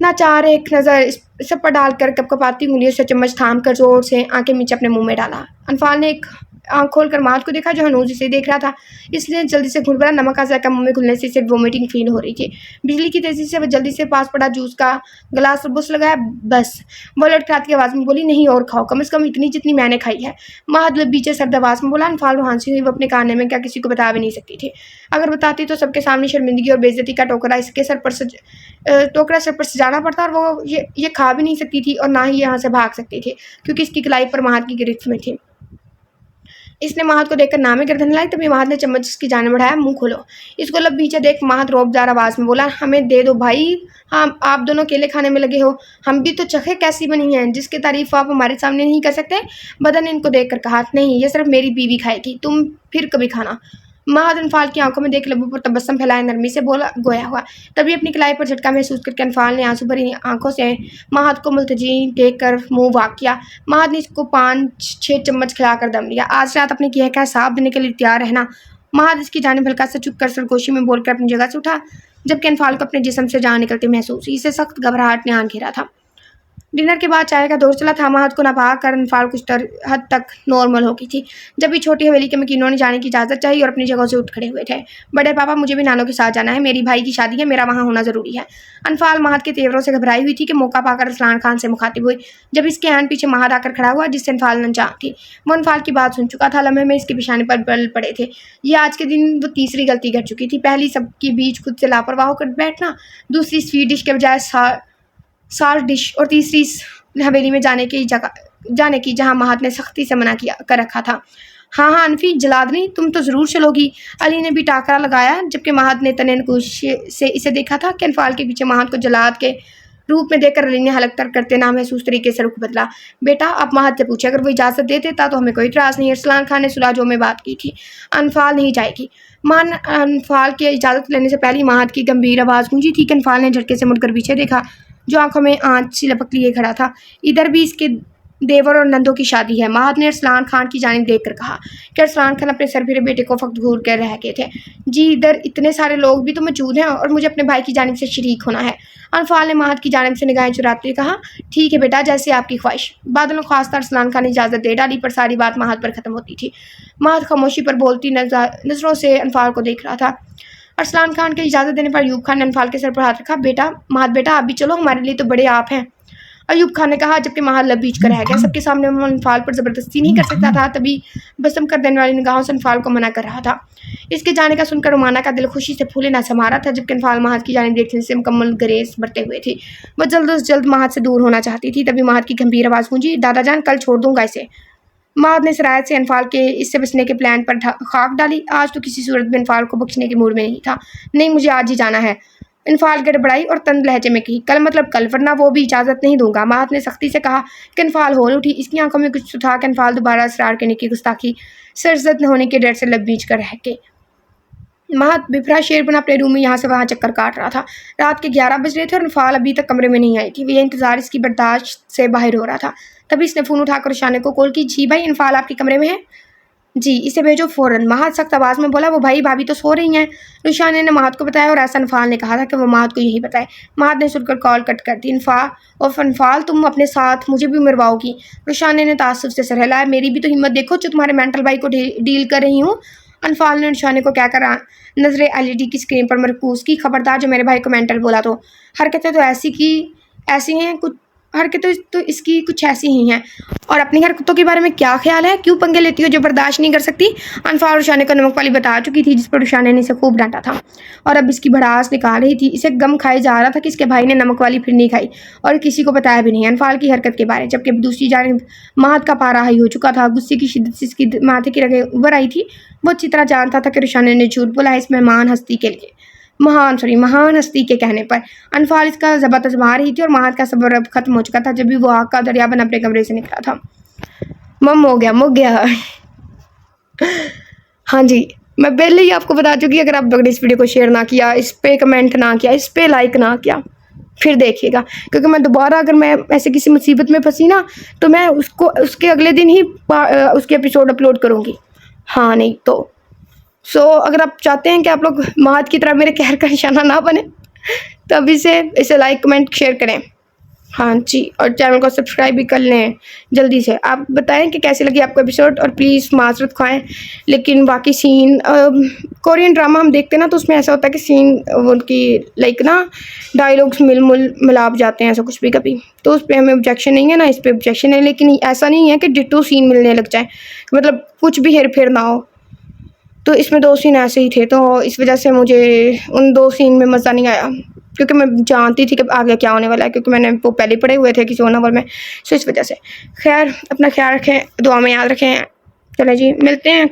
नाचार एक नज़र इस सब पर डालकर कपकपाती उंगलियों से चम्मच थाम कर जोर से आंखें नीचे अपने मुंह में डाला। अनफाल ने एक आंख खोलकर महाद को देखा जो हनूज इसे देख रहा था, इसलिए जल्दी से घुल पड़ा। नमक का जायका मुंह में घुलने से इसे वोमिटिंग फील हो रही थी। बिजली की तेजी से वह जल्दी से पास पड़ा जूस का गिलास बुस लगाया। बस, वो लड़खड़ाती की आवाज़ में बोली, नहीं और खाओ, कम से कम इतनी जितनी मैंने खाई है। महाद बीचे सर्द आवाज़ में बोला। अनफाल रुहानसी हुई, वो अपने खाने में क्या किसी को बता भी नहीं सकती थी। अगर बताती तो सबके सामने शर्मिंदगी और बेइज्जती का टोकरा सर पर सजाना पड़ता, और वो ये खा भी नहीं सकती थी और ना ही यहाँ से भाग सकती थी, क्योंकि इसकी कलाई पर महाद की गिरफ्त में थी। इसने महाद को देखकर नामे गर्दन लाई। तभी महाद ने चम्मच इसकी जाने बढ़ाया। मुंह खोलो, इसको लब पीछे देख महाद रौबदार आवाज़ में बोला, हमें दे दो भाई, हाँ आप दोनों अकेले खाने में लगे हो, हम भी तो चखे कैसी बनी हैं जिसकी तारीफ आप हमारे सामने नहीं कर सकते। बदन ने इनको देखकर कहा, नहीं ये सिर्फ मेरी बीवी खाएगी, तुम फिर कभी खाना। महाद अनफाल की आंखों में देख लबों पर तबस्सुम फैलाए नरमी से बोला गोया हुआ। तभी अपनी कलाई पर झटका महसूस करके अनफाल ने आंसू भरी आंखों से महाद को मुल्तजी देखकर मुंह वाक किया। महाद ने इसको 5-6 चम्मच खिलाकर दम लिया। आज रात अपने किए का हिसाब देने के लिए तैयार रहना। महाद इसकी जानिब हल्का से चुप कर सरगोशी में बोलकर अपनी जगह से उठा, जबकि अनफाल को अपने जिस्म से जान निकलती महसूस हुई। इसे सख्त घबराहट ने आन घेरा था। डिनर के बाद चाय का दौर चला था। महाद को नपा कर अनफाल कुछ हद तक नॉर्मल हो गई थी। जब भी छोटी हवेली के मकीनों ने जाने की इजाज़त चाहिए और अपनी जगह से उठ खड़े हुए थे। बड़े पापा, मुझे भी नानों के साथ जाना है, मेरी भाई की शादी है, मेरा वहाँ होना ज़रूरी है। अनफाल महाद के तेवरों से घबराई हुई थी कि मौका पाकर अरसलान खान से मुखातिब हुई। जब इसके आन पीछे महाद आकर खड़ा हुआ, जिससे अनफाल अनजान थी। वो अनफाल की बात सुन चुका था। लम्हे में इसके पेशाने पर बल पड़े थे। ये आज के दिन वो तीसरी गलती कर चुकी थी। पहली सबके बीच खुद से लापरवाह होकर बैठना, दूसरी स्वीट डिश के बजाय साल्ट डिश, और तीसरी हवेली में जाने की जहाँ महाद ने सख्ती से मना किया कर रखा था। हाँ अनफी, जलादनी तुम तो ज़रूर चलोगी। अली ने भी टाकरा लगाया, जबकि महाद ने तने नकुश से इसे देखा था कि अनफाल के पीछे महाद को जलाद के रूप में देखकर अली ने हलक तर करते ना महसूस तरीके से रुख बदला। बेटा, आप महाद से पूछे, अगर वो इजाज़त दे देता तो हमें कोई इतराज़ नहीं। अरसलान खान ने सुलाजो में बात की थी, अनफाल नहीं जाएगी। अनफाल के इजाज़त लेने से पहले महाद की गंभीर आवाज़ गूंजी थी कि अनफाल ने झटके से मुड़कर पीछे देखा, जो आंखों में आंच सी लपक लिए खड़ा था। इधर भी इसके देवर और नंदों की शादी है। महाद ने अरसलान खान की जानिब देखकर कहा कि अरसलान खान अपने सर फिरे बेटे को फक्त घूर कर रह गए थे। जी, इधर इतने सारे लोग भी तो मौजूद हैं और मुझे अपने भाई की जानिब से शरीक होना है। अनफाल ने महाद की जानिब से निगाहें चुराते हुए कहा, ठीक है बेटा, जैसे आपकी ख्वाहिश। बादल ने खासतौर अरसलान खान ने इजाज़त दे डाली, पर सारी बात महाद पर ख़त्म होती थी। महाद खामोशी पर बोलती नज़रों से अनफाल को देख रहा था। अरसलान खान के इजाज़त देने पर अयूब खान ने अनफाल के सर पर हाथ रखा। बेटा, महाद बेटा, आप भी चलो, हमारे लिए तो बड़े आप हैं। अयूब खान ने कहा, जबकि महाद लब बीच कर रह गया। सबके सामने वो अनफाल पर ज़बरदस्ती नहीं कर सकता था। तभी बसम कर देने वाली निगाहों से अनफाल को मना कर रहा था। इसके जाने का सुनकर रुमाना का दिल खुशी से फूले ना समा रहा था, जबकि अनफाल महाद की जानिब देखने से मुकम्मल गरेज बरते हुए थी। वह जल्द से जल्द महाद से दूर होना चाहती थी। तभी महाद की गंभीर आवाज़ गूंजी, दादा जान, कल छोड़ दूंगा इसे। महाद ने सरायत से अनफाल के इससे बचने के प्लान पर खाक डाली। आज तो किसी सूरत में अनफाल को बख्शने के मूड में नहीं था। नहीं, मुझे आज ही जाना है, अनफाल गड़बड़ाई और तंद लहजे में कही। कल मतलब कल, वरना वो भी इजाज़त नहीं दूंगा। महाद ने सख्ती से कहा कि अनफाल होल उठी। इसकी आंखों में कुछ था कि अनफाल दोबारा इसरार करने की गुस्ताखी सरजद न होने के डर से लब बीच कर रह के। महाद बिफरा शेरबन अपने रूम में यहाँ से वहाँ चक्कर काट रहा था। रात के 11 बज रहे थे और अनफाल अभी तक कमरे में नहीं आई थी। वह इंतज़ार इसकी बर्दाश्त से बाहर हो रहा था। तभी इसने फ़ोन उठाकर रुशाने को कॉल की। जी भाई, अनफाल आपके कमरे में है। जी, इसे भेजो फ़ौरन। महाद सख्त आवाज़ में बोला। वो भाई भाभी तो सो रही हैं। रुशाने ने महाद को बताया और ऐसा अनफाल ने कहा था कि वो महाद को यही बताए। महाद ने सुनकर कॉल कट कर दी। अनफाल, तुम अपने साथ मुझे भी मरवाओगी? रुशाने ने तासुफ से सर हिलाया। मेरी भी तो हिम्मत देखो, जो तुम्हारे मेंटल भाई को डील कर रही हूँ। अनफाल ने रुशाने को क्या करा, नजरें एलईडी की स्क्रीन पर मरकूज की। खबरदार जो मेरे भाई को मेंटल बोला तो। हरकतें तो ऐसी हैं कुछ, हरकतें तो इसकी कुछ ऐसी ही हैं। और अपनी हरकतों के बारे में क्या ख्याल है, क्यों पंगे लेती हो जो बर्दाश्त नहीं कर सकती। अनफाल रुशाने को नमक वाली बता चुकी थी, जिस पर रुशाने ने इसे खूब डांटा था और अब इसकी भड़ास निकाल रही थी। इसे गम खाए जा रहा था कि इसके भाई ने नमक वाली फिर नहीं खाई और किसी को बताया भी नहीं अनफाल की हरकत के बारे। जबकि दूसरी जानिब महत का पारा हाई हो चुका था। गुस्से की शिद्दत से इसकी माथे की रगें उभर आई थी। वो अच्छी तरह जानता था कि रुशाने ने झूठ बोला है इस महान हस्ती के लिए, महान हस्ती के कहने पर। अनफाल इसका ज़बत आजमा रही थी और महत का सब्र अब खत्म हो चुका था। जब भी वो आग का दरिया बन अपने कमरे से निकला था। मम हो गया हाँ जी, मैं पहले ही आपको बता चुकी, अगर आप लोगों ने इस वीडियो को शेयर ना किया, इस पे कमेंट ना किया, इस पे लाइक ना किया, फिर देखिएगा, क्योंकि मैं दोबारा अगर मैं ऐसे किसी मुसीबत में फंसी ना तो मैं उसके अगले दिन ही उसके एपिसोड अपलोड करूँगी। हाँ नहीं तो अगर आप चाहते हैं कि आप लोग महत की तरह मेरे कहर का निशाना ना बने तो अभी से इसे लाइक कमेंट शेयर करें। हाँ जी, और चैनल को सब्सक्राइब भी कर लें जल्दी से। आप बताएं कि कैसी लगी आपको एपिसोड और प्लीज़ माजरत खाएं। लेकिन बाकी सीन कोरियन ड्रामा हम देखते हैं ना तो उसमें ऐसा होता है कि सीन उनकी लाइक ना डायलॉग्स मिलाप जाते हैं, ऐसा कुछ भी कभी, तो उस पर हमें ऑब्जेक्शन नहीं है ना, इस पर ऑब्जेक्शन है। लेकिन ऐसा नहीं है कि डिटो सीन मिलने लग जाए, मतलब कुछ भी हेर फेर ना हो। तो इसमें 2 सीन ऐसे ही थे, तो इस वजह से मुझे उन 2 सीन में मज़ा नहीं आया, क्योंकि मैं जानती थी कि आगे क्या होने वाला है, क्योंकि मैंने वो पहले पढ़े हुए थे किसी और नॉवल में। सो इस वजह से खैर अपना ख्याल रखें, दुआ में याद रखें। चलें जी, मिलते हैं।